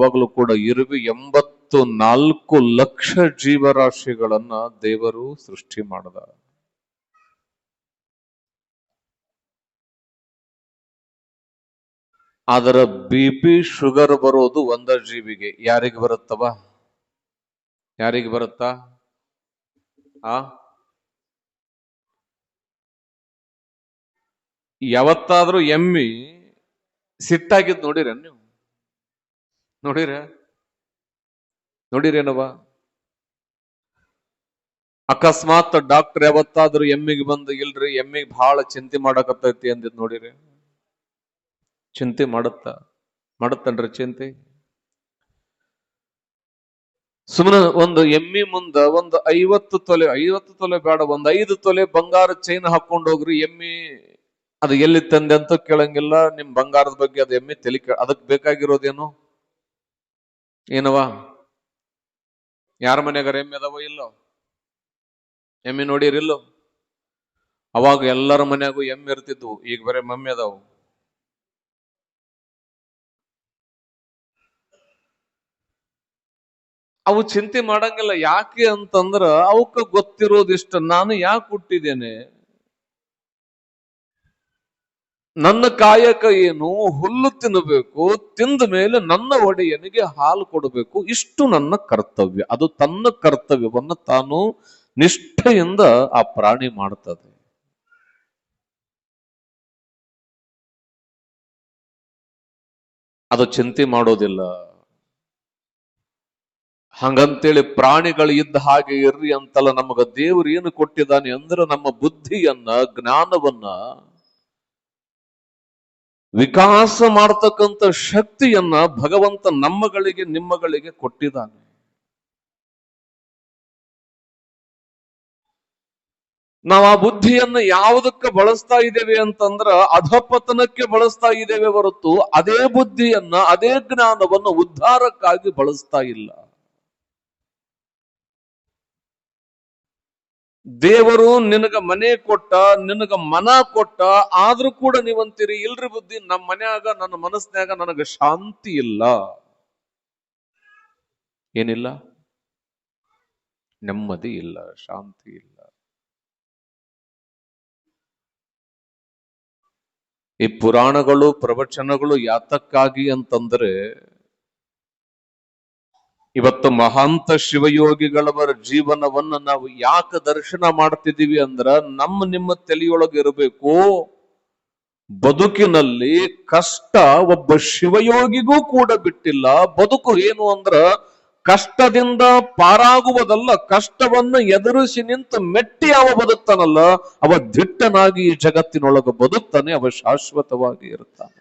ಯಾವಾಗಲೂ ಕೂಡ ಇರುವೆ 84 ಲಕ್ಷ ಜೀವರಾಶಿಗಳನ್ನ ದೇವರು ಸೃಷ್ಟಿ ಮಾಡದ. ಅದರ BP ಶುಗರ್ ಬರೋದು ಒಂದ ಜೀವಿಗೆ. ಯಾರಿಗೆ ಬರುತ್ತವ? ಯಾರಿಗೆ ಬರುತ್ತಾ? ಯಾವತ್ತಾದ್ರೂ ಎಮ್ಮಿ ಸಿಟ್ಟಾಗಿದ್ ನೋಡಿರ ನೀವು? ನೋಡಿರೇನವ? ಅಕಸ್ಮಾತ್ ಡಾಕ್ಟರ್ ಯಾವತ್ತಾದ್ರೂ ಎಮ್ಮಿಗೆ ಬಂದು, ಇಲ್ರಿ ಎಮ್ಮಿಗೆ ಬಹಳ ಚಿಂತೆ ಮಾಡಕತ್ತೈತಿ ಅಂದಿದ್ ನೋಡಿರಿ? ಚಿಂತೆ ಮಾಡತ್ತನ್ರಿ ಚಿಂತೆ? ಸುಮ್ಮನೆ ಒಂದು ಎಮ್ಮಿ ಮುಂದ ಒಂದು 50 ತೊಲೆ ಬೇಡ, ಒಂದ್ 5 ತೊಲೆ ಬಂಗಾರ ಚೈನ್ ಹಾಕೊಂಡ್ ಹೋಗ್ರಿ, ಎಮ್ಮಿ ಅದು ಎಲ್ಲಿ ತಂದೆ ಅಂತ ಕೇಳಂಗಿಲ್ಲ. ನಿಮ್ ಬಂಗಾರದ ಬಗ್ಗೆ ಅದು ಎಮ್ಮಿ ಅದಕ್ಕೆ ಬೇಕಾಗಿರೋದೇನು? ಏನವ? ಯಾರ ಮನೆಗಾರ ಎಮ್ಮೆ ಅದಾವ ಇಲ್ಲೋ? ಎಮ್ಮಿ ನೋಡಿರಿಲ್ಲೋ? ಅವಾಗ ಎಲ್ಲರ ಮನ್ಯಾಗೂ ಎಮ್ಮೆ ಇರ್ತಿದ್ವು, ಈಗ ಬರೇ ಮಮ್ಮಿ ಅದಾವು. ಅವು ಚಿಂತೆ ಮಾಡಂಗಿಲ್ಲ. ಯಾಕೆ ಅಂತಂದ್ರ ಅವಕ್ಕ ಗೊತ್ತಿರೋದಿಷ್ಟ, ನಾನು ಯಾಕೆ ಹುಟ್ಟಿದ್ದೇನೆ, ನನ್ನ ಕಾಯಕ ಏನು, ಹುಲ್ಲು ತಿನ್ನಬೇಕು, ತಿಂದ ಮೇಲೆ ನನ್ನ ಒಡೆಯನಿಗೆ ಹಾಲು ಕೊಡಬೇಕು, ಇಷ್ಟು ನನ್ನ ಕರ್ತವ್ಯ. ಅದು ತನ್ನ ಕರ್ತವ್ಯವನ್ನು ತಾನು ನಿಷ್ಠೆಯಿಂದ ಆ ಪ್ರಾಣಿ ಮಾಡ್ತದೆ. ಅದು ಚಿಂತೆ ಮಾಡೋದಿಲ್ಲ. ಹಂಗಂತೇಳಿ ಪ್ರಾಣಿಗಳು ಇದ್ದ ಹಾಗೆ ಇರ್ರಿ ಅಂತಲ್ಲ. ನಮಗ ದೇವರು ಏನು ಕೊಟ್ಟಿದ್ದಾನೆ ಅಂದ್ರೆ ನಮ್ಮ ಬುದ್ಧಿಯನ್ನ, ಜ್ಞಾನವನ್ನ ವಿಕಾಸ ಮಾಡ್ತಕ್ಕಂಥ ಶಕ್ತಿಯನ್ನ ಭಗವಂತ ನಮ್ಮಗಳಿಗೆ, ನಿಮ್ಮಗಳಿಗೆ ಕೊಟ್ಟಿದ್ದಾನೆ. ನಾವು ಆ ಬುದ್ಧಿಯನ್ನ ಯಾವುದಕ್ಕೆ ಬಳಸ್ತಾ ಇದ್ದೇವೆ ಅಂತಂದ್ರ ಅಧಪತನಕ್ಕೆ ಬಳಸ್ತಾ ಇದ್ದೇವೆ ಹೊರತು ಅದೇ ಬುದ್ಧಿಯನ್ನ, ಅದೇ ಜ್ಞಾನವನ್ನು ಉದ್ಧಾರಕ್ಕಾಗಿ ಬಳಸ್ತಾ ಇಲ್ಲ. ದೇವರು ನಿನಗ ಮನೆ ಕೊಟ್ಟ, ನಿನಗ ಮನ ಕೊಟ್ಟ, ಆದ್ರೂ ಕೂಡ ನೀವಂತೀರಿ ಇಲ್ರಿ ಬುದ್ಧಿ, ನಮ್ಮ ಮನ್ಯಾಗ, ನನ್ನ ಮನಸ್ನ್ಯಾಗ ನನಗ ಶಾಂತಿ ಇಲ್ಲ. ಏನಿಲ್ಲ? ನೆಮ್ಮದಿ ಇಲ್ಲ, ಶಾಂತಿ ಇಲ್ಲ. ಈ ಪುರಾಣಗಳು, ಪ್ರವಚನಗಳು ಯಾತಕ್ಕಾಗಿ ಅಂತಂದ್ರೆ, ಇವತ್ತು ಮಹಾಂತ ಶಿವಯೋಗಿಗಳವರ ಜೀವನವನ್ನ ನಾವು ಯಾಕೆ ದರ್ಶನ ಮಾಡ್ತಿದೀವಿ ಅಂದ್ರ, ನಿಮ್ಮ ತಲೆಯೊಳಗೆ ಇರಬೇಕು, ಬದುಕಿನಲ್ಲಿ ಕಷ್ಟ ಒಬ್ಬ ಶಿವಯೋಗಿಗೂ ಕೂಡ ಬಿಟ್ಟಿಲ್ಲ. ಬದುಕು ಏನು ಅಂದ್ರ ಕಷ್ಟದಿಂದ ಪಾರಾಗುವುದಲ್ಲ, ಕಷ್ಟವನ್ನು ಎದುರಿಸಿ ನಿಂತು ಮೆಟ್ಟಿ ಅವ ಬದುಕ್ತಾನಲ್ಲ, ಅವ ದಿಟ್ಟನಾಗಿ ಈ ಜಗತ್ತಿನೊಳಗೆ ಬದುಕ್ತಾನೆ, ಅವ ಶಾಶ್ವತವಾಗಿ ಇರುತ್ತಾನೆ.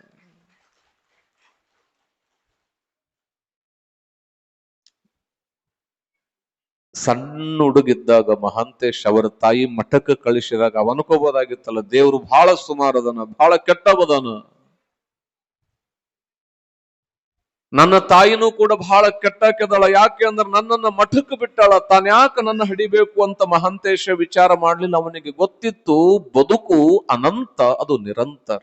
ಸಣ್ಣ ಹುಡುಗಿದ್ದಾಗ ಮಹಾಂತೇಶ್ ಅವರ ತಾಯಿ ಮಠಕ್ಕೆ ಕಳಿಸಿದಾಗ ಅವ ಅನ್ಕೋಬೋದಾಗಿತ್ತಲ್ಲ, ದೇವ್ರು ಬಹಳ ಸುಮಾರದನ, ಬಹಳ ಕೆಟ್ಟವದನ, ನನ್ನ ತಾಯಿನೂ ಕೂಡ ಬಹಳ ಕೆಟ್ಟಕ್ಕೆದಳ, ಯಾಕೆ ಅಂದ್ರೆ ನನ್ನನ್ನ ಮಠಕ್ಕೆ ಬಿಟ್ಟಾಳ, ತಾನ್ ಯಾಕೆ ನನ್ನ ಹಿಡಿಬೇಕು ಅಂತ ಮಹಾಂತೇಶ ವಿಚಾರ ಮಾಡ್ಲಿಲ್ಲ. ಅವನಿಗೆ ಗೊತ್ತಿತ್ತು ಬದುಕು ಅನಂತ, ಅದು ನಿರಂತರ.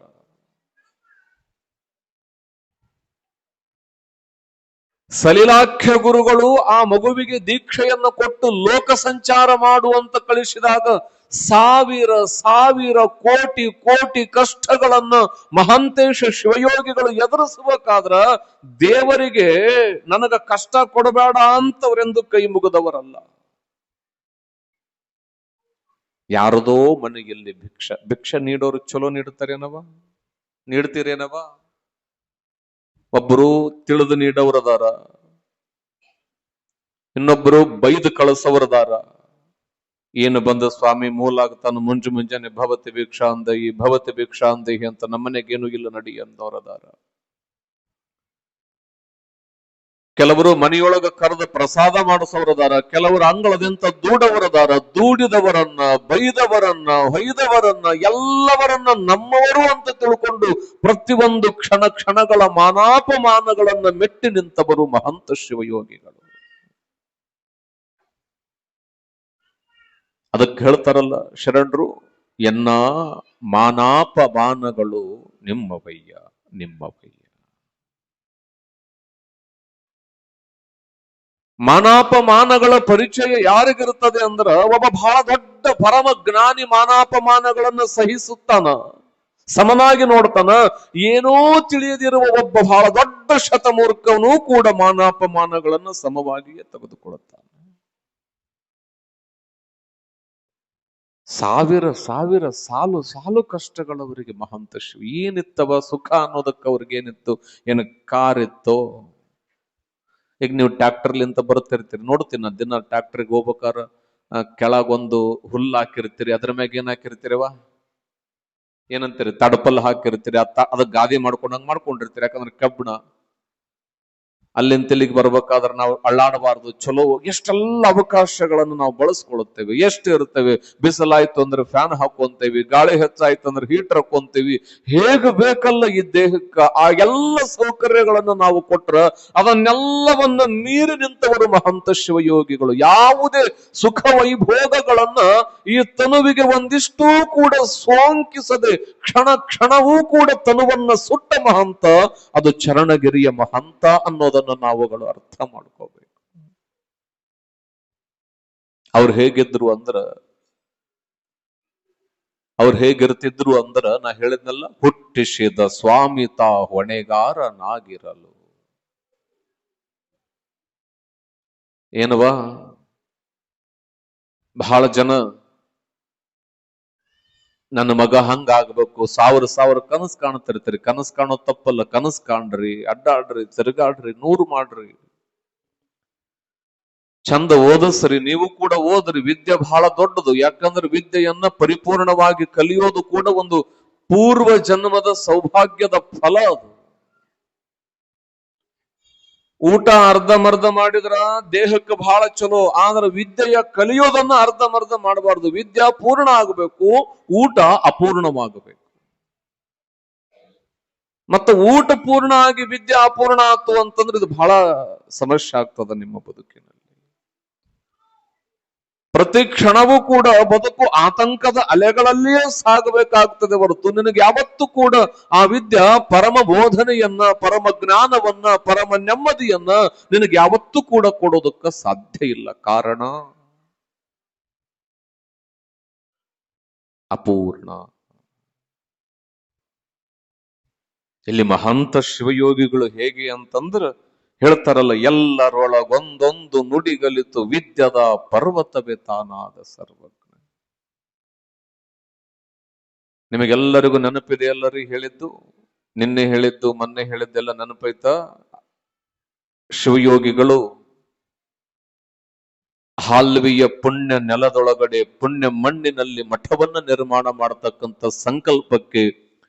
ಸಲಿಲಾಖ್ಯ ಗುರುಗಳು ಆ ಮಗುವಿಗೆ ದೀಕ್ಷೆಯನ್ನು ಕೊಟ್ಟು ಲೋಕ ಸಂಚಾರ ಮಾಡುವಂತ ಕಳಿಸಿದಾಗ ಸಾವಿರ ಸಾವಿರ ಕೋಟಿ ಕೋಟಿ ಕಷ್ಟಗಳನ್ನು ಮಹಾಂತೇಶ ಶಿವಯೋಗಿಗಳು ಎದುರಿಸಬೇಕಾದ್ರ ದೇವರಿಗೆ ನನಗ ಕಷ್ಟ ಕೊಡಬೇಡ ಅಂತವರೆಂದು ಕೈ ಮುಗಿದವರಲ್ಲ. ಯಾರದೋ ಮನೆಯಲ್ಲಿ ಭಿಕ್ಷೆ ನೀಡೋರು ಚಲೋ ನೀಡ್ತಾರೇನವ? ನೀಡ್ತೀರೇನವ? ಒಬ್ಬರು ತಿಳಿದು ನೀಡವರದಾರ, ಇನ್ನೊಬ್ಬರು ಬೈದು ಕಳಿಸವರದಾರ. ಏನು ಬಂದ ಸ್ವಾಮಿ ಮೂಲ ಆಗ್ತಾನು, ಮುಂಜಾನೆ ಭವತಿ ಭಿಕ್ಷಾಂದಹಿ ಭವತಿ ಭಿಕ್ಷಾಂದಹಿ ಅಂತ ನಮ್ಮನೆಗೇನು ಇಲ್ಲ ನಡಿ ಅಂದವರದಾರ. ಕೆಲವರು ಮನೆಯೊಳಗ ಕರೆದ ಪ್ರಸಾದ ಮಾಡಿಸೋರದಾರ, ಕೆಲವರು ಅಂಗಳದಿಂದ ದೂಡವರದಾರ. ದೂಡಿದವರನ್ನ, ಬೈದವರನ್ನ, ಹೊಯ್ದವರನ್ನ, ಎಲ್ಲವರನ್ನ ನಮ್ಮವರು ಅಂತ ತಿಳ್ಕೊಂಡು ಪ್ರತಿಯೊಂದು ಕ್ಷಣಗಳ ಮಾನಾಪಮಾನಗಳನ್ನ ಮೆಟ್ಟಿ ನಿಂತವರು ಮಹಂತ ಶಿವಯೋಗಿಗಳು. ಅದಕ್ಕೆ ಹೇಳ್ತಾರಲ್ಲ ಶರಣರು, ಎನ್ನ ಮಾನಾಪಮಾನಗಳು ನಿಮ್ಮವಯ್ಯ. ಮಾನಾಪಮಾನಗಳ ಪರಿಚಯ ಯಾರಿಗಿರುತ್ತದೆ ಅಂದ್ರ ಒಬ್ಬ ಬಹಳ ದೊಡ್ಡ ಪರಮ ಜ್ಞಾನಿ ಮಾನಾಪಮಾನಗಳನ್ನ ಸಹಿಸುತ್ತಾನ, ಸಮನಾಗಿ ನೋಡ್ತಾನ. ಏನೋ ತಿಳಿಯದಿರುವ ಒಬ್ಬ ಬಹಳ ದೊಡ್ಡ ಶತಮೂರ್ಖವನು ಕೂಡ ಮಾನಾಪಮಾನಗಳನ್ನು ಸಮವಾಗಿಯೇ ತೆಗೆದುಕೊಳ್ಳುತ್ತಾನೆ. ಸಾವಿರ ಸಾವಿರ ಸಾಲು ಸಾಲು ಕಷ್ಟಗಳವರಿಗೆ ಮಹಂತ ಶಿವ. ಏನಿತ್ತವ ಸುಖ ಅನ್ನೋದಕ್ಕೆ ಅವ್ರಿಗೇನಿತ್ತು? ಏನು ಕಾರ್ ಇತ್ತೋ? ಈಗ ನೀವು ಟ್ರ್ಯಾಕ್ಟರ್ಲಿಂತ ಬರ್ತಿರ್ತೀರಿ, ನೋಡ್ತೀನಿ ದಿನ ಟ್ರ್ಯಾಕ್ಟರ್ಗೆ ಹೋಗ್ಬೇಕಾರ ಕೆಳಗೊಂದು ಹುಲ್ಲು ಹಾಕಿರ್ತೀರಿ, ಅದ್ರ ಮ್ಯಾಗ ಏನ್ ಹಾಕಿರ್ತೀರವ, ಏನಂತೀರಿ, ತಡಪಲ್ ಹಾಕಿರ್ತೀರಿ. ಅದಕ್ಕೆ ಗಾದಿ ಮಾಡ್ಕೊಂಡಂಗ್ ಮಾಡ್ಕೊಂಡಿರ್ತೀರಿ. ಯಾಕಂದ್ರೆ ಕಬ್ಬಣ ಅಲ್ಲಿಂದ ಇಲ್ಲಿಗೆ ಬರ್ಬೇಕಾದ್ರೆ ನಾವು ಅಳ್ಳಾಡಬಾರ್ದು. ಚಲೋ ಎಷ್ಟೆಲ್ಲ ಅವಕಾಶಗಳನ್ನು ನಾವು ಬಳಸ್ಕೊಳುತ್ತೇವೆ. ಎಷ್ಟು ಇರ್ತೇವೆ. ಬಿಸಿಲಾಯ್ತು ಅಂದ್ರೆ ಫ್ಯಾನ್ ಹಾಕೊಂತೇವಿ, ಗಾಳಿ ಹೆಚ್ಚಾಯ್ತು ಅಂದ್ರೆ ಹೀಟರ್ ಹಾಕೊಂತೇವಿ. ಹೇಗೆ ಬೇಕಲ್ಲ ಈ ದೇಹಕ್ಕ ಆ ಎಲ್ಲ ಸೌಕರ್ಯಗಳನ್ನು ನಾವು ಕೊಟ್ರ ಅದನ್ನೆಲ್ಲವನ್ನ ಮೀರಿ ನಿಂತವರು ಮಹಂತ ಶಿವಯೋಗಿಗಳು. ಯಾವುದೇ ಸುಖ ವೈಭೋಗಗಳನ್ನ ಈ ತನುವಿಗೆ ಒಂದಿಷ್ಟೂ ಕೂಡ ಸೋಂಕಿಸದೆ ಕ್ಷಣ ಕ್ಷಣವೂ ಕೂಡ ತನುವನ್ನ ಸುಟ್ಟ ಮಹಂತ ಅದು ಚರಣಗಿರಿಯ ಮಹಂತ ಅನ್ನೋದನ್ನ ನಾವುಗಳು ಅರ್ಥ ಮಾಡ್ಕೋಬೇಕು. ಅವ್ರು ಹೇಗಿರ್ತಿದ್ರು ಅಂದ್ರ ನಾ ಹೇಳಿದ್ನಲ್ಲ, ಹುಟ್ಟಿಸಿದ ಸ್ವಾಮಿ ತಾ ಹೊಣೆಗಾರನಾಗಿರಲು. ಏನವಾ, ಬಹಳ ಜನ ನನ್ನ ಮಗ ಹಂಗಾಗ್ಬೇಕು, ಸಾವಿರ ಕನಸು ಕಾಣ್ತಿರ್ತೀರಿ. ಕನಸು ಕಾಣೋ ತಪ್ಪಲ್ಲ, ಕನಸು ಕಾಣ್ರಿ, ಅಡ್ಡಾಡ್ರಿ, ತಿರುಗಾಡ್ರಿ, 100 ಮಾಡ್ರಿ, ಚಂದ ಓದಿಸ್ರಿ. ನೀವು ಕೂಡ ಓದ್ರಿ. ವಿದ್ಯೆ ಬಹಳ ದೊಡ್ಡದು. ಯಾಕಂದ್ರೆ ವಿದ್ಯೆಯನ್ನ ಪರಿಪೂರ್ಣವಾಗಿ ಕಲಿಯೋದು ಕೂಡ ಒಂದು ಪೂರ್ವ ಜನ್ಮದ ಸೌಭಾಗ್ಯದ ಫಲ ಅದು. ಊಟ ಅರ್ಧಮರ್ಧ ಮಾಡಿದ್ರ ದೇಹಕ್ಕೆ ಬಹಳ ಚಲೋ, ಆದ್ರೆ ವಿದ್ಯೆಯ ಕಲಿಯೋದನ್ನ ಅರ್ಧಮರ್ಧ ಮಾಡಬಾರ್ದು. ವಿದ್ಯಾ ಪೂರ್ಣ ಆಗಬೇಕು, ಊಟ ಅಪೂರ್ಣವಾಗಬೇಕು. ಮತ್ತೆ ಊಟ ಪೂರ್ಣ ಆಗಿ ವಿದ್ಯೆ ಅಪೂರ್ಣ ಆಯ್ತು ಅಂತಂದ್ರೆ ಇದು ಬಹಳ ಸಮಸ್ಯೆ ಆಗ್ತದ ನಿಮ್ಮ ಬದುಕಿನಲ್ಲಿ. ಪ್ರತಿ ಕ್ಷಣವೂ ಕೂಡ ಬದುಕು ಆತಂಕದ ಅಲೆಗಳಲ್ಲಿಯೇ ಸಾಗಬೇಕಾಗ್ತದೆ ಹೊರತು ನಿನಗೆ ಯಾವತ್ತೂ ಕೂಡ ಆ ವಿದ್ಯೆ ಪರಮ ಬೋಧನೆಯನ್ನ, ಪರಮ ಜ್ಞಾನವನ್ನ, ಪರಮ ನೆಮ್ಮದಿಯನ್ನ ನಿನಗೆ ಯಾವತ್ತೂ ಕೂಡ ಕೊಡೋದಕ್ಕೆ ಸಾಧ್ಯ ಇಲ್ಲ. ಕಾರಣ ಅಪೂರ್ಣ. ಇಲ್ಲಿ ಮಹಂತ ಶಿವಯೋಗಿಗಳು ಹೇಗೆ ಅಂತಂದ್ರೆ ಹೇಳ್ತಾರಲ್ಲ, ಎಲ್ಲರೊಳಗೊಂದೊಂದು ನುಡಿಗಲಿತು ವಿದ್ಯದ ಪರ್ವತವೇ ತಾನಾದ ಸರ್ವಜ್ಞ. ನಿಮಗೆಲ್ಲರಿಗೂ ನೆನಪಿದೆ ಎಲ್ಲರೂ ಹೇಳಿದ್ದು, ನಿನ್ನೆ ಹೇಳಿದ್ದು, ಮೊನ್ನೆ ಹೇಳಿದ್ದೆಲ್ಲ ನೆನಪೈತಾ? ಶಿವಯೋಗಿಗಳು ಹಾಲ್ವಿಯ ಪುಣ್ಯ ನೆಲದೊಳಗಡೆ ಪುಣ್ಯ ಮಣ್ಣಿನಲ್ಲಿ ಮಠವನ್ನ ನಿರ್ಮಾಣ ಮಾಡತಕ್ಕಂಥ ಸಂಕಲ್ಪಕ್ಕೆ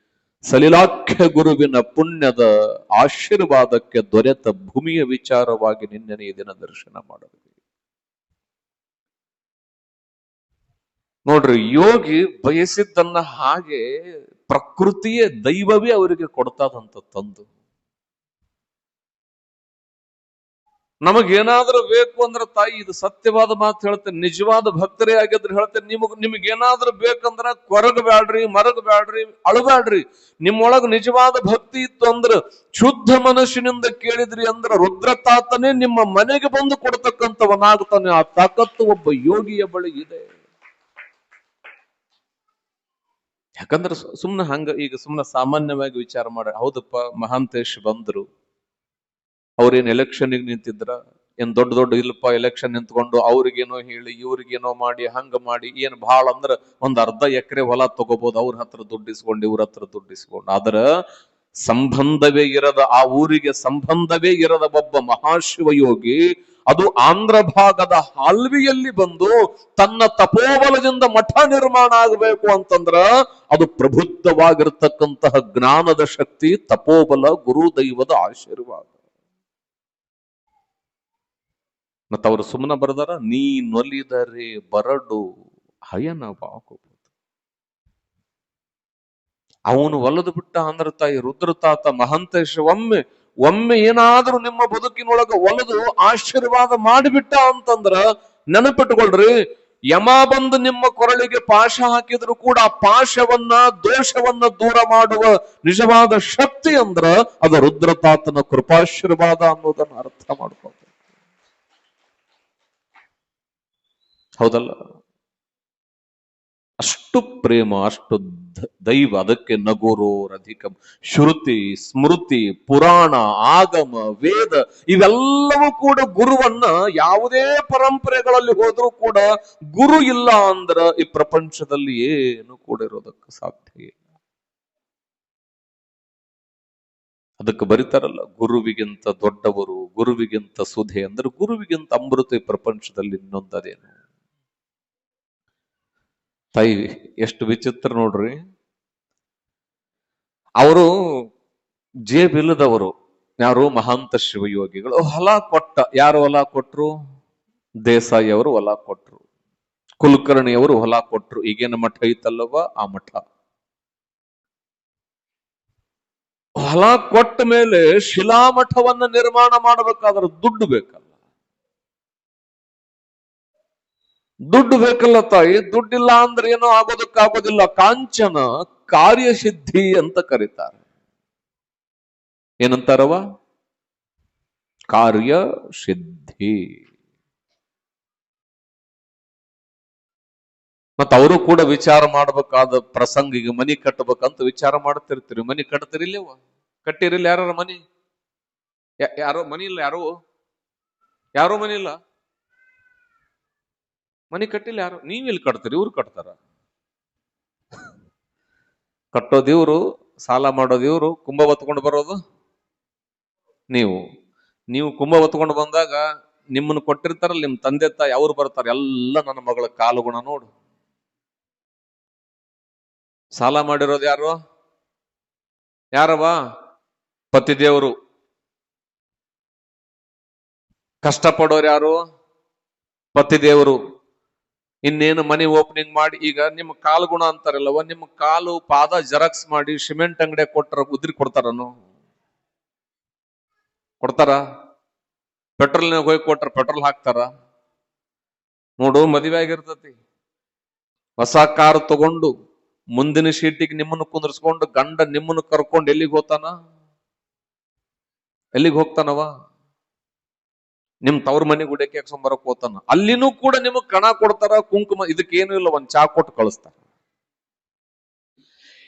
ಸಲಿಲಾಖ್ಯ ಗುರುವಿನ ಪುಣ್ಯದ ಆಶೀರ್ವಾದಕ್ಕೆ ದೊರೆತ ಭೂಮಿಯ ವಿಚಾರವಾಗಿ ನಿನ್ನೆ ಈ ದಿನ ದರ್ಶನ ಮಾಡಿದ್ವಿ. ನೋಡ್ರಿ, ಯೋಗಿ ಬಯಸಿದ್ದನ್ನ ಹಾಗೆ ಪ್ರಕೃತಿಯೇ, ದೈವವೇ ಅವರಿಗೆ ಕೊಡ್ತಾದಂತ ತಂದು. ನಮಗೇನಾದ್ರೂ ಬೇಕು ಅಂದ್ರೆ ತಾಯಿ, ಇದು ಸತ್ಯವಾದ ಮಾತು ಹೇಳ್ತೇನೆ, ನಿಜವಾದ ಭಕ್ತರೇ ಆಗಿದ್ರೆ ಹೇಳ್ತೇನೆ, ನಿಮಗೇನಾದ್ರೂ ಬೇಕಂದ್ರ ಕೊರಗಬ್ಯಾಡ್ರಿ, ಮರಗಬ್ಯಾಡ್ರಿ, ಅಳಬ್ಯಾಡ್ರಿ. ನಿಮ್ಮೊಳಗ ನಿಜವಾದ ಭಕ್ತಿ ಇತ್ತು ಅಂದ್ರ, ಶುದ್ಧ ಮನಸ್ಸಿನಿಂದ ಕೇಳಿದ್ರಿ ಅಂದ್ರ ರುದ್ರತಾತನೇ ನಿಮ್ಮ ಮನೆಗೆ ಬಂದು ಕೊಡ್ತಕ್ಕಂಥವನಾಗ್ತಾನೆ. ಆ ತಾಕತ್ತು ಒಬ್ಬ ಯೋಗಿಯ ಬಳಿ ಇದೆ. ಯಾಕಂದ್ರೆ ಸುಮ್ನೆ ಹಂಗ ಈಗ ಸುಮ್ನೆ ಸಾಮಾನ್ಯವಾಗಿ ವಿಚಾರ ಮಾಡಿ, ಹೌದಪ್ಪ ಮಹಾಂತೇಶ್ ಬಂದ್ರು, ಅವ್ರೇನ್ ಎಲೆಕ್ಷನ್ಗೆ ನಿಂತಿದ್ರ, ಏನ್ ದೊಡ್ಡ ದೊಡ್ಡ ಇಲ್ಲಪ್ಪ ಎಲೆಕ್ಷನ್ ನಿಂತ್ಕೊಂಡು ಅವ್ರಿಗೇನೋ ಹೇಳಿ ಇವ್ರಿಗೇನೋ ಮಾಡಿ ಹಂಗ ಮಾಡಿ, ಏನ್ ಭಾಳ ಅಂದ್ರ ಒಂದ್ ಅರ್ಧ ಎಕರೆ ಹೊಲ ತಗೋಬಹುದು, ಅವ್ರ ಹತ್ರ ದುಡ್ಡಿಸ್ಕೊಂಡು ಇವ್ರ ಹತ್ರ ದುಡ್ಡಿಸ್ಕೊಂಡು. ಆದ್ರ ಸಂಬಂಧವೇ ಇರದ, ಆ ಊರಿಗೆ ಸಂಬಂಧವೇ ಇರದ ಒಬ್ಬ ಮಹಾಶಿವಯೋಗಿ ಅದು ಆಂಧ್ರ ಭಾಗದ ಹಾಲ್ವಿಯಲ್ಲಿ ಬಂದು ತನ್ನ ತಪೋಬಲದಿಂದ ಮಠ ನಿರ್ಮಾಣ ಆಗಬೇಕು ಅಂತಂದ್ರ ಅದು ಪ್ರಬುದ್ಧವಾಗಿರ್ತಕ್ಕಂತಹ ಜ್ಞಾನದ ಶಕ್ತಿ, ತಪೋಬಲ, ಗುರುದೈವದ ಆಶೀರ್ವಾದ. ಮತ್ತ ಅವರು ಸುಮ್ಮನೆ ಬರದಾರ, ನೀನೊಲಿದರೆ ಬರಡು ಹಯನವಾಗುವುದು. ಅವನು ಒಲದು ಬಿಟ್ಟ ಅಂದ್ರ ತಾಯಿ ರುದ್ರತಾತ ಮಹಂತೇಶ ಒಮ್ಮೆ ಏನಾದ್ರೂ ನಿಮ್ಮ ಬದುಕಿನೊಳಗ ಒಲದು ಆಶೀರ್ವಾದ ಮಾಡಿಬಿಟ್ಟ ಅಂತಂದ್ರ ನೆನಪಿಟ್ಕೊಳ್ರಿ, ಯಮ ಬಂದು ನಿಮ್ಮ ಕೊರಳಿಗೆ ಪಾಶ ಹಾಕಿದ್ರು ಕೂಡ ಆ ಪಾಶವನ್ನ, ದೋಷವನ್ನ ದೂರ ಮಾಡುವ ನಿಜವಾದ ಶಕ್ತಿ ಅಂದ್ರ ಅದು ರುದ್ರತಾತನ ಕೃಪಾಶೀರ್ವಾದ ಅನ್ನೋದನ್ನ ಅರ್ಥ ಮಾಡ್ಕೊಂಡು. ಹೌದಲ್ಲ? ಅಷ್ಟು ಪ್ರೇಮ, ಅಷ್ಟು ದೈವ. ಅದಕ್ಕೆ ನಗುರೋರಧಿಕ. ಶ್ರುತಿ, ಸ್ಮೃತಿ, ಪುರಾಣ, ಆಗಮ, ವೇದ ಇವೆಲ್ಲವೂ ಕೂಡ ಗುರುವನ್ನ, ಯಾವುದೇ ಪರಂಪರೆಗಳಲ್ಲಿ ಹೋದ್ರೂ ಕೂಡ ಗುರು ಇಲ್ಲ ಅಂದ್ರ ಈ ಪ್ರಪಂಚದಲ್ಲಿ ಏನು ಕೂಡ ಇರೋದಕ್ಕೆ ಸಾಧ್ಯ ಇಲ್ಲ. ಅದಕ್ಕೆ ಬರೀತಾರಲ್ಲ, ಗುರುವಿಗಿಂತ ದೊಡ್ಡವರು, ಗುರುವಿಗಿಂತ ಸುಧೆ. ಅಂದ್ರೆ ಗುರುವಿಗಿಂತ ಅಮೃತ ಈ ಪ್ರಪಂಚದಲ್ಲಿ ಇನ್ನೊಂದದೇನು? ತಾಯಿ ಎಷ್ಟು ವಿಚಿತ್ರ ನೋಡ್ರಿ. ಅವರು ಜೇಬಿಲ್ಲದವರು. ಯಾರು? ಮಹಾಂತ ಶಿವಯೋಗಿಗಳು. ಹೊಲ ಕೊಟ್ಟ. ಯಾರು ಹೊಲ ಕೊಟ್ರು? ದೇಸಾಯಿ ಅವರು ಹೊಲ ಕೊಟ್ರು. ಕುಲಕರ್ಣಿಯವರು ಹೊಲ ಕೊಟ್ರು. ಈಗೇನು ಮಠ ಐತಲ್ಲವ, ಆ ಮಠ. ಹೊಲ ಕೊಟ್ಟ ಮೇಲೆ ಶಿಲಾಮಠವನ್ನ ನಿರ್ಮಾಣ ಮಾಡಬೇಕಾದ್ರೆ ದುಡ್ಡು ಬೇಕಲ್ಲ. ದುಡ್ಡು ಬೇಕಲ್ಲ ತಾಯಿ. ದುಡ್ಡಿಲ್ಲ ಅಂದ್ರೆ ಏನೋ ಆಗೋದಕ್ಕಾಗೋದಿಲ್ಲ. ಕಾಂಚನ ಕಾರ್ಯಸಿದ್ಧಿ ಅಂತ ಕರೀತಾರೆ. ಏನಂತಾರವ? ಕಾರ್ಯಸಿದ್ಧಿ. ಮತ್ತ ಅವರು ಕೂಡ ವಿಚಾರ ಮಾಡಬೇಕಾದ ಪ್ರಸಂಗ. ಈಗ ಮನಿ ಕಟ್ಟಬೇಕಂತ ವಿಚಾರ ಮಾಡ್ತಿರ್ತೀರಿ. ಮನಿ ಕಟ್ತಿರಿಲ್ಲವ? ಕಟ್ಟಿರಿಲ್ಲ? ಯಾರ ಮನಿ? ಯಾರೋ ಮನಿ ಇಲ್ಲ? ಯಾರೋ ಮನಿ ಇಲ್ಲ? ಮನಿ ಕಟ್ಟಿಲ್ಲ ಯಾರು? ನೀವಿಲ್ಲಿ ಕಟ್ತೀರಿ, ಇವ್ರು ಕಟ್ತಾರ. ಕಟ್ಟೋದಿವ್ರು, ಸಾಲ ಮಾಡೋದಿವ್ರು, ಕುಂಭ ಹೊತ್ಕೊಂಡು ಬರೋದು ನೀವು ಕುಂಭ ಹೊತ್ಕೊಂಡು ಬಂದಾಗ ನಿಮ್ಮನ್ನು ಕೊಟ್ಟಿರ್ತಾರಲ್ಲ ನಿಮ್ ತಂದೆ ತಾಯಿ, ಅವ್ರು ಬರ್ತಾರೆ. ಎಲ್ಲ ನನ್ನ ಮಗಳ ಕಾಲುಗುಣ ನೋಡು. ಸಾಲ ಮಾಡಿರೋದು ಯಾರವ? ಪತಿದೇವರು. ಕಷ್ಟಪಡೋರು ಯಾರು? ಪತಿದೇವರು. ಇನ್ನೇನು ಮನಿ ಓಪನಿಂಗ್ ಮಾಡಿ, ಈಗ ನಿಮ್ಮ ಕಾಲು ಗುಣ ಅಂತಾರಲ್ಲವ, ನಿಮ್ಮ ಕಾಲು ಪಾದ ಜೆರಾಕ್ಸ್ ಮಾಡಿ ಸಿಮೆಂಟ್ ಅಂಗಡಿ ಕೊಟ್ಟರ ಉದ್ರಿ ಕೊಡ್ತಾರನು? ಕೊಡ್ತಾರ? ಪೆಟ್ರೋಲ್ನಾಗ ಹೋಗಿ ಕೊಟ್ರ ಪೆಟ್ರೋಲ್ ಹಾಕ್ತಾರ? ನೋಡು, ಮದುವೆ ಆಗಿರ್ತತಿ, ಹೊಸ ಕಾರು ತಗೊಂಡು ಮುಂದಿನ ಸೀಟಿಗೆ ನಿಮ್ಮನ್ನು ಕುಂದರ್ಸ್ಕೊಂಡು ಗಂಡ ನಿಮ್ಮನ್ನು ಕರ್ಕೊಂಡು ಎಲ್ಲಿಗೆ ಹೋಗ್ತಾನವ? ನಿಮ್ ತವ್ರ ಮನೆಗೆ ಗುಡಕ್ಕೆ ಹಾಕ್ಸ್ಕೊಂಬರಕ್ ಹೋತಾನ. ಅಲ್ಲಿನೂ ಕೂಡ ನಿಮಗ್ ಕಣ ಕೊಡ್ತಾರ, ಕುಂಕುಮ. ಇದಕ್ಕೇನು ಇಲ್ಲ, ಒಂದ್ ಚಾ ಕೊಟ್ಟು ಕಳಿಸ್ತಾರ.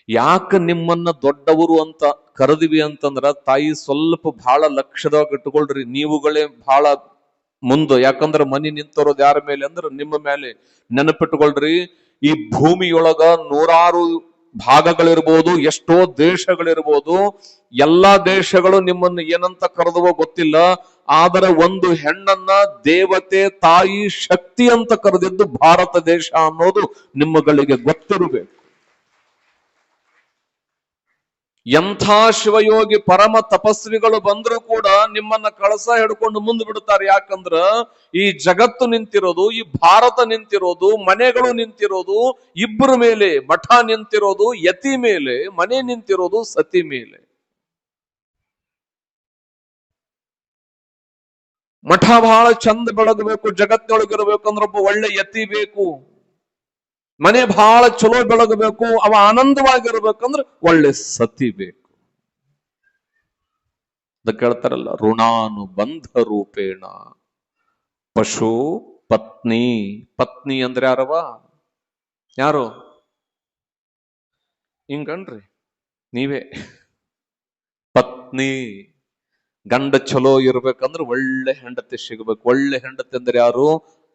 ಯಾಕ ನಿಮ್ಮನ್ನ ದೊಡ್ಡವರು ಅಂತ ಕರೆದಿವಿ ಅಂತಂದ್ರ, ತಾಯಿ ಸ್ವಲ್ಪ ಬಹಳ ಲಕ್ಷ್ಯದಾಗ ಇಟ್ಕೊಳ್ರಿ. ನೀವುಗಳೇ ಬಹಳ ಮುಂದೆ. ಯಾಕಂದ್ರ ಮನಿ ನಿಂತರೋದು ಯಾರ ಮೇಲೆ ಅಂದ್ರೆ ನಿಮ್ಮ ಮೇಲೆ. ನೆನಪಿಟ್ಕೊಳ್ರಿ, ಈ ಭೂಮಿಯೊಳಗ 100 ಭಾಗಗಳಿರ್ಬೋದು, ಎಷ್ಟೋ ದೇಶಗಳಿರ್ಬೋದು. ಎಲ್ಲಾ ದೇಶಗಳು ನಿಮ್ಮನ್ನು ಏನಂತ ಕರೆದುವೋ ಗೊತ್ತಿಲ್ಲ. ಆದರೆ ಒಂದು ಹೆಣ್ಣನ್ನ ದೇವತೆ, ತಾಯಿ, ಶಕ್ತಿ ಅಂತ ಕರೆದಿದ್ದು ಭಾರತ ದೇಶ ಅನ್ನೋದು ನಿಮ್ಮಗಳಿಗೆ ಗೊತ್ತಿರಬೇಕು. ಎಂಥ ಶಿವಯೋಗಿ ಪರಮ ತಪಸ್ವಿಗಳು ಬಂದರೂ ಕೂಡ ನಿಮ್ಮನ್ನ ಕಳಸ ಹಿಡ್ಕೊಂಡು ಮುಂದೆ ಬಿಡುತ್ತಾರೆ. ಯಾಕಂದ್ರ ಈ ಜಗತ್ತು ನಿಂತಿರೋದು, ಈ ಭಾರತ ನಿಂತಿರೋದು, ಮನೆಗಳು ನಿಂತಿರೋದು ಇಬ್ಬರ ಮೇಲೆ. ಮಠ ನಿಂತಿರೋದು ಯತಿ ಮೇಲೆ, ಮನೆ ನಿಂತಿರೋದು ಸತಿ ಮೇಲೆ. ಮಠ ಬಹಳ ಚಂದ ಬೆಳಗಬೇಕು, ಜಗತ್ತಿನೊಳಗಿರ್ಬೇಕಂದ್ರೆ ಒಬ್ಬ ಒಳ್ಳೆ ಯತಿ ಬೇಕು. ಮನೆ ಬಹಳ ಚಲೋ ಬೆಳಗಬೇಕು, ಅವ ಆನಂದವಾಗಿರ್ಬೇಕಂದ್ರೆ ಒಳ್ಳೆ ಸತಿ ಬೇಕು. ಅದಕ್ಕೆ ಹೇಳ್ತಾರಲ್ಲ, ಋಣಾನುಬಂಧ ರೂಪೇಣ ಪಶು ಪತ್ನಿ. ಪತ್ನಿ ಅಂದ್ರೆ ಯಾರವ? ಯಾರು? ಹಿಂಗನ್ರಿ, ನೀವೇ ಪತ್ನಿ. ಗಂಡ ಚಲೋ ಇರ್ಬೇಕಂದ್ರೆ ಒಳ್ಳೆ ಹೆಂಡತಿ ಸಿಗಬೇಕು. ಒಳ್ಳೆ ಹೆಂಡತಿ ಅಂದ್ರೆ ಯಾರು?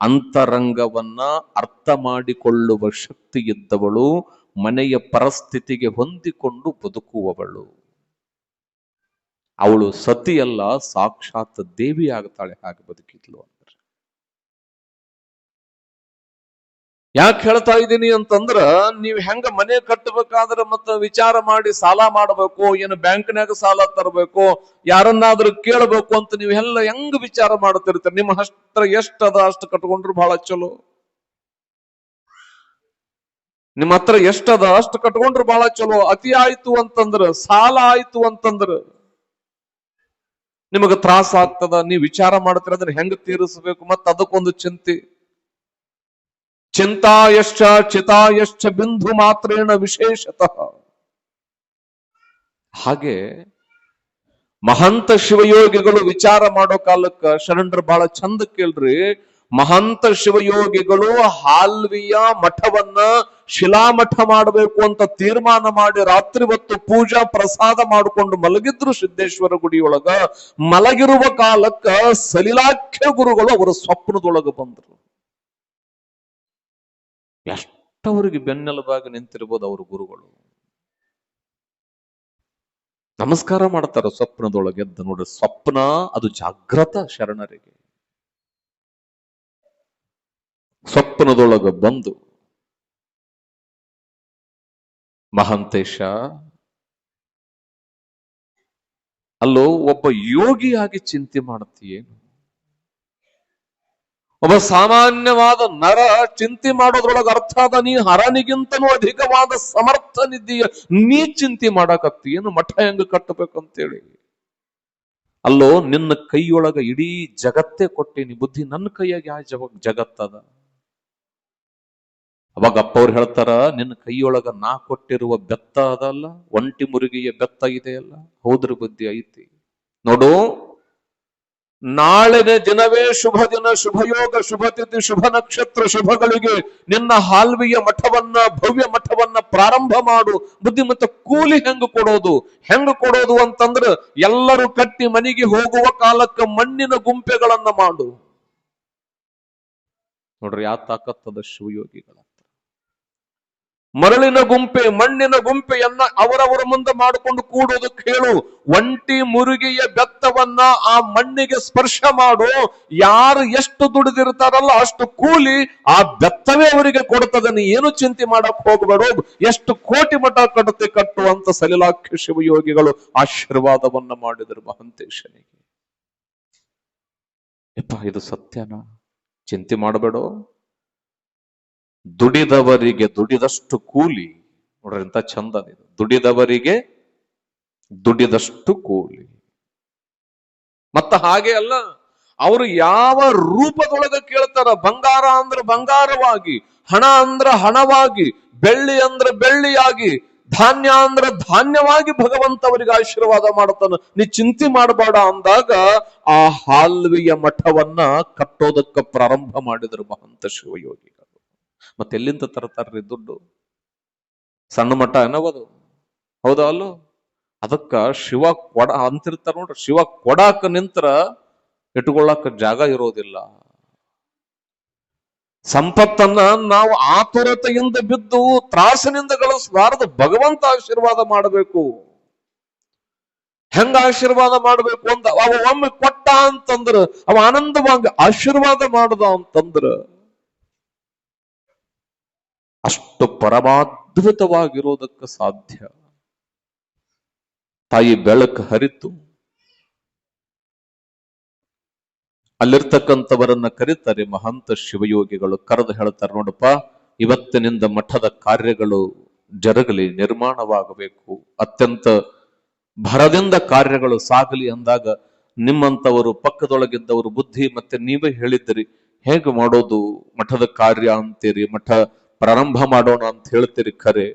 ಅಂತರಂಗವನ್ನ ಅರ್ಥ ಮಾಡಿಕೊಳ್ಳುವ ಶಕ್ತಿ ಇದ್ದವಳು, ಮನೆಯ ಪರಿಸ್ಥಿತಿಗೆ ಹೊಂದಿಕೊಂಡು ಬದುಕುವವಳು. ಅವಳು ಸತಿಯಲ್ಲ, ಸಾಕ್ಷಾತ್ ದೇವಿ ಆಗ್ತಾಳೆ. ಹಾಗೆ ಬದುಕಿದ್ಲು ಅಂದ್ರೆ ಯಾಕೆ ಹೇಳ್ತಾ ಇದ್ದೀನಿ ಅಂತಂದ್ರ, ನೀವು ಹೆಂಗ ಮನೆ ಕಟ್ಟಬೇಕಾದ್ರೆ ಮತ್ತ ವಿಚಾರ ಮಾಡಿ ಸಾಲ ಮಾಡಬೇಕು, ಏನು ಬ್ಯಾಂಕ್ನಾಗ ಸಾಲ ತರಬೇಕು, ಯಾರನ್ನಾದ್ರೂ ಕೇಳಬೇಕು ಅಂತ ನೀವು ಎಲ್ಲ ಹೆಂಗ ವಿಚಾರ ಮಾಡ್ತಿರ್ತೀರಿ. ನಿಮ್ಮ ಹತ್ರ ಎಷ್ಟದ ಅಷ್ಟು ಕಟ್ಕೊಂಡ್ರು ಬಹಳ ಚಲೋ. ನಿಮ್ಮ ಹತ್ರ ಎಷ್ಟದ ಅಷ್ಟು ಕಟ್ಕೊಂಡ್ರು ಬಹಳ ಚಲೋ. ಅತಿ ಆಯ್ತು ಅಂತಂದ್ರ, ಸಾಲ ಆಯ್ತು ಅಂತಂದ್ರ ನಿಮಗ ತ್ರಾಸ ಆಗ್ತದ. ನೀವು ವಿಚಾರ ಮಾಡ್ತಿರೋದ್ರೆ ಹೆಂಗ ತೀರಿಸಬೇಕು, ಮತ್ತ ಅದಕ್ಕೊಂದು ಚಿಂತೆ. ಚಿಂತಾಯಶ್ಚ ಚಿತಾಯಶ್ಚ ಬಿಂದು ಮಾತ್ರೇಣ ವಿಶೇಷತಃ. ಹಾಗೆ ಮಹಂತ ಶಿವಯೋಗಿಗಳು ವಿಚಾರ ಮಾಡೋ ಕಾಲಕ್ಕ ಶರಣರು ಬಹಳ ಚಂದ ಕೇಳ್ರಿ. ಮಹಂತ ಶಿವಯೋಗಿಗಳು ಹಾಲ್ವಿಯ ಮಠವನ್ನ ಶಿಲಾಮಠ ಮಾಡಬೇಕು ಅಂತ ತೀರ್ಮಾನ ಮಾಡಿ ರಾತ್ರಿ ಹೊತ್ತು ಪೂಜಾ ಪ್ರಸಾದ ಮಾಡಿಕೊಂಡು ಮಲಗಿದ್ರು ಸಿದ್ದೇಶ್ವರ ಗುಡಿಯೊಳಗ. ಮಲಗಿರುವ ಕಾಲಕ್ಕ ಸಲಿಲಾಖ್ಯ ಗುರುಗಳು ಅವರ ಸ್ವಪ್ನದೊಳಗ ಬಂದರು. ಎಷ್ಟವರಿಗೆ ಬೆನ್ನೆಲುಬಾಗಿ ನಿಂತಿರ್ಬೋದು ಅವರು ಗುರುಗಳು. ನಮಸ್ಕಾರ ಮಾಡ್ತಾರ ಸ್ವಪ್ನದೊಳಗೆ ಎದ್ದು. ನೋಡ್ರಿ, ಸ್ವಪ್ನ ಅದು ಜಾಗೃತ ಶರಣರಿಗೆ. ಸ್ವಪ್ನದೊಳಗ ಬಂದು, ಮಹಾಂತೇಶ, ಅಲ್ಲೋ ಒಬ್ಬ ಯೋಗಿಯಾಗಿ ಚಿಂತೆ ಮಾಡ್ತೀಯೇನು? ಒಬ್ಬ ಸಾಮಾನ್ಯವಾದ ನರ ಚಿಂತೆ ಮಾಡೋದ್ರೊಳಗೆ ಅರ್ಥ ಅದ ನೀ ಹರನಿಗಿಂತನೂ ಅಧಿಕವಾದ ಸಮರ್ಥನಿದ್ದೀಯ. ನೀ ಚಿಂತೆ ಮಾಡಕತ್ತೀಯೇನು ಮಠ ಹೆಂಗ ಕಟ್ಟಬೇಕಂತೇಳಿ? ಅಲ್ಲೋ, ನಿನ್ನ ಕೈಯೊಳಗ ಇಡೀ ಜಗತ್ತೇ ಕೊಟ್ಟೇನಿ ಬುದ್ಧಿ, ನನ್ನ ಕೈಯಾಗ ಯಾವ ಜಗತ್ತದ? ಅವಾಗ ಅಪ್ಪವ್ರು ಹೇಳ್ತಾರ, ನಿನ್ನ ಕೈಯೊಳಗ ನಾ ಕೊಟ್ಟಿರುವ ಬೆತ್ತ ಅದಲ್ಲ, ಒಂಟಿ ಮುರುಗಿಯ ಬೆತ್ತ ಇದೆಯಲ್ಲ, ಹೌದ್ರ ಬುದ್ಧಿ ಐತಿ. ನೋಡು, ನಾಳಿನ ದಿನವೇ ಶುಭ ದಿನ, ಶುಭಯೋಗ, ಶುಭ ತಿಥಿ, ಶುಭ ನಕ್ಷತ್ರ, ಶುಭಗಳಿಗೆ ನಿನ್ನ ಹಾಲ್ವಿಯ ಮಠವನ್ನ, ಭವ್ಯ ಮಠವನ್ನ ಪ್ರಾರಂಭ ಮಾಡು. ಬುದ್ಧಿ, ಮತ್ತೆ ಕೂಲಿ ಹೆಂಗ ಕೊಡೋದು ಅಂತಂದ್ರ ಎಲ್ಲರೂ ಕಟ್ಟಿ ಮನೆಗೆ ಹೋಗುವ ಕಾಲಕ್ಕ ಮಣ್ಣಿನ ಗುಂಪೆಗಳನ್ನ ಮಾಡು. ನೋಡ್ರಿ, ಯಾವ ತಾಕತ್ತದ ಶಿವಯೋಗಿಗಳ ಮರಳಿನ ಗುಂಪೆ, ಮಣ್ಣಿನ ಗುಂಪೆಯನ್ನ ಅವರವರ ಮುಂದೆ ಮಾಡಿಕೊಂಡು ಕೂಡೋದಕ್ಕೆ ಹೇಳು. ಒಂಟಿ ಮುರುಗಿಯ ಬೆತ್ತವನ್ನ ಆ ಮಣ್ಣಿಗೆ ಸ್ಪರ್ಶ ಮಾಡು. ಯಾರು ಎಷ್ಟು ದುಡಿದಿರ್ತಾರಲ್ಲ ಅಷ್ಟು ಕೂಲಿ ಆ ಬೆತ್ತವೇ ಅವರಿಗೆ ಕೊಡ್ತದೆ. ನೀ ಏನು ಚಿಂತೆ ಮಾಡಕ್ ಹೋಗ್ಬೇಡ. ಎಷ್ಟು ಕೋಟಿ ಮಠ ಕಟ್ಟುವಂತ ಸಲಿಲಾಖ್ಯ ಶಿವಯೋಗಿಗಳು ಆಶೀರ್ವಾದವನ್ನ ಮಾಡಿದರು ಮಹಂತೇಶನಿಗೆ. ಯಪ್ಪ, ಇದು ಸತ್ಯನಾ? ಚಿಂತೆ ಮಾಡಬೇಡ. ದುಡಿದವರಿಗೆ ದುಡಿದಷ್ಟು ಕೂಲಿ. ನೋಡ್ರಿ, ಎಂತ ಚಂದ ಇದು. ದುಡಿದವರಿಗೆ ದುಡಿದಷ್ಟು ಕೂಲಿ. ಮತ್ತ ಹಾಗೆ ಅಲ್ಲ, ಅವರು ಯಾವ ರೂಪದೊಳಗ ಕೇಳ್ತಾರ. ಬಂಗಾರ ಅಂದ್ರ ಬಂಗಾರವಾಗಿ, ಹಣ ಅಂದ್ರ ಹಣವಾಗಿ, ಬೆಳ್ಳಿ ಅಂದ್ರ ಬೆಳ್ಳಿಯಾಗಿ, ಧಾನ್ಯ ಅಂದ್ರ ಧಾನ್ಯವಾಗಿ ಭಗವಂತ ಅವರಿಗೆ ಆಶೀರ್ವಾದ ಮಾಡ್ತಾನ. ನೀ ಚಿಂತೆ ಮಾಡಬೇಡ ಅಂದಾಗ ಆ ಹಾಲ್ವಿಯ ಮಠವನ್ನ ಕಟ್ಟೋದಕ್ಕೆ ಪ್ರಾರಂಭ ಮಾಡಿದರು ಮಹಂತ ಶಿವಯೋಗಿಗಳು. ಮತ್ತೆ ಎಲ್ಲಿಂದ ತರ್ತಾರ್ರಿ ದುಡ್ಡು? ಸಣ್ಣ ಮಠ ಏನವದು? ಹೌದಾ ಅಲ್ಲೋ? ಅದಕ್ಕ ಶಿವ ಕೊಡ ಅಂತಿರ್ತಾರ ನೋಡ್ರಿ. ಶಿವ ಕೊಡಾಕ ನಿಂತ್ರ ಇಟ್ಕೊಳ್ಳಾಕ ಜಾಗ ಇರೋದಿಲ್ಲ. ಸಂಪತ್ತನ್ನ ನಾವು ಆತುರತೆಯಿಂದ ಬಿದ್ದು ತ್ರಾಸಿನಿಂದ ಗಳಿಸಬಾರದು. ಭಗವಂತ ಆಶೀರ್ವಾದ ಮಾಡಬೇಕು. ಹೆಂಗ ಆಶೀರ್ವಾದ ಮಾಡಬೇಕು ಅಂತ ಅವ ಒಮ್ಮೆ ಕೊಟ್ಟ ಅಂತಂದ್ರ, ಅವ ಆನಂದವಾಗಿ ಆಶೀರ್ವಾದ ಮಾಡದ ಅಂತಂದ್ರ ಅಷ್ಟು ಪರಮಾದ್ಭುತವಾಗಿರೋದಕ್ಕೆ ಸಾಧ್ಯ. ತಾಯಿ ಬೆಳಕು ಹರಿತು ಅಲ್ಲಿರ್ತಕ್ಕಂಥವರನ್ನ ಕರೀತಾರೆ ಮಹಂತ ಶಿವಯೋಗಿಗಳು. ಕರೆದು ಹೇಳ್ತಾರೆ, ನೋಡಪ್ಪ, ಇವತ್ತಿನಿಂದ ಮಠದ ಕಾರ್ಯಗಳು ಜರಗಲಿ, ನಿರ್ಮಾಣವಾಗಬೇಕು, ಅತ್ಯಂತ ಭರದಿಂದ ಕಾರ್ಯಗಳು ಸಾಗಲಿ ಅಂದಾಗ ನಿಮ್ಮಂತವರು ಪಕ್ಕದೊಳಗಿದ್ದವರು ಬುದ್ಧಿ ಮತ್ತೆ ನೀವೇ ಹೇಳಿದ್ದೀರಿ, ಹೇಗೆ ಮಾಡೋದು ಮಠದ ಕಾರ್ಯ ಅಂತೀರಿ, ಮಠ ಪ್ರಾರಂಭ ಮಾಡೋಣ ಅಂತ ಹೇಳ್ತೀರಿ ಖರೆ,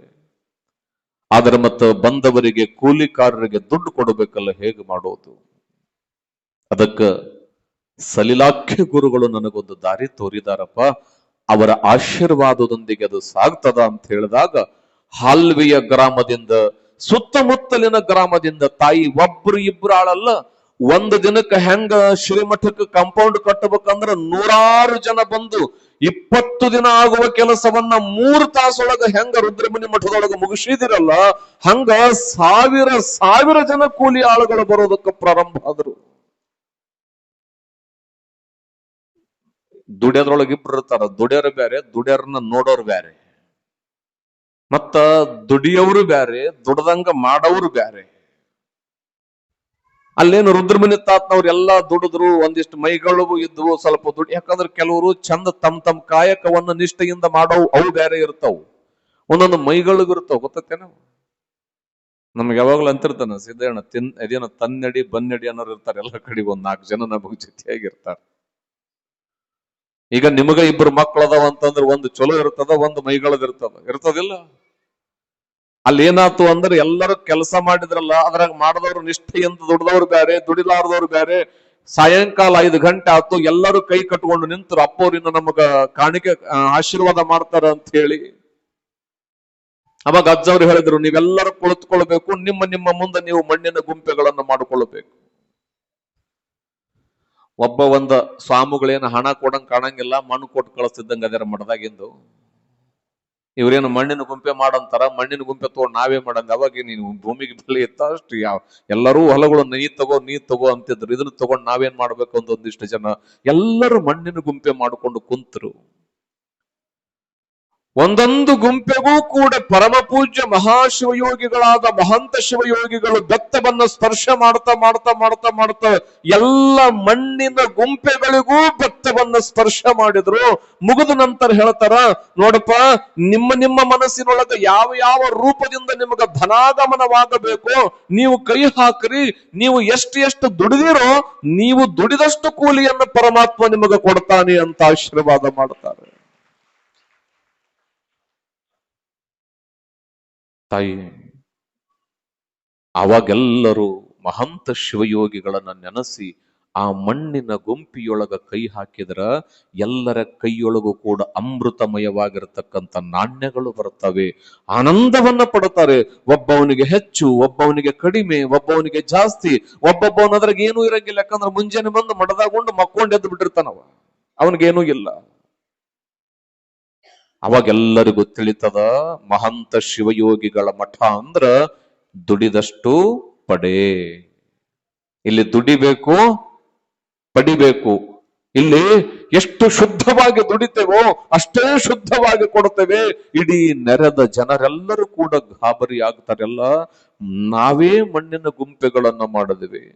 ಆದ್ರೆ ಮತ್ತ ಬಂದವರಿಗೆ ಕೂಲಿಕಾರರಿಗೆ ದುಡ್ಡು ಕೊಡಬೇಕಲ್ಲ, ಹೇಗೆ ಮಾಡೋದು? ಅದಕ್ಕ ಸಲಿಲಾಖ್ಯ ಗುರುಗಳು ನನಗೊಂದು ದಾರಿ ತೋರಿದಾರಪ್ಪ. ಅವರ ಆಶೀರ್ವಾದದೊಂದಿಗೆ ಅದು ಸಾಗ್ತದ ಅಂತ ಹೇಳಿದಾಗ ಹಾಲ್ವಿಯ ಗ್ರಾಮದಿಂದ, ಸುತ್ತಮುತ್ತಲಿನ ಗ್ರಾಮದಿಂದ ತಾಯಿ ಒಬ್ರು ಇಬ್ರು ಆಳಲ್ಲ, ಒಂದು ದಿನಕ್ಕೆ ಹೆಂಗ ಶ್ರೀಮಠಕ್ಕೆ ಕಾಂಪೌಂಡ್ ಕಟ್ಟಬೇಕಂದ್ರ 100 ಜನ ಬಂದು 20 ದಿನ ಆಗುವ ಕೆಲಸವನ್ನ 3 ತಾಸೊಳಗ ಹೆಂಗ ರುದ್ರಮುನಿ ಮಠದೊಳಗ ಮುಗಿಸಿದಿರಲ್ಲ, ಹಂಗ ಸಾವಿರ ಜನ ಕೂಲಿ ಆಳುಗಳು ಬರೋದಕ್ಕೆ ಪ್ರಾರಂಭ ಆದ್ರು. ದುಡಿಯೋದ್ರೊಳಗೆ ಇಬ್ರು ಇರ್ತಾರ. ದುಡಿಯೋರು ಬ್ಯಾರೆ, ದುಡಿಯೋರ್ನ ನೋಡೋರು ಬ್ಯಾರೆ, ಮತ್ತ ದುಡಿಯೋರು ಬ್ಯಾರೆ, ದುಡ್ದಂಗ ಮಾಡೋರು ಬ್ಯಾರೆ. ಅಲ್ಲೇನು ರುದ್ರಮುನಿ ತಾತ್ನವ್ರೆಲ್ಲಾ ದುಡಿದ್ರು, ಒಂದಿಷ್ಟು ಮೈಗಳು ಇದ್ವು, ಸ್ವಲ್ಪ ದುಡ್ಡು. ಯಾಕಂದ್ರೆ ಕೆಲವರು ಚಂದ ತಮ್ಮ ಕಾಯಕವನ್ನ ನಿಷ್ಠೆಯಿಂದ ಮಾಡವು, ಅವು ಬೇರೆ ಇರ್ತಾವ. ಒಂದೊಂದು ಮೈಗಳಿಗೂ ಇರ್ತಾವ, ಗೊತ್ತೇನ? ನಮ್ಗೆ ಯಾವಾಗ್ಲೂ ಅಂತಿರ್ತಾನ ಸಿದ್ದಣ್ಣ, ಇದೇನೋ ತನ್ನಡಿ ಬನ್ನಡಿ ಅನ್ನೋರು ಇರ್ತಾರೆ ಎಲ್ಲ ಕಡೆ. 4 ಜನ ನಮಗ್ ಜೊತೆಯಾಗಿರ್ತಾರೆ. ಈಗ ನಿಮಗ 2 ಮಕ್ಳು ಅದಾವ ಅಂತಂದ್ರೆ ಒಂದು ಚಲೋ ಇರ್ತದ, ಒಂದು ಮೈಗಳದ್ ಇರ್ತದಿಲ್ಲ. ಅಲ್ಲಿ ಏನಾತು ಅಂದ್ರೆ ಎಲ್ಲರೂ ಕೆಲಸ ಮಾಡಿದ್ರಲ್ಲ, ಅದ್ರಾಗ ಮಾಡಿದವ್ರು ನಿಷ್ಠೆಯಿಂದ ದುಡಿದವ್ರು ಬ್ಯಾರೆ, ದುಡಿಲಾರದವ್ರು ಬ್ಯಾರೆ. ಸಾಯಂಕಾಲ 5 ಗಂಟೆ ಆಯ್ತು, ಎಲ್ಲರೂ ಕೈ ಕಟ್ಕೊಂಡು ನಿಂತರು, ಅಪ್ಪವ್ರಿನ ನಮಗ ಕಾಣಿಕೆ ಆಶೀರ್ವಾದ ಮಾಡ್ತಾರ ಅಂತ ಹೇಳಿ. ಅವಾಗ ಅಜ್ಜವ್ರು ಹೇಳಿದ್ರು, ನೀವೆಲ್ಲರೂ ಕುಳಿತುಕೊಳ್ಬೇಕು, ನಿಮ್ಮ ನಿಮ್ಮ ಮುಂದೆ ನೀವು ಮಣ್ಣಿನ ಗುಂಪೆಗಳನ್ನು ಮಾಡಿಕೊಳ್ಳಬೇಕು. ಒಂದು ಸ್ವಾಮಿಗಳೇನು ಹಣ ಕೊಡಂಗ್ ಕಾಣಂಗಿಲ್ಲ, ಮಣ್ಣು ಕೊಟ್ಟು ಕಳಿಸ್ತಿದ್ದಂಗ ಅದರ ಮಠದಾಗಿಂದು. ಇವ್ರೇನು ಮಣ್ಣಿನ ಗುಂಪೆ ಮಾಡಂತಾರ, ಮಣ್ಣಿನ ಗುಂಪೆ ತಗೊಂಡು ನಾವೇ ಮಾಡಂಗ. ಅವಾಗ ನೀನು ಭೂಮಿಗೆ ಬೆಲೆ ಇತ್ತ ಅಷ್ಟು ಎಲ್ಲರೂ ಹೊಲಗಳು ನೀ ತಗೋ ಅಂತಿದ್ರು. ಇದನ್ನ ತಗೊಂಡು ನಾವೇನ್ ಮಾಡ್ಬೇಕು ಅಂತ ಒಂದಿಷ್ಟು ಜನ ಎಲ್ಲರೂ ಮಣ್ಣಿನ ಗುಂಪೆ ಮಾಡಿಕೊಂಡು ಕುಂತರು. ಒಂದೊಂದು ಗುಂಪೆಗೂ ಕೂಡ ಪರಮ ಪೂಜ್ಯ ಮಹಾಶಿವಯೋಗಿಗಳಾದ ಮಹಂತ ಶಿವಯೋಗಿಗಳು ಬೆತ್ತವನ್ನು ಸ್ಪರ್ಶ ಮಾಡ್ತಾ ಮಾಡ್ತಾ ಮಾಡ್ತಾ ಮಾಡ್ತಾ ಎಲ್ಲ ಮಣ್ಣಿನ ಗುಂಪೆಗಳಿಗೂ ಬೆತ್ತವನ್ನು ಸ್ಪರ್ಶ ಮಾಡಿದ್ರು. ಮುಗಿದ ನಂತರ ಹೇಳ್ತಾರ, ನೋಡಪ್ಪ, ನಿಮ್ಮ ನಿಮ್ಮ ಮನಸ್ಸಿನೊಳಗೆ ಯಾವ ಯಾವ ರೂಪದಿಂದ ನಿಮಗೆ ಧನಾಗಮನವಾಗಬೇಕು ನೀವು ಕೈ ಹಾಕ್ರಿ. ನೀವು ಎಷ್ಟು ದುಡಿದಿರೋ ನೀವು ದುಡಿದಷ್ಟು ಕೂಲಿಯನ್ನು ಪರಮಾತ್ಮ ನಿಮಗೆ ಕೊಡ್ತಾನೆ ಅಂತ ಆಶೀರ್ವಾದ ಮಾಡ್ತಾರೆ. ತಾಯಿ, ಅವಾಗೆಲ್ಲರೂ ಮಹಂತ ಶಿವಯೋಗಿಗಳನ್ನ ನೆನೆಸಿ ಆ ಮಣ್ಣಿನ ಗುಂಪಿಯೊಳಗ ಕೈ ಹಾಕಿದ್ರ ಎಲ್ಲರ ಕೈಯೊಳಗೂ ಕೂಡ ಅಮೃತಮಯವಾಗಿರತಕ್ಕಂಥ ನಾಣ್ಯಗಳು ಬರ್ತವೆ. ಆನಂದವನ್ನ ಪಡುತ್ತಾರೆ. ಒಬ್ಬವನಿಗೆ ಹೆಚ್ಚು, ಒಬ್ಬವನಿಗೆ ಕಡಿಮೆ, ಒಬ್ಬವನಿಗೆ ಜಾಸ್ತಿ, ಒಬ್ಬೊಬ್ಬವನದ್ರಾಗ ಏನೂ ಇರಂಗಿಲ್ಲ. ಯಾಕಂದ್ರೆ ಮುಂಜಾನೆ ಬಂದು ಮಡದಾಗೊಂಡು ಮಕ್ಕೊಂಡು ಎದ್ದು ಬಿಟ್ಟಿರ್ತಾನವ, ಅವನಿಗೇನೂ ಇಲ್ಲ. ಅವಾಗೆಲ್ಲರಿಗೂ ತಿಳಿತದ, ಮಹಂತ ಶಿವಯೋಗಿಗಳ ಮಠ ಅಂದ್ರ ದುಡಿದಷ್ಟು ಪಡೆ. ಇಲ್ಲಿ ದುಡಿಬೇಕು, ಪಡಿಬೇಕು. ಇಲ್ಲಿ ಎಷ್ಟು ಶುದ್ಧವಾಗಿ ದುಡಿತೇವೋ ಅಷ್ಟೇ ಶುದ್ಧವಾಗಿ ಕೊಡ್ತೇವೆ. ಇಡೀ ನೆರೆದ ಜನರೆಲ್ಲರೂ ಕೂಡ ಗಾಬರಿ ಆಗ್ತಾರೆಲ್ಲ, ನಾವೇ ಮಣ್ಣಿನ ಗುಂಪೆಗಳನ್ನು ಮಾಡಿದ್ವಿ.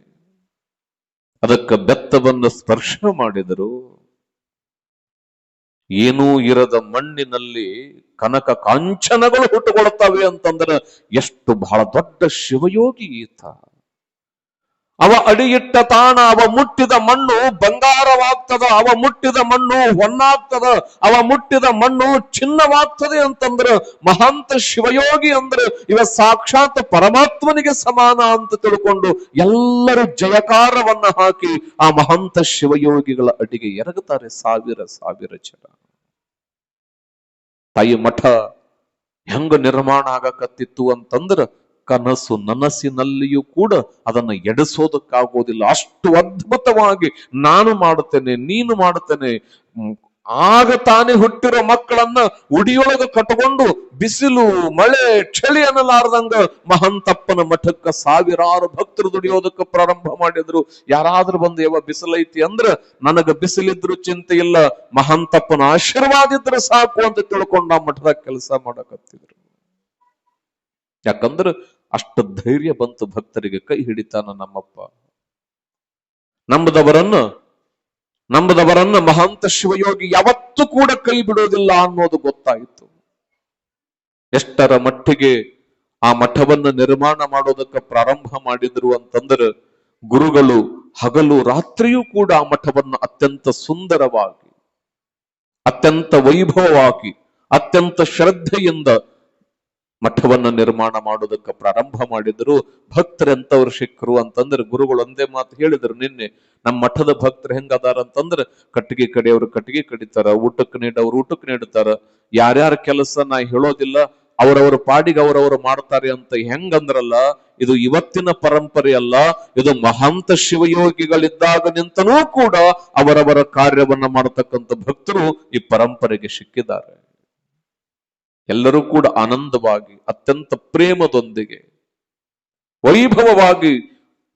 ಅದಕ್ಕೆ ಬೆತ್ತವನ್ನು ಸ್ಪರ್ಶ ಮಾಡಿದರು. ಏನೂ ಇರದ ಮಣ್ಣಿನಲ್ಲಿ ಕನಕ ಕಾಂಚನಗಳು ಹುಟ್ಟುಕೊಳ್ತವೆ ಅಂತಂದ್ರೆ ಎಷ್ಟು ಬಹಳ ದೊಡ್ಡ ಶಿವಯೋಗಿ ಈತ. ಅವ ಅಡಿಯಿಟ್ಟ ತಾಣ, ಅವ ಮುಟ್ಟಿದ ಮಣ್ಣು ಬಂಗಾರವಾಗ್ತದ, ಅವ ಮುಟ್ಟಿದ ಮಣ್ಣು ಹೊನ್ನಾಗ್ತದ, ಅವ ಮುಟ್ಟಿದ ಮಣ್ಣು ಚಿನ್ನವಾಗ್ತದೆ ಅಂತಂದ್ರ ಮಹಾಂತ ಶಿವಯೋಗಿ ಅಂದ್ರೆ ಇವ ಸಾಕ್ಷಾತ್ ಪರಮಾತ್ಮನಿಗೆ ಸಮಾನ ಅಂತ ತಿಳ್ಕೊಂಡು ಎಲ್ಲರೂ ಜಯಕಾರವನ್ನ ಹಾಕಿ ಆ ಮಹಾಂತ ಶಿವಯೋಗಿಗಳ ಅಡಿಗೆ ಎರಗುತ್ತಾರೆ ಸಾವಿರ ಸಾವಿರ ಜನ. ತಾಯಿ, ಮಠ ಹೆಂಗ ನಿರ್ಮಾಣ ಆಗಕತ್ತಿತ್ತು ಅಂತಂದ್ರ ಕನಸು ನನಸಿನಲ್ಲಿಯೂ ಕೂಡ ಅದನ್ನ ಎಡಿಸೋದಕ್ಕಾಗೋದಿಲ್ಲ. ಅಷ್ಟು ಅದ್ಭುತವಾಗಿ ನಾನು ಮಾಡುತ್ತೇನೆ, ನೀನು ಮಾಡುತ್ತೇನೆ. ಆಗ ತಾನೇ ಹುಟ್ಟಿರೋ ಮಕ್ಕಳನ್ನ ಉಡಿಯೊಳಗ ಕಟ್ಕೊಂಡು ಬಿಸಿಲು ಮಳೆ ಚಳಿ ಅನ್ನಲಾರ್ದಂಗ ಮಹಂತಪ್ಪನ ಮಠಕ್ಕ ಸಾವಿರಾರು ಭಕ್ತರು ದುಡಿಯೋದಕ್ಕೆ ಪ್ರಾರಂಭ ಮಾಡಿದ್ರು. ಯಾರಾದ್ರೂ ಬಂದು ಯಾವ ಬಿಸಿಲೈತಿ ಅಂದ್ರ ನನಗ ಬಿಸಿಲಿದ್ರು ಚಿಂತೆ ಇಲ್ಲ, ಮಹಂತಪ್ಪನ ಆಶೀರ್ವಾದ ಇದ್ರೆ ಸಾಕು ಅಂತ ತಿಳ್ಕೊಂಡು ಆ ಮಠದಾಗ ಕೆಲಸ ಮಾಡಕತ್ತಿದ್ರು. ಯಾಕಂದ್ರ ಅಷ್ಟು ಧೈರ್ಯ ಬಂತು ಭಕ್ತರಿಗೆ. ಕೈ ಹಿಡಿತಾನ ನಮ್ಮಪ್ಪ. ನಂಬದವರನ್ನ ಮಹಾಂತ ಶಿವಯೋಗಿ ಯಾವತ್ತೂ ಕೂಡ ಕೈ ಬಿಡೋದಿಲ್ಲ ಅನ್ನೋದು ಗೊತ್ತಾಯಿತು. ಎಷ್ಟರ ಮಟ್ಟಿಗೆ ಆ ಮಠವನ್ನು ನಿರ್ಮಾಣ ಮಾಡೋದಕ್ಕೆ ಪ್ರಾರಂಭ ಮಾಡಿದ್ರು ಅಂತಂದ್ರೆ ಗುರುಗಳು ಹಗಲು ರಾತ್ರಿಯೂ ಕೂಡ ಆ ಮಠವನ್ನು ಅತ್ಯಂತ ಸುಂದರವಾಗಿ, ಅತ್ಯಂತ ವೈಭವವಾಗಿ, ಅತ್ಯಂತ ಶ್ರದ್ಧೆಯಿಂದ ಮಠವನ್ನ ನಿರ್ಮಾಣ ಮಾಡೋದಕ್ಕೆ ಪ್ರಾರಂಭ ಮಾಡಿದ್ರು. ಭಕ್ತರೆಂತವ್ರು ಸಿಕ್ಕರು ಅಂತಂದ್ರೆ ಗುರುಗಳು ಒಂದೇ ಮಾತು ಹೇಳಿದ್ರು. ನಿನ್ನೆ ನಮ್ಮ ಮಠದ ಭಕ್ತರು ಹೆಂಗದಾರ ಅಂತಂದ್ರೆ ಕಟ್ಟಿಗೆ ಕಡೆಯವರು ಕಟ್ಟಿಗೆ ಕಡಿತಾರ, ಊಟಕ್ಕೆ ನೀಡವ್ರು ಊಟಕ್ಕೆ ನೀಡ್ತಾರ. ಯಾರ್ಯಾರ ಕೆಲಸ ನಾ ಹೇಳೋದಿಲ್ಲ, ಅವರವರ ಪಾಡಿಗೆ ಅವರವರು ಮಾಡ್ತಾರೆ ಅಂತ ಹೆಂಗಂದ್ರಲ್ಲ, ಇದು ಇವತ್ತಿನ ಪರಂಪರೆ ಅಲ್ಲ. ಇದು ಮಹಾಂತ ಶಿವಯೋಗಿಗಳಿದ್ದಾಗ ನಿಂತನೂ ಕೂಡ ಅವರವರ ಕಾರ್ಯವನ್ನ ಮಾಡತಕ್ಕಂಥ ಭಕ್ತರು ಈ ಪರಂಪರೆಗೆ ಸಿಕ್ಕಿದ್ದಾರೆ. ಎಲ್ಲರೂ ಕೂಡ ಆನಂದವಾಗಿ, ಅತ್ಯಂತ ಪ್ರೇಮದೊಂದಿಗೆ, ವೈಭವವಾಗಿ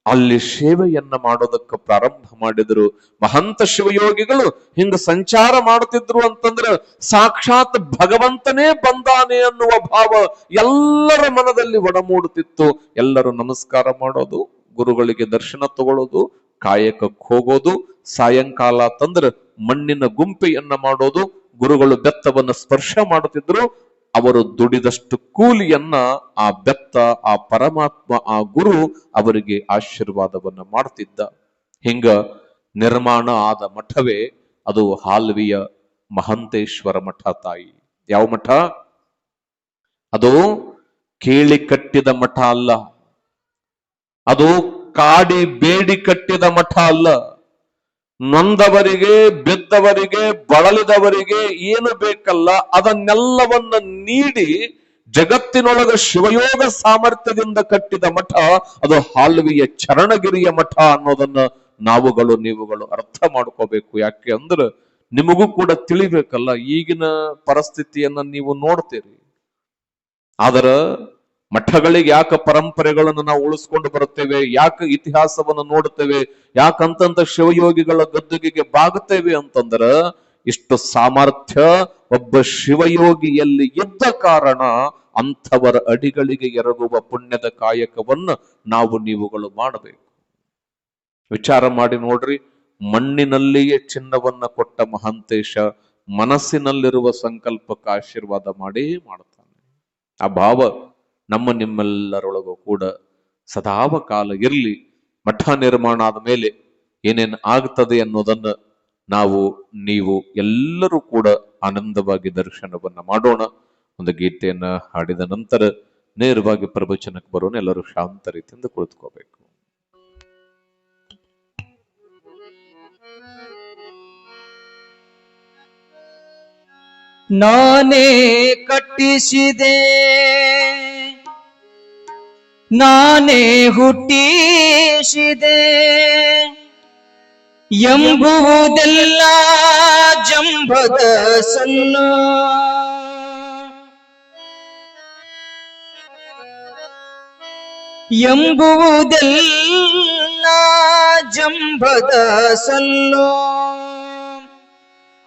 ಅಲ್ಲಿ ಸೇವೆಯನ್ನ ಮಾಡೋದಕ್ಕೆ ಪ್ರಾರಂಭ ಮಾಡಿದ್ರು. ಮಹಂತ ಶಿವಯೋಗಿಗಳು ಹಿಂಗ ಸಂಚಾರ ಮಾಡುತ್ತಿದ್ರು ಅಂತಂದ್ರೆ ಸಾಕ್ಷಾತ್ ಭಗವಂತನೇ ಬಂದಾನೆ ಅನ್ನುವ ಭಾವ ಎಲ್ಲರ ಮನದಲ್ಲಿ ಒಡಮೂಡುತ್ತಿತ್ತು. ಎಲ್ಲರೂ ನಮಸ್ಕಾರ ಮಾಡೋದು, ಗುರುಗಳಿಗೆ ದರ್ಶನ ತಗೊಳ್ಳೋದು, ಕಾಯಕಕ್ಕೆ ಹೋಗೋದು, ಸಾಯಂಕಾಲ ತಂದ್ರೆ ಮಣ್ಣಿನ ಗುಂಪೆಯನ್ನ ಮಾಡೋದು. ಗುರುಗಳು ಬೆತ್ತವನ್ನು ಸ್ಪರ್ಶ ಮಾಡುತ್ತಿದ್ರು. ಅವರು ದುಡಿದಷ್ಟು ಕೂಲಿಯನ್ನ ಆ ಬೆತ್ತ, ಆ ಪರಮಾತ್ಮ, ಆ ಗುರು ಅವರಿಗೆ ಆಶೀರ್ವಾದವನ್ನ ಮಾಡ್ತಿದ್ದ. ಹಿಂಗ ನಿರ್ಮಾಣ ಆದ ಮಠವೇ ಅದು ಹಾಲ್ವಿಯ ಮಹಂತೇಶ್ವರ ಮಠ. ತಾಯಿ, ಯಾವ ಮಠ ಅದು? ಕೇಳಿ ಕಟ್ಟಿದ ಮಠ ಅಲ್ಲ, ಅದು ಕಾಡಿ ಬೇಡಿ ಕಟ್ಟಿದ ಮಠ ಅಲ್ಲ. ನೊಂದವರಿಗೆ, ಬೆದ್ದವರಿಗೆ, ಬಳಲಿದವರಿಗೆ ಏನು ಬೇಕಲ್ಲ ಅದನ್ನೆಲ್ಲವನ್ನ ನೀಡಿ ಜಗತ್ತಿನೊಳಗ ಶಿವಯೋಗ ಸಾಮರ್ಥ್ಯದಿಂದ ಕಟ್ಟಿದ ಮಠ ಅದು ಹಾಲ್ವಿಯ ಚರಣಗಿರಿಯ ಮಠ ಅನ್ನೋದನ್ನ ನೀವುಗಳು ಅರ್ಥ ಮಾಡ್ಕೋಬೇಕು. ಯಾಕೆ ಅಂದ್ರೆ ನಿಮಗೂ ಕೂಡ ತಿಳಿಬೇಕಲ್ಲ, ಈಗಿನ ಪರಿಸ್ಥಿತಿಯನ್ನ ನೀವು ನೋಡ್ತೀರಿ. ಆದ್ರ ಮಠಗಳಿಗೆ ಯಾಕೆ ಪರಂಪರೆಗಳನ್ನು ನಾವು ಉಳಿಸ್ಕೊಂಡು ಬರುತ್ತೇವೆ, ಯಾಕೆ ಇತಿಹಾಸವನ್ನು ನೋಡುತ್ತೇವೆ, ಯಾಕಂತಂತ ಶಿವಯೋಗಿಗಳ ಗದ್ದುಗೆಗೆ ಬಾಗುತ್ತೇವೆ ಅಂತಂದ್ರ ಇಷ್ಟು ಸಾಮರ್ಥ್ಯ ಒಬ್ಬ ಶಿವಯೋಗಿಯಲ್ಲಿ ಇದ್ದ ಕಾರಣ ಅಂಥವರ ಅಡಿಗಳಿಗೆ ಎರಗುವ ಪುಣ್ಯದ ಕಾಯಕವನ್ನು ನೀವುಗಳು ಮಾಡಬೇಕು. ವಿಚಾರ ಮಾಡಿ ನೋಡ್ರಿ, ಮಣ್ಣಿನಲ್ಲಿಯೇ ಚಿನ್ನವನ್ನ ಕೊಟ್ಟ ಮಹಾಂತೇಶ ಮನಸ್ಸಿನಲ್ಲಿರುವ ಸಂಕಲ್ಪಕ್ಕೆ ಆಶೀರ್ವಾದ ಮಾಡೇ ಮಾಡ್ತಾನೆ. ಆ ಭಾವ ನಿಮ್ಮೆಲ್ಲರೊಳಗೂ ಕೂಡ ಸದಾವ ಕಾಲ ಇರಲಿ. ಮಠ ನಿರ್ಮಾಣ ಆದ ಮೇಲೆ ಏನೇನು ಆಗ್ತದೆ ಅನ್ನೋದನ್ನ ನೀವು ಎಲ್ಲರೂ ಕೂಡ ಆನಂದವಾಗಿ ದರ್ಶನವನ್ನ ಮಾಡೋಣ. ಒಂದು ಗೀತೆಯನ್ನ ಹಾಡಿದ ನಂತರ ನೇರವಾಗಿ ಪ್ರವಚನಕ್ಕೆ ಬರೋಣ. ಎಲ್ಲರೂ ಶಾಂತ ರೀತಿಯಿಂದ ಕುಳಿತುಕೋಬೇಕು. ನಾನೇ ಕಟ್ಟಿಸಿದೆ, ನಾನೇ ಹುಟ್ಟಿಸಿದೆ ಎಂಬುವುದೆಲ್ಲ ಜಂಬದ ಸೊಲ್ಲು. ಎಂಬುವುದೆಲ್ಲ ಜಂಬದ ಸೊಲ್ಲು.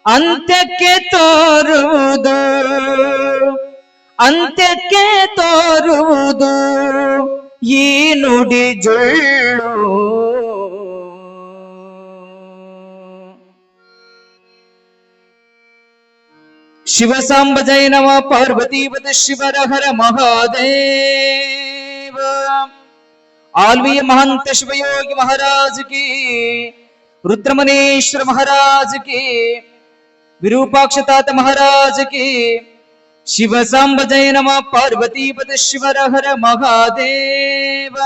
ಅಂತ್ಯಕ್ಕೆ ತೋರುವುದು, ಅಂತ್ಯಕ್ಕೆ ತೋರುವುದು ಈ ನುಡಿ ಜೊಳ್ಳು. ಶಿವ ಸಾಂಬ ಜಯ ನಮ ಪಾರ್ವತೀಪದ ಶಿವರ ಹರ ಮಹಾದೇವ. ಆಲ್ವಿಯ ಮಹಂತ ಶಿವಯೋಗಿ ಮಹಾರಾಜ ಕಿ, ರುದ್ರಮನೇಶ್ವರ ಮಹಾರಾಜ ಕಿ, ವಿರೂಪಾಕ್ಷ ತಾತ ಮಹಾರಾಜ ಕಿ. ಶಿವ ಸಾಂಬ ಜಯ ನಮ ಪಾರ್ವತೀಪದ ಶಿವರ ಹರ ಮಹಾದೇವ.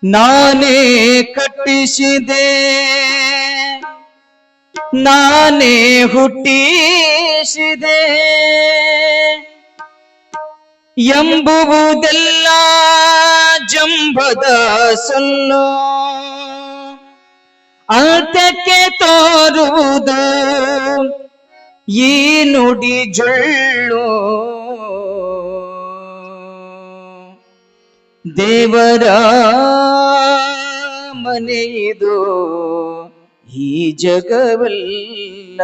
ನಾನೇ ಕಟ್ಟಿಸಿದೆ, ನಾನೇ ಹುಟ್ಟಿಸಿದೆ ಎಂಬುವುದೆಲ್ಲ ಜಂಬದ ಸೊಲ್ಲು. ಅಂತ್ಯಕ್ಕೆ ತೋರುವುದು ಈ ನುಡಿ ಜೊಳ್ಳು. ದೇವರ ಮನೆಯಿದು ಈ ಜಗವಲ್ಲ,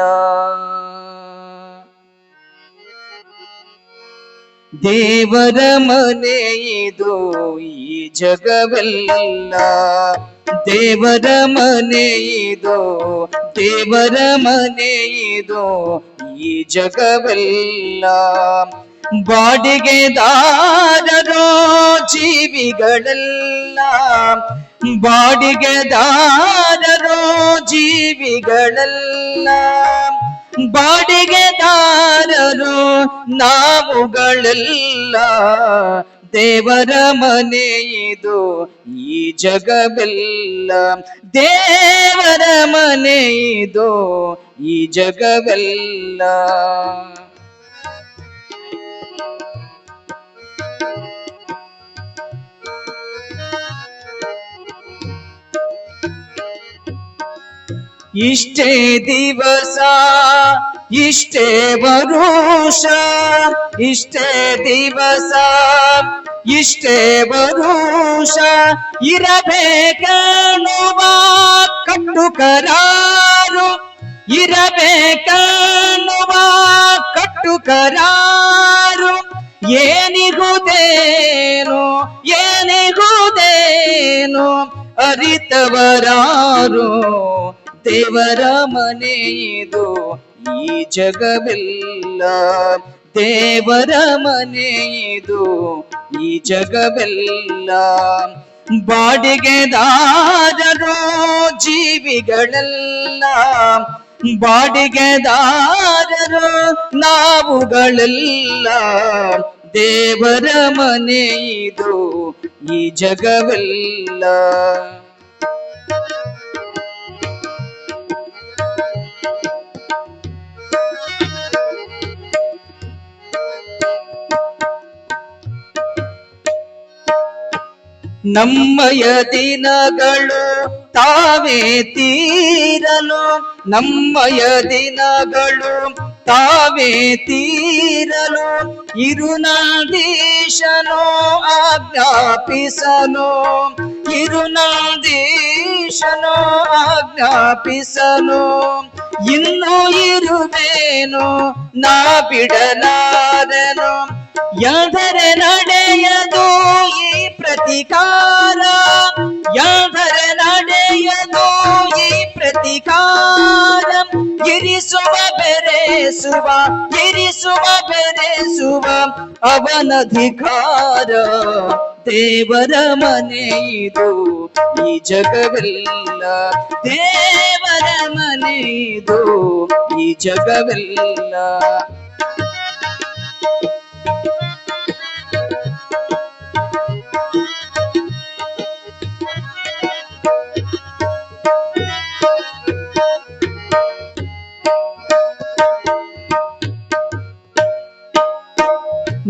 ದೇವರ ಮನೆಯಿದು ಈ ಜಗವಲ್ಲ. ದೇವರ ಮನೆಯಿದು, ದೇವರ ಮನೆಯಿದು ಈ ಜಗವಲ್ಲ. ಬಾಡಿಗೆದಾರರೋ ಜೀವಿಗಳೆಲ್ಲ, ಬಾಡಿಗೆದಾರರೋ ಜೀವಿಗಳೆಲ್ಲ. ಬಾಡಿಗೆದಾರರು ನಾವುಗಳೆಲ್ಲ. ದೇವರ ಮನೆಯಿದು ಈ ಜಗವೆಲ್ಲ, ದೇವರ ಮನೆಯಿದು ಈ ಜಗವೆಲ್ಲ. ಇಷ್ಟೇ ದಿವಸ, ಇಷ್ಟೇ ವರುಷ, ಇಷ್ಟೇ ದಿವಸ, ಇಷ್ಟೇ ವರುಷ ಇರಬೇಕೆನ್ನುವ ಕಟ್ಟುಕರಾರು, ಇರಬೇಕೆನ್ನುವ ಕಟ್ಟುಕರಾರು. ಏನಿಗುವುದೇನೋ ಏನಿಗುವುದೇನೋ ಅರಿತವರಾರು. ದೇವರ ಮನೆಯಿದು ಈ ಜಗವೆಲ್ಲ, ದೇವರ ಮನೆಯಿದು ಈ ಜಗವೆಲ್ಲ. ಬಾಡಿಗೆದಾರರೋ ಜೀವಿಗಳೆಲ್ಲ, ಬಾಡಿಗೆದಾರರು ನಾವುಗಳೆಲ್ಲ. ದೇವರ ಮನೆಯಿದು ಈ ಜಗವೆಲ್ಲ. ನಮ್ಮಯ ದಿನಗಳು ತಾವೇ ತೀರಲು, ನಮ್ಮಯ ದಿನಗಳು ತಾವೇ ತೀರಲು, ಇರುನಾದೀಶನೋ ಆಜ್ಞಾಪಿಸನು, ಇರುನಾದೀಶನೋ ಆಜ್ಞಾಪಿಸನು. ಇನ್ನೂ ಇರುವೇನು ನಾ ಬಿಡಲಾರೆನು, ಯಾದರೆ ನಡೆಯದು ಈ ಪ್ರತಿಕಾರ, ಯಾದರೆ ನಡೆಯದು ಈ ಪ್ರತಿಕಾರ. ಇರಿಸುವ ಬೆರೆಸುವ, ಇರಿಸುವ ಬೆರೆಸುವ ಅವನಧಿಕಾರ. ದೇವರ ಮನೆ ಇದು ಈ ಜಗವೆಲ್ಲ, ದೇವರ ಮನೆ ಇದು ಈ ಜಗವೆಲ್ಲ.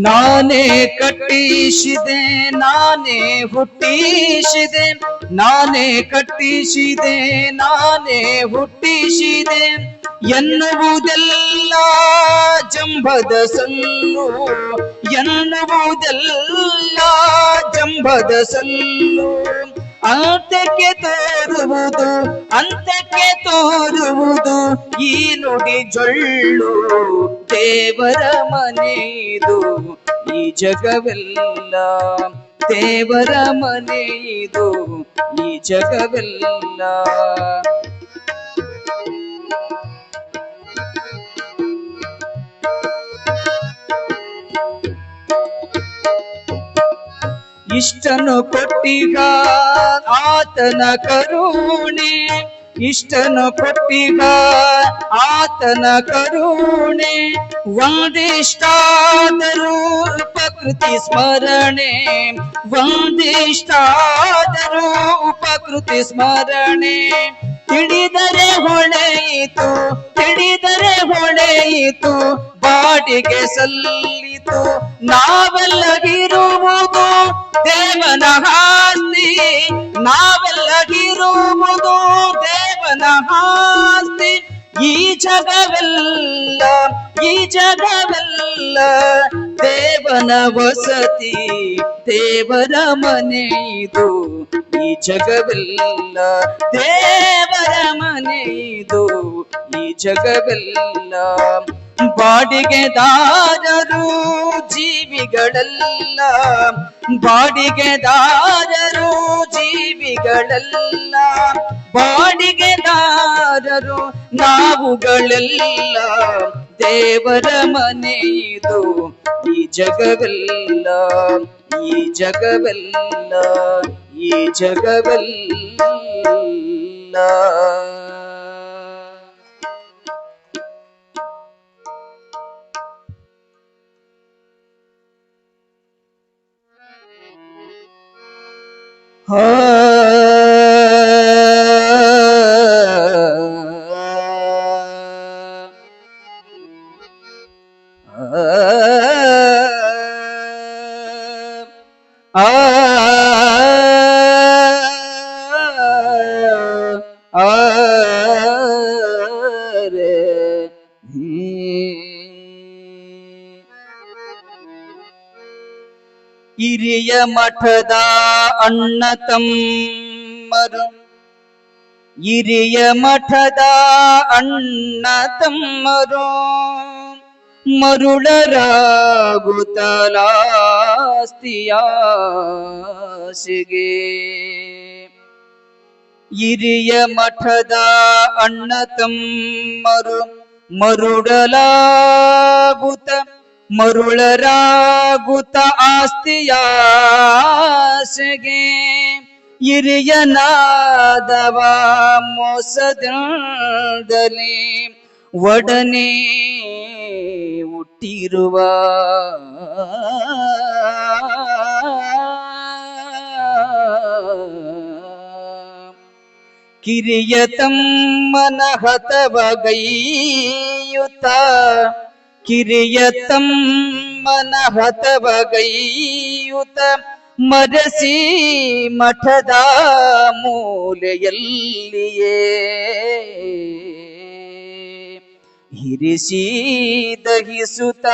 ನಾನೇ ಕಟ್ಟಿಸಿದೆ, ನಾನೇ ಹುಟ್ಟಿಸಿದೆ, ನಾನೇ ಕಟ್ಟಿಸಿದೆ, ನಾನೇ ಹುಟ್ಟಿಸಿದೆ ಎನ್ನುವುದೆಲ್ಲ ಜಂಬದ ಸಲ್ಲು, ಎನ್ನುವುದೆಲ್ಲ ಜಂಬದ ಸಲ್ಲು. ಅಂತಕ್ಕೆ ತೋರುವುದು, ಅಂತಕ್ಕೆ ತೋರುವುದು ಈ ನುಡಿ ಜೊಳ್ಳು. ದೇವರ ಮನೆಯಿದು ಈ ಜಗವೆಲ್ಲ, ದೇವರ ಮನೆಯಿದು ಈ ಜಗವೆಲ್ಲ. ಇಷ್ಟನು ಕೊಟ್ಟಿಗ ಆತನ ಕರುಣೆ, ಇಷ್ಟನು ಕೊಟ್ಟಿಗ ಆತನ ಕರುಣೆ. ಒಂದಿಷ್ಟಾದರೂ ಉಪಕೃತಿ ಸ್ಮರಣೆ, ಒಂದಿಷ್ಟಾದರೂ ಉಪಕೃತಿ ಸ್ಮರಣೆ. ತಿಳಿದರೆ ಹೊಳೆಯಿತು, ತಿಳಿದರೆ ಹೊಳೆಯಿತು, ಬಾಡಿಗೆ ಸಲ್ಲಿತು. ನಾವೆಲ್ಲಗಿರುವುದು ದೇವನ ಆಸ್ತಿ, ನಾವೆಲ್ಲಗಿರುವುದು ದೇವನ ಆಸ್ತಿ. ಈ ಜಗವೆಲ್ಲ, ಈ ಜಗವೆಲ್ಲ ದೇವನ ವಸತಿ, ದೇವರ ಮನೆ ಇದು ಈ ಜಗವೆಲ್ಲ, ದೇವರ ಮನೆ ಇದು ಈ ಜಗವೆಲ್ಲ. ಬಾಡಿಗೆದಾರರು ಜೀವಿಗಳೆಲ್ಲ, ಬಾಡಿಗೆದಾರರು ಜೀವಿಗಳೆಲ್ಲ, ಬಾಡಿಗೆದಾರರು ನಾವುಗಳೆಲ್ಲ. ದೇವರ ಮನೆ ಇದು ಈ ಜಗವೆಲ್ಲ, ಈ ಜಗವೆಲ್ಲ, ಈ ಜಗವೆಲ್ಲ. ಹಿರಿಯ ಮಠದ ಅಣ್ಣ ತಮ್ಮರು, ಹಿರಿಯ ಮಠದ ಅಣ್ಣ ತಮ್ಮರು ಮರುಳರಾಗುತ್ತಲಾಸ್ತಿಯಾಸೆಗೆ. ಹಿರಿಯ ಮಠದ ಅಣ್ಣ ತಮ್ಮರು ಮರುಳರಾಗುತ್ತ ಆಸ್ತಿಯಾಸೆಗೆ. ಹಿರಿಯನಾದವ ಮೋಸದಲ್ಲಿ ಒಡನೆ ಹುಟ್ಟಿರುವ ಕಿರಿಯ ತಮ್ಮನ ಹತವಗೈಯುತ, ಕಿರಿಯ ತಮ್ಮನ ಹತವಗೈಯುತ ಮರಸಿ ಮಠದ ಮೂಲೆಯಲ್ಲಿಯೇ ಇರಿಸಿ ದಹಿಸುತ್ತ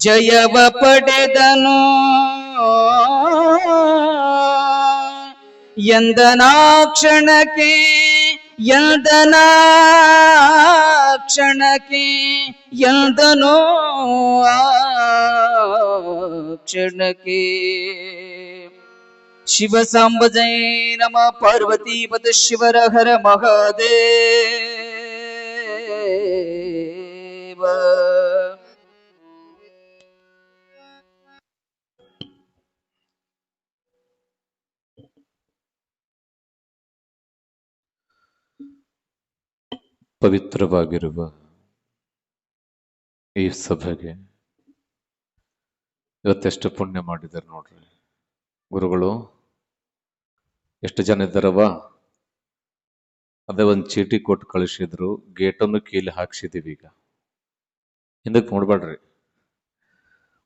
ಜಯವ ಪಡೆದನು ಎಂದನಾ ಕ್ಷಣಕ್ಕೆ ಎಂದನೋ ಆ ಕ್ಷಣಕ್ಕೆ ಶಿವ ಸಾಂಬ ಜಯ ನಮ ಪಾರ್ವತಿ ಪದ ಶಿವರ ಹರ ಮಹಾದೇವ. ಪವಿತ್ರವಾಗಿರುವ ಈ ಸಭೆಗೆ ಇವತ್ತೆಷ್ಟು ಪುಣ್ಯ ಮಾಡಿದ್ದಾರೆ ನೋಡ್ರಿ ಗುರುಗಳು. ಎಷ್ಟು ಜನ ಇದ್ದಾರವ, ಅದೇ ಒಂದು ಚೀಟಿ ಕೊಟ್ಟು ಕಳಿಸಿದ್ರು, ಗೇಟನ್ನು ಕೀಲಿ ಹಾಕ್ಸಿದೀವಿ. ಈಗ ಹಿಂದಕ್ಕೆ ನೋಡ್ಬೇಡ್ರಿ,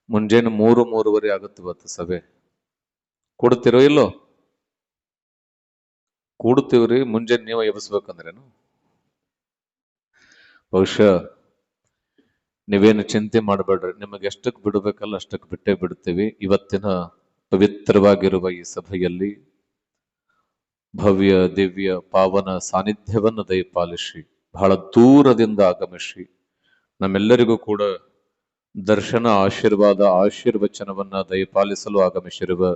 ಮುಂಜಾನೆ 3-3:30 ಆಗುತ್ತೆ ಇವತ್ತು ಸಭೆ. ಕೂಡ್ತಿರೋ ಇಲ್ಲೋ? ಕೂಡ್ತೀವ್ರಿ. ಮುಂಜಾನೆ ನೀವು ಎಬ್ಸ್ಬೇಕಂದ್ರೇನು? ಬಹುಶಃ ನೀವೇನು ಚಿಂತೆ ಮಾಡಬೇಡ್ರಿ, ನಿಮಗೆ ಎಷ್ಟಕ್ಕೆ ಬಿಡಬೇಕಲ್ಲ ಅಷ್ಟಕ್ಕೆ ಬಿಟ್ಟೇ ಬಿಡ್ತೀವಿ. ಇವತ್ತಿನ ಪವಿತ್ರವಾಗಿರುವ ಈ ಸಭೆಯಲ್ಲಿ ಭವ್ಯ ದಿವ್ಯ ಪಾವನ ಸಾನ್ನಿಧ್ಯವನ್ನು ದಯಪಾಲಿಸಿ ಬಹಳ ದೂರದಿಂದ ಆಗಮಿಸಿ ನಮ್ಮೆಲ್ಲರಿಗೂ ಕೂಡ ದರ್ಶನ ಆಶೀರ್ವಾದ ಆಶೀರ್ವಚನವನ್ನ ದಯಪಾಲಿಸಲು ಆಗಮಿಸಿರುವ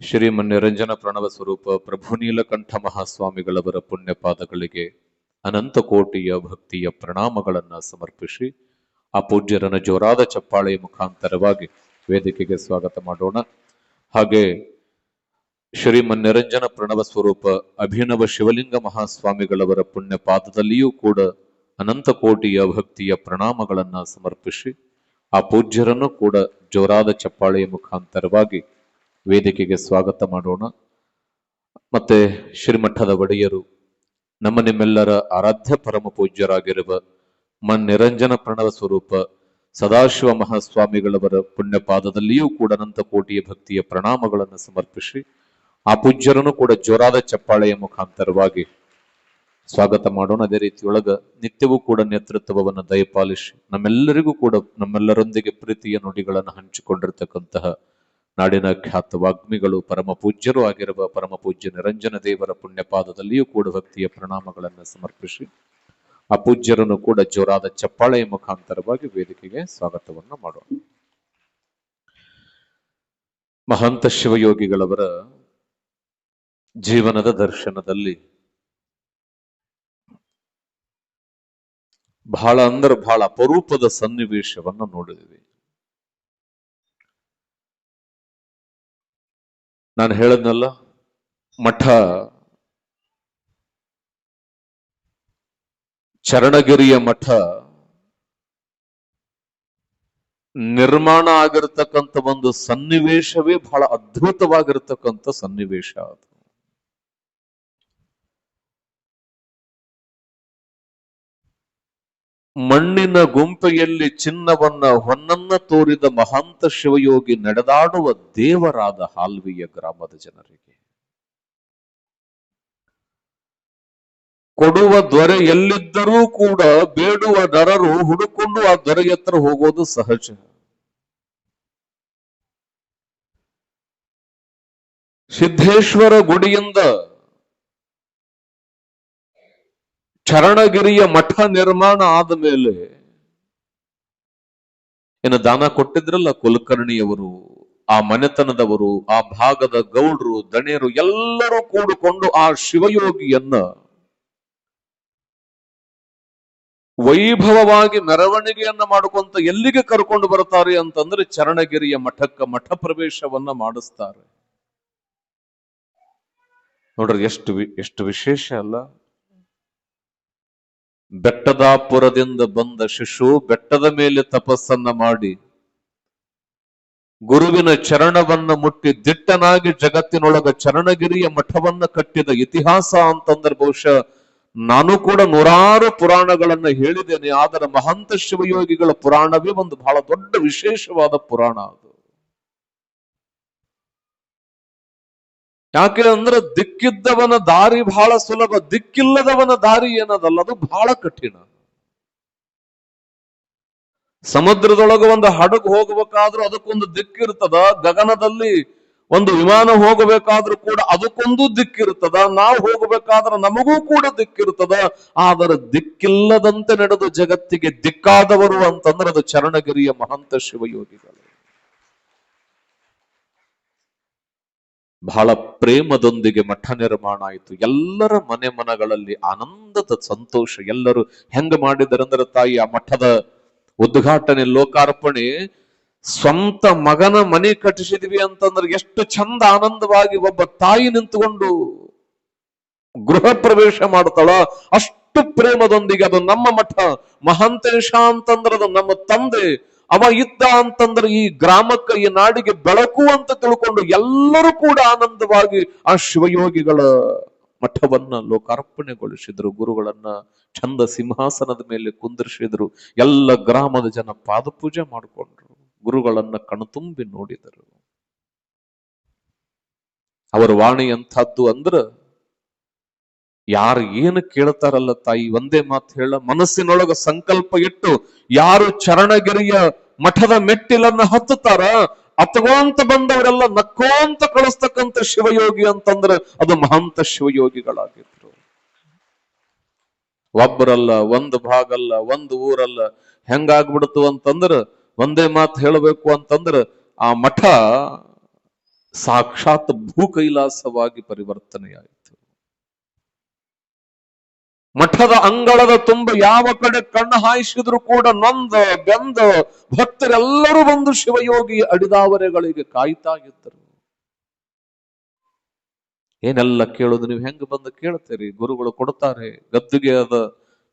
ಶ್ರೀಮನ್ ನಿರಂಜನ ಪ್ರಣವ ಸ್ವರೂಪ ಪ್ರಭು ನೀಲಕಂಠ ಮಹಾಸ್ವಾಮಿಗಳವರ ಪುಣ್ಯ ಪಾದಗಳಿಗೆ ಅನಂತ ಕೋಟಿಯ ಭಕ್ತಿಯ ಪ್ರಣಾಮಗಳನ್ನ ಸಮರ್ಪಿಸಿ ಆ ಪೂಜ್ಯರನ್ನ ಜೋರಾದ ಚಪ್ಪಾಳೆಯ ಮುಖಾಂತರವಾಗಿ ವೇದಿಕೆಗೆ ಸ್ವಾಗತ ಮಾಡೋಣ. ಹಾಗೆ ಶ್ರೀಮನ್ ನಿರಂಜನ ಪ್ರಣವ ಸ್ವರೂಪ ಅಭಿನವ ಶಿವಲಿಂಗ ಮಹಾಸ್ವಾಮಿಗಳವರ ಪುಣ್ಯ ಪಾದದಲ್ಲಿಯೂ ಕೂಡ ಅನಂತ ಕೋಟಿಯ ಭಕ್ತಿಯ ಪ್ರಣಾಮಗಳನ್ನ ಸಮರ್ಪಿಸಿ ಆ ಪೂಜ್ಯರನ್ನು ಕೂಡ ಜೋರಾದ ಚಪ್ಪಾಳೆಯ ಮುಖಾಂತರವಾಗಿ ವೇದಿಕೆಗೆ ಸ್ವಾಗತ ಮಾಡೋಣ. ಮತ್ತೆ ಶ್ರೀಮಠದ ಒಡೆಯರು, ನಮ್ಮ ನಿಮ್ಮೆಲ್ಲರ ಆರಾಧ್ಯ ಪರಮ ಪೂಜ್ಯರಾಗಿರುವ ಮನ್ ನಿರಂಜನ ಪ್ರಣವ ಸ್ವರೂಪ ಸದಾಶಿವ ಮಹಾಸ್ವಾಮಿಗಳವರ ಪುಣ್ಯ ಪಾದದಲ್ಲಿಯೂ ಕೂಡ ಅನಂತ ಕೋಟಿಯ ಭಕ್ತಿಯ ಪ್ರಣಾಮಗಳನ್ನು ಸಮರ್ಪಿಸಿ ಆ ಪೂಜ್ಯರನ್ನು ಕೂಡ ಜೋರಾದ ಚಪ್ಪಾಳೆಯ ಮುಖಾಂತರವಾಗಿ ಸ್ವಾಗತ ಮಾಡೋಣ. ಅದೇ ರೀತಿಯೊಳಗ ನಿತ್ಯವೂ ಕೂಡ ನೇತೃತ್ವವನ್ನು ದಯಪಾಲಿಸಿ ನಮ್ಮೆಲ್ಲರಿಗೂ ಕೂಡ ನಮ್ಮೆಲ್ಲರೊಂದಿಗೆ ಪ್ರೀತಿಯ ನುಡಿಗಳನ್ನು ಹಂಚಿಕೊಂಡಿರ್ತಕ್ಕಂತಹ ನಾಡಿನ ಖ್ಯಾತ ವಾಗ್ಮಿಗಳು ಪರಮ ಪೂಜ್ಯರು ಆಗಿರುವ ಪರಮ ಪೂಜ್ಯ ನಿರಂಜನ ದೇವರ ಪುಣ್ಯಪಾದದಲ್ಲಿಯೂ ಕೂಡ ಭಕ್ತಿಯ ಪ್ರಣಾಮಗಳನ್ನು ಸಮರ್ಪಿಸಿ ಆ ಪೂಜ್ಯರನ್ನು ಕೂಡ ಜೋರಾದ ಚಪ್ಪಾಳೆಯ ಮುಖಾಂತರವಾಗಿ ವೇದಿಕೆಗೆ ಸ್ವಾಗತವನ್ನು ಮಾಡೋಣ. ಮಹಾಂತ ಶಿವಯೋಗಿಗಳವರ ಜೀವನದ ದರ್ಶನದಲ್ಲಿ ಬಹಳ ಅಪರೂಪದ ಸನ್ನಿವೇಶವನ್ನು ನೋಡಿದ್ವಿ. ನಾನು ಹೇಳದ್ನಲ್ಲ, ಮಠ ಚರಣಗಿರಿಯ ಮಠ ನಿರ್ಮಾಣ ಆಗಿರತಕ್ಕಂಥ ಒಂದು ಸನ್ನಿವೇಶವೇ ಬಹಳ ಅದ್ಭುತವಾಗಿರತಕ್ಕಂಥ ಸನ್ನಿವೇಶ ಅದು. ಮಣ್ಣಿನ ಗುಂಪೆಯಲ್ಲಿ ಚಿನ್ನವನ್ನ ಹೊನ್ನನ್ನ ತೋರಿದ ಮಹಾಂತ ಶಿವಯೋಗಿ ನಡೆದಾಡುವ ದೇವರಾದ ಹಾಲ್ವಿಯ ಗ್ರಾಮದ ಜನರಿಗೆ ಕೊಡುವ ದೊರೆ ಎಲ್ಲಿದ್ದರೂ ಕೂಡ ಬೇಡುವ ನರರು ಹುಡುಕೊಂಡು ಆ ದೊರೆ ಹತ್ರ ಹೋಗೋದು ಸಹಜ. ಸಿದ್ದೇಶ್ವರ ಗುಡಿಯಿಂದ ಚರಣಗಿರಿಯ ಮಠ ನಿರ್ಮಾಣ ಆದ ಮೇಲೆ ಇನ್ನು ದಾನ ಕೊಟ್ಟಿದ್ರಲ್ಲ ಕುಲಕರ್ಣಿಯವರು, ಆ ಮನೆತನದವರು, ಆ ಭಾಗದ ಗೌಡ್ರು, ದಣಿಯರು ಎಲ್ಲರೂ ಕೂಡಿಕೊಂಡು ಆ ಶಿವಯೋಗಿಯನ್ನ ವೈಭವವಾಗಿ ಮೆರವಣಿಗೆಯನ್ನ ಮಾಡಿಕೊಂತ ಎಲ್ಲಿಗೆ ಕರ್ಕೊಂಡು ಬರ್ತಾರೆ ಅಂತಂದ್ರೆ ಚರಣಗಿರಿಯ ಮಠಕ್ಕ ಮಠ ಪ್ರವೇಶವನ್ನ ಮಾಡಿಸ್ತಾರೆ. ನೋಡ್ರಿ ಎಷ್ಟು ವಿಶೇಷ ಅಲ್ಲ. ಬೆಟ್ಟದಾಪುರದಿಂದ ಬಂದ ಶಿಶು ಬೆಟ್ಟದ ಮೇಲೆ ತಪಸ್ಸನ್ನ ಮಾಡಿ ಗುರುವಿನ ಚರಣವನ್ನ ಮುಟ್ಟಿ ದಿಟ್ಟನಾಗಿ ಜಗತ್ತಿನೊಳಗ ಚರಣಗಿರಿಯ ಮಠವನ್ನ ಕಟ್ಟಿದ ಇತಿಹಾಸ ಅಂತಂದ್ರೆ ಬಹುಶಃ ನಾನು ಕೂಡ ನೂರಾರು ಪುರಾಣಗಳನ್ನ ಹೇಳಿದ್ದೇನೆ, ಆದರೆ ಮಹಂತ ಶಿವಯೋಗಿಗಳ ಪುರಾಣವೇ ಒಂದು ಬಹಳ ದೊಡ್ಡ ವಿಶೇಷವಾದ ಪುರಾಣ ಅದು. ಯಾಕೆ ಅಂದ್ರೆ ದಿಕ್ಕಿದ್ದವನ ದಾರಿ ಬಹಳ ಸುಲಭ, ದಿಕ್ಕಿಲ್ಲದವನ ದಾರಿ ಏನದಲ್ಲ ಅದು ಬಹಳ ಕಠಿಣ. ಸಮುದ್ರದೊಳಗೆ ಒಂದು ಹಡಗು ಹೋಗಬೇಕಾದ್ರೂ ಅದಕ್ಕೊಂದು ದಿಕ್ಕಿರ್ತದ, ಗಗನದಲ್ಲಿ ಒಂದು ವಿಮಾನ ಹೋಗಬೇಕಾದ್ರೂ ಕೂಡ ಅದಕ್ಕೊಂದು ದಿಕ್ಕಿರ್ತದ, ನಾವು ಹೋಗಬೇಕಾದ್ರೆ ನಮಗೂ ಕೂಡ ದಿಕ್ಕಿರ್ತದ. ಆದರೆ ದಿಕ್ಕಿಲ್ಲದಂತೆ ನಡೆದು ಜಗತ್ತಿಗೆ ದಿಕ್ಕಾದವರು ಅಂತಂದ್ರೆ ಅದು ಚರಣಗಿರಿಯ ಮಹಂತ ಶಿವಯೋಗಿಗಳು. ಬಹಳ ಪ್ರೇಮದೊಂದಿಗೆ ಮಠ ನಿರ್ಮಾಣ ಆಯಿತು. ಎಲ್ಲರ ಮನೆಗಳಲ್ಲಿ ಆನಂದದ ಸಂತೋಷ. ಎಲ್ಲರೂ ಹೆಂಗ ಮಾಡಿದರಂದ್ರೆ ತಾಯಿ ಆ ಮಠದ ಉದ್ಘಾಟನೆ ಲೋಕಾರ್ಪಣೆ ಸ್ವಂತ ಮಗನ ಮನೆ ಕಟ್ಟಿಸಿದ್ವಿ ಅಂತಂದ್ರೆ ಎಷ್ಟು ಚಂದ ಆನಂದವಾಗಿ ಒಬ್ಬ ತಾಯಿ ನಿಂತುಕೊಂಡು ಗೃಹ ಪ್ರವೇಶ ಮಾಡ್ತಾಳ, ಅಷ್ಟು ಪ್ರೇಮದೊಂದಿಗೆ. ಅದು ನಮ್ಮ ಮಠ, ಮಹಾಂತೇಶ ಅಂತಂದ್ರೆ ಅದು ನಮ್ಮ ತಂದೆ, ಅವ ಇದ್ದ ಅಂತಂದ್ರೆ ಈ ಗ್ರಾಮಕ್ಕೆ ಈ ನಾಡಿಗೆ ಬೆಳಕು ಅಂತ ತಿಳ್ಕೊಂಡು ಎಲ್ಲರೂ ಕೂಡ ಆನಂದವಾಗಿ ಆ ಶಿವಯೋಗಿಗಳ ಮಠವನ್ನ ಲೋಕಾರ್ಪಣೆಗೊಳಿಸಿದ್ರು. ಗುರುಗಳನ್ನ ಚಂದ ಸಿಂಹಾಸನದ ಮೇಲೆ ಕುಂದಿರಿಸಿದ್ರು. ಎಲ್ಲ ಗ್ರಾಮದ ಜನ ಪಾದಪೂಜೆ ಮಾಡಿಕೊಂಡ್ರು, ಗುರುಗಳನ್ನ ಕಣ್ತುಂಬಿ ನೋಡಿದರು. ಅವರ ವಾಣಿ ಎಂಥದ್ದು ಅಂದ್ರ, ಯಾರು ಏನು ಕೇಳ್ತಾರಲ್ಲ ತಾಯಿ ಒಂದೇ ಮಾತು ಹೇಳ, ಮನಸ್ಸಿನೊಳಗ ಸಂಕಲ್ಪ ಇಟ್ಟು ಯಾರು ಚರಣಗಿರಿಯ ಮಠದ ಮೆಟ್ಟಿಲನ್ನ ಹತ್ತುತ್ತಾರ ಅತ್ಕೊಂತ ಬಂದವರೆಲ್ಲ ನಕ್ಕೋಂತ ಕಳಿಸ್ತಕ್ಕಂಥ ಶಿವಯೋಗಿ ಅಂತಂದ್ರೆ ಅದು ಮಹಂತ ಶಿವಯೋಗಿಗಳಾಗಿದ್ರು. ಒಬ್ಬರಲ್ಲ, ಒಂದು ಭಾಗ ಅಲ್ಲ, ಒಂದು ಊರಲ್ಲ. ಹೆಂಗಾಗ್ಬಿಡ್ತು ಅಂತಂದ್ರ ಒಂದೇ ಮಾತು ಹೇಳಬೇಕು ಅಂತಂದ್ರ ಆ ಮಠ ಸಾಕ್ಷಾತ್ ಭೂ ಕೈಲಾಸವಾಗಿ ಪರಿವರ್ತನೆಯಾಯಿತು. ಮಠದ ಅಂಗಳದ ತುಂಬ ಯಾವ ಕಡೆ ಕಣ್ಣು ಹಾಯಿಸಿದ್ರು ಕೂಡ ನೊಂದ ಬೆಂದ ಭಕ್ತರೆಲ್ಲರೂ ಬಂದು ಶಿವಯೋಗಿ ಅಡಿದಾವರೆಗಳಿಗೆ ಕಾಯ್ತಾ ಇದ್ದರು. ಏನೆಲ್ಲ ಕೇಳೋದು, ನೀವು ಹೆಂಗ ಬಂದು ಕೇಳ್ತೀರಿ? ಗುರುಗಳು ಕೊಡ್ತಾರೆ, ಗದ್ದುಗೆ ಅದ,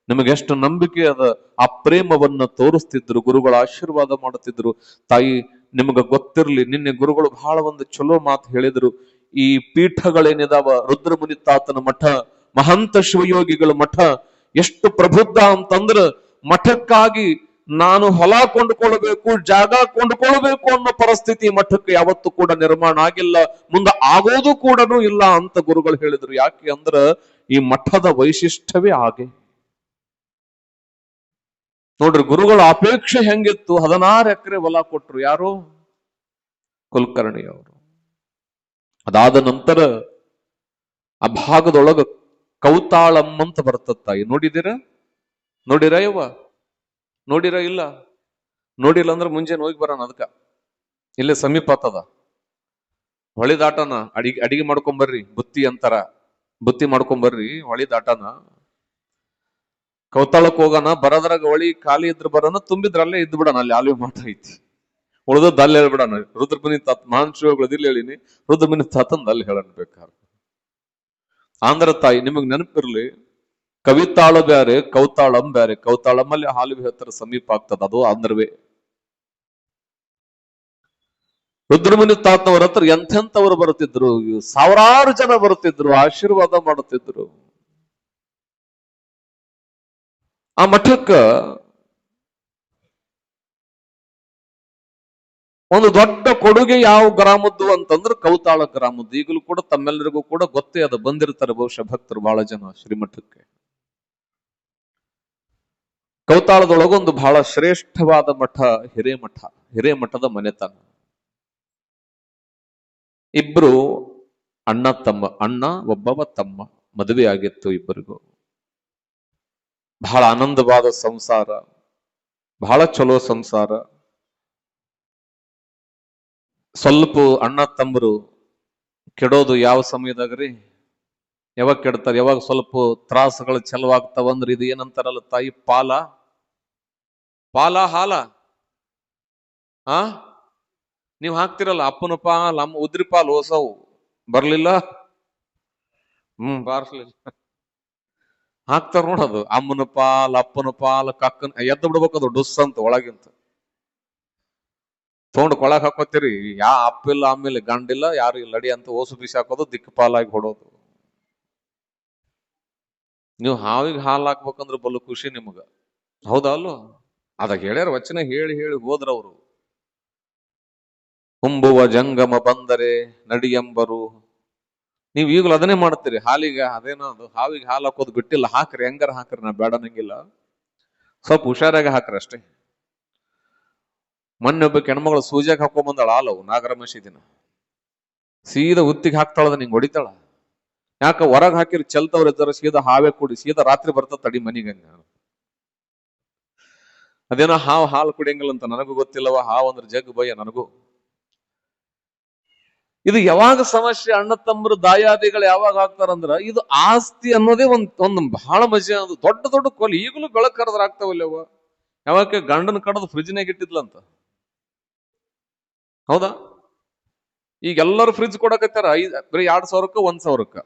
ನಿಮಗೆಷ್ಟು ನಂಬಿಕೆ ಅದ. ಆ ಪ್ರೇಮವನ್ನ ತೋರಿಸ್ತಿದ್ರು, ಗುರುಗಳ ಆಶೀರ್ವಾದ ಮಾಡುತ್ತಿದ್ರು. ತಾಯಿ ನಿಮಗ ಗೊತ್ತಿರ್ಲಿ, ನಿನ್ನೆ ಗುರುಗಳು ಬಹಳ ಒಂದು ಚಲೋ ಮಾತು ಹೇಳಿದ್ರು. ಈ ಪೀಠಗಳೇನಿದಾವ, ರುದ್ರಮುನಿ ತಾತನ ಮಠ, ಮಹಂತ ಶಿವಯೋಗಿಗಳ ಮಠ ಎಷ್ಟು ಪ್ರಬುದ್ಧ ಅಂತಂದ್ರ, ಮಠಕ್ಕಾಗಿ ನಾನು ಹೊಲ ಕೊಂಡುಕೊಳ್ಬೇಕು, ಜಾಗ ಕೊಂಡುಕೊಳ್ಬೇಕು ಅನ್ನೋ ಪರಿಸ್ಥಿತಿ ಮಠಕ್ಕೆ ಯಾವತ್ತೂ ಕೂಡ ನಿರ್ಮಾಣ ಆಗಿಲ್ಲ, ಮುಂದೆ ಆಗೋದು ಕೂಡ ಇಲ್ಲ ಅಂತ ಗುರುಗಳು ಹೇಳಿದ್ರು. ಯಾಕೆ ಅಂದ್ರ ಈ ಮಠದ ವೈಶಿಷ್ಟ್ಯವೇ ಹಾಗೆ. ನೋಡ್ರಿ, ಗುರುಗಳ ಅಪೇಕ್ಷೆ ಹೆಂಗಿತ್ತು? 16 ಎಕರೆ ಹೊಲ ಕೊಟ್ರು. ಯಾರು? ಕುಲಕರ್ಣಿ ಅವರು. ಅದಾದ ನಂತರ ಆ ಭಾಗದೊಳಗ ಕೌತಾಳಂ ಅಂತ ಬರ್ತದ ತಾಯಿ. ನೋಡಿರ ಯವ್ವ? ನೋಡಿರ? ಇಲ್ಲ ನೋಡಿಲ್ಲ ಅಂದ್ರೆ ಮುಂಜಾನೆ ಹೋಗಿ ಬರೋಣ. ಅದಕ್ಕ ಇಲ್ಲೇ ಸಮೀಪ ಆತದ, ಹೊಳಿ ದಾಟನ. ಅಡಿಗೆ ಮಾಡ್ಕೊಂಬರ್ರಿ, ಬುತ್ತಿ ಅಂತಾರ, ಬುತ್ತಿ ಮಾಡ್ಕೊಂಬರ್ರಿ, ಹೊಳಿ ದಾಟನ. ಕೌತಾಳಕ್ ಹೋಗೋಣ. ಬರೋದ್ರಾಗ ಹೊಳಿ ಖಾಲಿ ಇದ್ರ ಬರೋಣ, ತುಂಬಿದ್ರ ಅಲ್ಲೇ ಇದ್ ಬಿಡೋಣ. ಅಲ್ಲಿ ಆಲಿವ್ ಮಾಟ ಐತಿ, ಉಳ್ದದ್ದು ಅಲ್ಲಿ ಹೇಳ್ಬಿಡೋಣ. ರುದ್ರಮುನಿ ತಾತ ಮಹಾನ್ ಶಿವಗಳದಿಲ್ಲ ಹೇಳಿನಿ, ರುದ್ರಮುನಿ ತಾತಂದ ಅಲ್ಲಿ ಹೇಳನ್ ಬೇಕಾದ್ರೆ. ಆಂಧ್ರ ತಾಯಿ ನಿಮಗ್ ನೆನಪಿರ್ಲಿ, ಕವಿತಾಳ ಬ್ಯಾರೆ, ಕೌತಾಳಂ ಬ್ಯಾರೆ. ಕೌತಾಳಮ್ಮಲ್ಲಿ ಹಾಲಿವೆ ಹತ್ತಿರ ಸಮೀಪ ಆಗ್ತದ, ಅದು ಆಂಧ್ರವೇ. ರುದ್ರಮುನಿ ತಾತನವರ ಹತ್ರ ಎಂಥೆಂಥವ್ರು ಬರುತ್ತಿದ್ರು, ಸಾವಿರಾರು ಜನ ಬರುತ್ತಿದ್ರು, ಆಶೀರ್ವಾದ ಮಾಡುತ್ತಿದ್ರು. ಆ ಮಠಕ್ಕ ಒಂದು ದೊಡ್ಡ ಕೊಡುಗೆ ಯಾವ ಗ್ರಾಮದ್ದು ಅಂತಂದ್ರೆ ಕೌತಾಳ ಗ್ರಾಮದ್ದು. ಈಗಲೂ ಕೂಡ ತಮ್ಮೆಲ್ಲರಿಗೂ ಕೂಡ ಗೊತ್ತೇ ಅದ, ಬಂದಿರ್ತಾರೆ ಬಹುಶಃ ಭಕ್ತರು ಬಹಳ ಜನ ಶ್ರೀಮಠಕ್ಕೆ. ಕೌತಾಳದೊಳಗೊಂದು ಬಹಳ ಶ್ರೇಷ್ಠವಾದ ಮಠ ಹಿರೇಮಠ, ಹಿರೇಮಠದ ಮನೆತನ. ಇಬ್ರು ಅಣ್ಣ ತಮ್ಮ, ಅಣ್ಣ ಒಬ್ಬವ ತಮ್ಮ, ಮದುವೆ ಆಗಿತ್ತು ಇಬ್ಬರಿಗೂ. ಬಹಳ ಆನಂದವಾದ ಸಂಸಾರ, ಬಹಳ ಚಲೋ ಸಂಸಾರ. ಸ್ವಲ್ಪ ಅಣ್ಣ ತಮ್ಮರು ಕೆಡೋದು ಯಾವ ಸಮಯದಾಗ್ರಿ? ಯಾವಾಗ ಕೆಡ್ತಾರ? ಯಾವಾಗ ಸ್ವಲ್ಪ ತ್ರಾಸಗಳು ಚಲವಾಗ್ತಾವಂದ್ರೆ ಇದು ಏನಂತಾರಲ್ಲ ತಾಯಿ, ಪಾಲ ಹಾಲ. ನೀವ್ ಹಾಕ್ತಿರಲ್ಲ ಅಪ್ಪನ ಪಾಲ್, ಅಮ್ಮ ಉದ್ರಿ ಪಾಲ್ ಹೊಸವು ಬರ್ಲಿಲ್ಲ, ಬಾರ್ಸ್ಲಿಲ್ಲ, ಹಾಕ್ತಾರ ನೋಡೋದು. ಅಮ್ಮನ ಪಾಲ್, ಅಪ್ಪನ ಪಾಲ್, ಕಕ್ಕನ ಎದ್ದು ಬಿಡ್ಬೇಕದು ಡುಸ್ ಅಂತ ಒಳಗಿಂತ ತೊಗೊಂಡು ಕೊಳಗ್ ಹಾಕೋತೀರಿ. ಅಪ್ಪಿಲ್ಲ, ಆಮೇಲೆ ಗಂಡಿಲ್ಲ, ಯಾರು ಇಲ್ಲ ಅಡಿ ಅಂತ ಓಸು ಬಿಸಿ ಹಾಕೋದು, ದಿಕ್ಕು ಪಾಲಾಗಿ ಹೊಡೋದು. ನೀವು ಹಾವಿಗೆ ಹಾಲು ಹಾಕ್ಬೇಕಂದ್ರೆ ಬಲು ಖುಷಿ ನಿಮಗ, ಹೌದಾ ಅಲ್ಲೋ? ಅದ ಹೇಳ್ಯಾರ ವಚನ ಹೇಳಿ ಹೇಳಿ ಹೋದ್ರವ್ರು. ಹುಂಬುವ ಜಂಗಮ ಬಂದರೆ ನಡಿಯಂಬರು. ನೀವು ಈಗಲೂ ಅದನ್ನೇ ಮಾಡ್ತೀರಿ. ಹಾಲಿಗೆ ಅದೇನೋ ಅದು ಹಾವಿಗೆ ಹಾಲು ಹಾಕೋದು ಬಿಟ್ಟಿಲ್ಲ. ಹಾಕ್ರಿ, ಹೆಂಗಾರ ಹಾಕ್ರಿ, ನಾ ಬೇಡ ನಂಗಿಲ್ಲ. ಸ್ವಲ್ಪ ಹುಷಾರಾಗಿ ಹಾಕ್ರಿ ಅಷ್ಟೇ. ಮೊನ್ನೆ ಒಬ್ಬ ಹೆಣ್ಮಗಳು ಸೂಜಾಗ ಹಾಕೊಂಡ್ ಬಂದಾಳ ಹಾಲವು ನಾಗರ ಮಸೀದಿನ. ಸೀದಾ ಉತ್ತಿಗೆ ಹಾಕ್ತಾಳದ, ನಿಂಗೆ ಹೊಡಿತಾಳ. ಯಾಕ ಹೊರಗ್ ಹಾಕಿರಿ ಚೆಲ್ತವ್ರ ಇದ್ದಾರ, ಸೀದಾ ಹಾವೇ ಕುಡಿ, ಸೀದಾ ರಾತ್ರಿ ಬರ್ತದ ತಡಿ ಮನಿಗೆ. ಅದೇನೋ ಹಾಲು ಕುಡಿಯಂಗಿಲ್ಲ ಅಂತ ನನಗೂ ಗೊತ್ತಿಲ್ಲವ. ಹಾವು ಅಂದ್ರೆ ಜಗ್ ಭಯ ನನಗೂ. ಇದು ಯಾವಾಗ ಸಮಸ್ಯೆ, ಅಣ್ಣ ತಮ್ಮರು ದಾಯಾದಿಗಳು ಯಾವಾಗ ಆಗ್ತಾರಂದ್ರ, ಇದು ಆಸ್ತಿ ಅನ್ನೋದೇ ಒಂದು ಬಹಳ ಮಜೆ. ಅದು ದೊಡ್ಡ ದೊಡ್ಡ ಕೊಲೆ ಈಗಲೂ ಬೆಳಕ್ ಕರೆದ್ರ ಆಗ್ತಾವಲ್ಲವ. ಯಾವಾಗ ಗಂಡನ ಕಡದು ಫ್ರಿಜ್ನಾಗ ಇಟ್ಟಿದ್ಲಂತ, ಹೌದಾ? ಈಗ ಎಲ್ಲರೂ ಫ್ರಿಜ್ ಕೊಡಕತ್ತಾರ, ಬರೀ 2,000ಕ್ಕೆ 1,000ಕ್ಕೆ.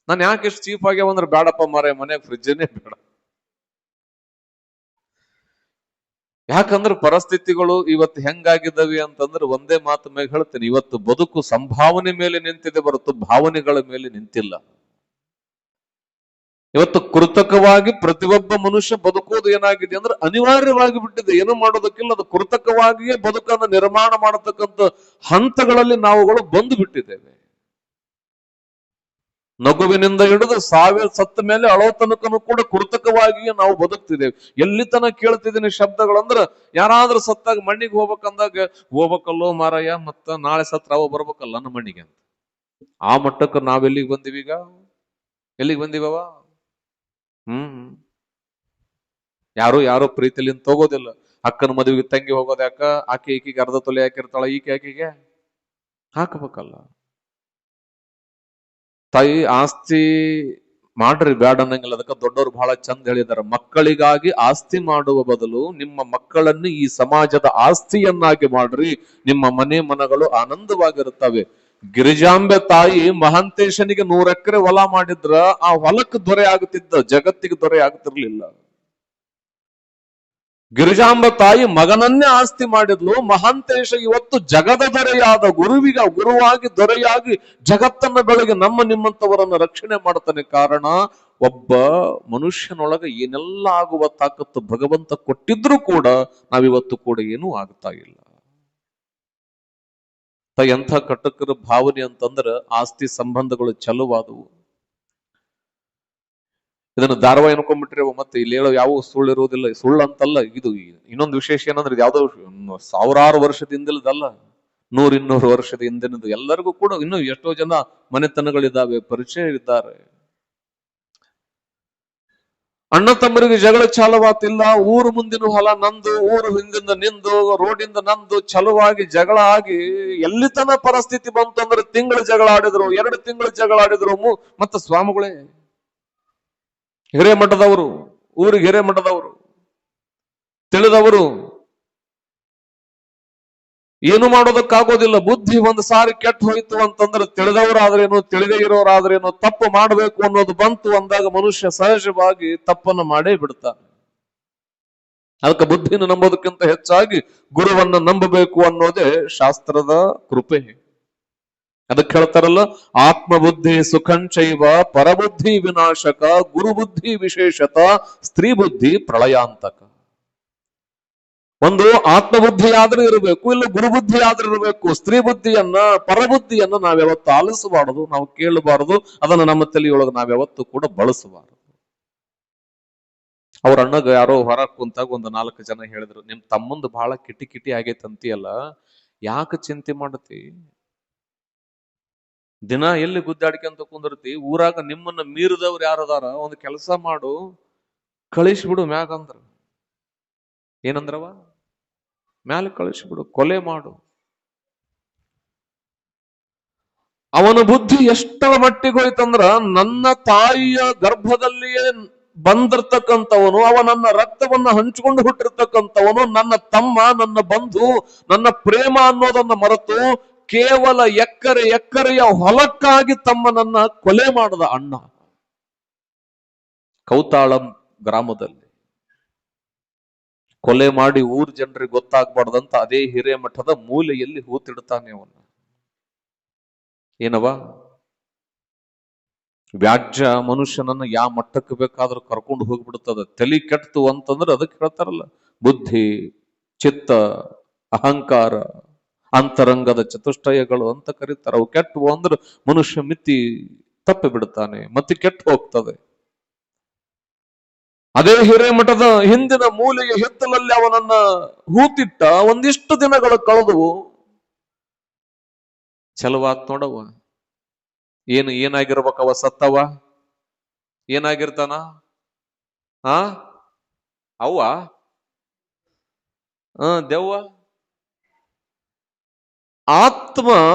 ನಾನು ಯಾಕೆ ಎಷ್ಟು ಚೀಪ್ ಆಗ್ಯಾವಂದ್ರೆ, ಬೇಡಪ್ಪ ಮಾರ, ಮನ್ಯಾಗ ಫ್ರಿಜ್ನೇ ಬೇಡ. ಯಾಕಂದ್ರೆ ಪರಿಸ್ಥಿತಿಗಳು ಇವತ್ತು ಹೆಂಗಾಗಿದ್ದಾವೆ ಅಂತಂದ್ರೆ, ಒಂದೇ ಮಾತು ಮೇಲೆ ಹೇಳ್ತೇನೆ, ಇವತ್ತು ಬದುಕು ಸಂಭಾವನೆ ಮೇಲೆ ನಿಂತಿದೆ ಹೊರತು ಭಾವನೆಗಳ ಮೇಲೆ ನಿಂತಿಲ್ಲ. ಇವತ್ತು ಕೃತಕವಾಗಿ ಪ್ರತಿಯೊಬ್ಬ ಮನುಷ್ಯ ಬದುಕೋದು ಏನಾಗಿದೆ ಅಂದ್ರೆ ಅನಿವಾರ್ಯವಾಗಿ ಬಿಟ್ಟಿದೆ. ಏನು ಮಾಡೋದಕ್ಕಿಲ್ಲ, ಅದು ಕೃತಕವಾಗಿಯೇ ಬದುಕನ್ನು ನಿರ್ಮಾಣ ಮಾಡತಕ್ಕಂಥ ಹಂತಗಳಲ್ಲಿ ನಾವುಗಳು ಬಂದು ಬಿಟ್ಟಿದ್ದೇವೆ. ನಗುವಿನಿಂದ ಹಿಡಿದು ಸಾವಿರ ಸತ್ತ ಮೇಲೆ ಅಳೋ ತನಕನೂ ಕೂಡ ಕೃತಕವಾಗಿಯೇ ನಾವು ಬದುಕ್ತಿದ್ದೇವೆ. ಎಲ್ಲಿ ತನಕ ಕೇಳ್ತಿದ್ದೀನಿ ಶಬ್ದಗಳಂದ್ರ, ಯಾರಾದ್ರೂ ಸತ್ತಾಗ ಮಣ್ಣಿಗೆ ಹೋಗ್ಬೇಕಂದಾಗ, ಹೋಗ್ಬೇಕಲ್ಲೋ ಮಾರಾಯ, ಮತ್ತ ನಾಳೆ ಸತ್ರ ಅವ ಬರ್ಬೇಕಲ್ಲ ನಮ್ಮ ಮಣ್ಣಿಗೆ ಅಂತ. ಆ ಮಟ್ಟಕ್ಕೆ ನಾವೆಲ್ಲಿಗೆ ಬಂದಿವೀಗ? ಎಲ್ಲಿಗೆ ಬಂದಿವವ? ಯಾರು ಪ್ರೀತಿಲಿಂದ ತಗೋದಿಲ್ಲ. ಅಕ್ಕನ ಮದುವೆಗೆ ತಂಗಿ ಹೋಗೋದ ಯಾಕ? ಆಕೆ ಈಕಿಗೆ ಅರ್ಧ ತೊಲೆ ಹಾಕಿರ್ತಾಳ, ಆಕೆಗೆ ಹಾಕಬೇಕಲ್ಲ. ತಾಯಿ ಆಸ್ತಿ ಮಾಡ್ರಿ, ಬ್ಯಾಡ ಅನ್ನಂಗಿಲ್ಲ. ಅದಕ್ಕೆ ದೊಡ್ಡವರು ಬಹಳ ಚಂದ ಹೇಳಿದಾರೆ, ಮಕ್ಕಳಿಗಾಗಿ ಆಸ್ತಿ ಮಾಡುವ ಬದಲು ನಿಮ್ಮ ಮಕ್ಕಳನ್ನು ಈ ಸಮಾಜದ ಆಸ್ತಿಯನ್ನಾಗಿ ಮಾಡ್ರಿ, ನಿಮ್ಮ ಮನೆ ಮನಗಳು ಆನಂದವಾಗಿರುತ್ತವೆ. ಗಿರಿಜಾಂಬೆ ತಾಯಿ ಮಹಾಂತೇಶನಿಗೆ 100 ಎಕರೆ ಹೊಲ ಮಾಡಿದ್ರ ಆ ಹೊಲಕ್ಕೆ ದೊರೆ ಆಗುತ್ತಿದ್ದ, ಜಗತ್ತಿಗೆ ದೊರೆ ಆಗ್ತಿರ್ಲಿಲ್ಲ. ಗಿರಿಜಾಂಬ ತಾಯಿ ಮಗನನ್ನೇ ಆಸ್ತಿ ಮಾಡಿದ್ಲು. ಮಹಾಂತೇಶ ಇವತ್ತು ಜಗದ ದೊರೆಯಾದ, ಗುರುವಾಗಿ ದೊರೆಯಾಗಿ ಜಗತ್ತನ್ನ ಬೆಳಗಿ ನಮ್ಮ ನಿಮ್ಮಂತವರನ್ನ ರಕ್ಷಣೆ ಮಾಡ್ತಾನೆ. ಕಾರಣ, ಒಬ್ಬ ಮನುಷ್ಯನೊಳಗೆ ಏನೆಲ್ಲ ಆಗುವ ತಾಕತ್ತು ಭಗವಂತ ಕೊಟ್ಟಿದ್ರು ಕೂಡ ನಾವಿವತ್ತು ಕೂಡ ಏನೂ ಆಗ್ತಾ ಇಲ್ಲ. ಎಂಥ ಕಟಕರ ಭಾವನೆ ಅಂತಂದ್ರ, ಆಸ್ತಿ ಸಂಬಂಧಗಳು ಚಲುವಾದವು. ಇದನ್ನು ಧಾರಾವಾಹಿ ಅನ್ಕೊಂಡ್ಬಿಟ್ರೆ ಮತ್ತೆ ಇಲ್ಲಿ ಹೇಳೋ ಯಾವ ಸುಳ್ಳು ಇರುವುದಿಲ್ಲ. ಸುಳ್ಳು ಅಂತಲ್ಲ, ಇದು ಇನ್ನೊಂದು ವಿಶೇಷ ಏನಂದ್ರೆ, ಇದು ಯಾವ್ದೋ 1000 ವರ್ಷದಿಂದಲದಲ್ಲ, 100-200 ವರ್ಷದ ಹಿಂದಿನದು. ಎಲ್ಲರಿಗೂ ಕೂಡ ಇನ್ನೂ ಎಷ್ಟೋ ಜನ ಮನೆತನಗಳಿದ್ದಾವೆ, ಪರಿಚಯ ಇದ್ದಾರೆ. ಅಣ್ಣ ತಮ್ಮರಿಗೆ ಜಗಳ ಚಾಲವಾತಿಲ್ಲ. ಊರು ಮುಂದಿನ ಹೊಲ ನಂದು, ಊರು ಹಿಂದಿಂದ ನಿಂದು, ರೋಡಿಂದ ನಂದು, ಚಲುವಾಗಿ ಜಗಳ ಆಗಿ ಎಲ್ಲಿ ತನ ಪರಿಸ್ಥಿತಿ ಬಂತು ಅಂದ್ರೆ, ತಿಂಗಳು ಜಗಳ ಆಡಿದ್ರು, 2 ತಿಂಗಳು ಜಗಳ ಆಡಿದ್ರು. ಮತ್ತೆ ಸ್ವಾಮಿಗಳೇ, ಹಿರೇಮಠದವರು, ಊರಿಗೆ ಹಿರೇಮಠದವರು, ತಿಳಿದವರು, ಏನು ಮಾಡೋದಕ್ಕಾಗೋದಿಲ್ಲ. ಬುದ್ಧಿ ಒಂದು ಸಾರಿ ಕೆಟ್ಟ ಹೋಯ್ತು ಅಂತಂದ್ರೆ, ತಿಳಿದವರಾದ್ರೇನು ತಿಳಿದೇ ಇರೋರಾದ್ರೇನು, ತಪ್ಪು ಮಾಡಬೇಕು ಅನ್ನೋದು ಬಂತು ಅಂದಾಗ ಮನುಷ್ಯ ಸಹಜವಾಗಿ ತಪ್ಪನ್ನು ಮಾಡೇ ಬಿಡ್ತಾನೆ. ಅದಕ್ಕೆ ಬುದ್ಧಿನ ನಂಬೋದಕ್ಕಿಂತ ಹೆಚ್ಚಾಗಿ ಗುರುವನ್ನ ನಂಬಬೇಕು ಅನ್ನೋದೇ ಶಾಸ್ತ್ರದ ಕೃಪೆ. ಅದಕ್ಕೆ ಹೇಳ್ತಾರಲ್ಲ, ಆತ್ಮಬುದ್ಧಿ ಸುಖಂಚೈವ ಪರಬುದ್ಧಿ ವಿನಾಶಕ, ಗುರುಬುದ್ಧಿ ವಿಶೇಷತ, ಸ್ತ್ರೀ ಬುದ್ಧಿ ಪ್ರಳಯಾಂತಕ. ಒಂದು ಆತ್ಮಬುದ್ಧಿ ಆದ್ರೂ ಇರಬೇಕು, ಇಲ್ಲ ಗುರುಬುದ್ಧಿ ಆದ್ರೂ ಇರಬೇಕು. ಸ್ತ್ರೀ ಬುದ್ಧಿಯನ್ನ, ಪರಬುದ್ಧಿಯನ್ನ ನಾವ್ಯಾವತ್ತು ಆಲಿಸಬಾರದು, ನಾವು ಕೇಳಬಾರದು. ಅದನ್ನು ನಮ್ಮ ತಲೆಯೊಳಗೆ ನಾವ್ಯಾವತ್ತು ಕೂಡ ಬಳಸಬಾರದು. ಅವ್ರ ಅಣ್ಣಗ ಯಾರೋ ಹೊರ ಕುಂತಾಗ ಒಂದು 4 ಜನ ಹೇಳಿದ್ರು, ನಿಮ್ ತಮ್ಮಂದು ಬಹಳ ಕಿಟಿ ಆಗೈತಂತಿಯಲ್ಲ, ಯಾಕೆ ಚಿಂತೆ ಮಾಡತಿ? ದಿನ ಎಲ್ಲಿ ಗುದ್ದಾಡಿಕೆಂತ ಕುಂದಿರ್ತಿ? ಊರಾಗ ನಿಮ್ಮನ್ನ ಮೀರಿದವ್ರು ಯಾರದಾರ, ಒಂದು ಕೆಲಸ ಮಾಡು, ಕಳಿಸ್ಬಿಡು ಮ್ಯಾಗ ಅಂದ್ರ. ಏನಂದ್ರವ? ಮ್ಯಾಲ ಕಳಿಸ್ಬಿಡು, ಕೊಲೆ ಮಾಡು. ಅವನ ಬುದ್ಧಿ ಎಷ್ಟರ ಮಟ್ಟಿಗೆ ಹೋಯ್ತಂದ್ರ, ನನ್ನ ತಾಯಿಯ ಗರ್ಭದಲ್ಲಿಯೇ ಬಂದಿರ್ತಕ್ಕಂಥವನು, ಅವ ನನ್ನ ರಕ್ತವನ್ನ ಹಂಚಿಕೊಂಡು ಹುಟ್ಟಿರ್ತಕ್ಕಂಥವನು, ನನ್ನ ತಮ್ಮ, ನನ್ನ ಬಂಧು, ನನ್ನ ಪ್ರೇಮ ಅನ್ನೋದನ್ನ ಮರೆತು ಕೇವಲ ಎಕರೆಯ ಹೊಲಕ್ಕಾಗಿ ತಮ್ಮನನ್ನ ಕೊಲೆ ಮಾಡದ ಅಣ್ಣ. ಕೌತಾಳಂ ಗ್ರಾಮದಲ್ಲಿ ಕೊಲೆ ಮಾಡಿ ಊರ್ ಜನರಿಗೆ ಗೊತ್ತಾಗ್ಬಾರ್ದಂತ ಅದೇ ಹಿರೇಮಠದ ಮೂಲೆಯಲ್ಲಿ ಹೂತಿಡ್ತಾನೆ ಅವನ್ನ. ಏನವ? ವ್ಯಾಜ್ಯ ಮನುಷ್ಯನನ್ನ ಯಾವ ಮಟ್ಟಕ್ಕೆ ಬೇಕಾದ್ರೂ ಕರ್ಕೊಂಡು ಹೋಗ್ಬಿಡ್ತದ. ತಲೆ ಕೆಟ್ಟು ಅಂತಂದ್ರೆ ಅದಕ್ಕೆ ಹೇಳ್ತಾರಲ್ಲ, ಬುದ್ಧಿ, ಚಿತ್ತ, ಅಹಂಕಾರ, ಅಂತರಂಗದ ಚತುಷ್ಟಯಗಳು ಅಂತ ಕರೀತಾರೆ. ಅವು ಕೆಟ್ಟವು ಅಂದ್ರೆ ಮನುಷ್ಯ ಮಿತಿ ತಪ್ಪಿ ಬಿಡ್ತಾನೆ, ಮತ್ತೆ ಕೆಟ್ಟು ಹೋಗ್ತದೆ. ಅದೇ ಹಿರೇಮಠದ ಹಿಂದಿನ ಮೂಲೆಯ ಹಿತ್ತಲಲ್ಲಿ ಅವನನ್ನ ಹೂತಿಟ್ಟ ಒಂದಿಷ್ಟು ದಿನಗಳು ಕಳೆದವು. ಚಲವಾತ್ ನೋಡವ. ಏನಾಗಿರ್ಬೇಕವ ಸತ್ತವ? ಏನಾಗಿರ್ತಾನ? ಆ ಅವ್ವ ದೆವ್ವ. ಆತ್ಮ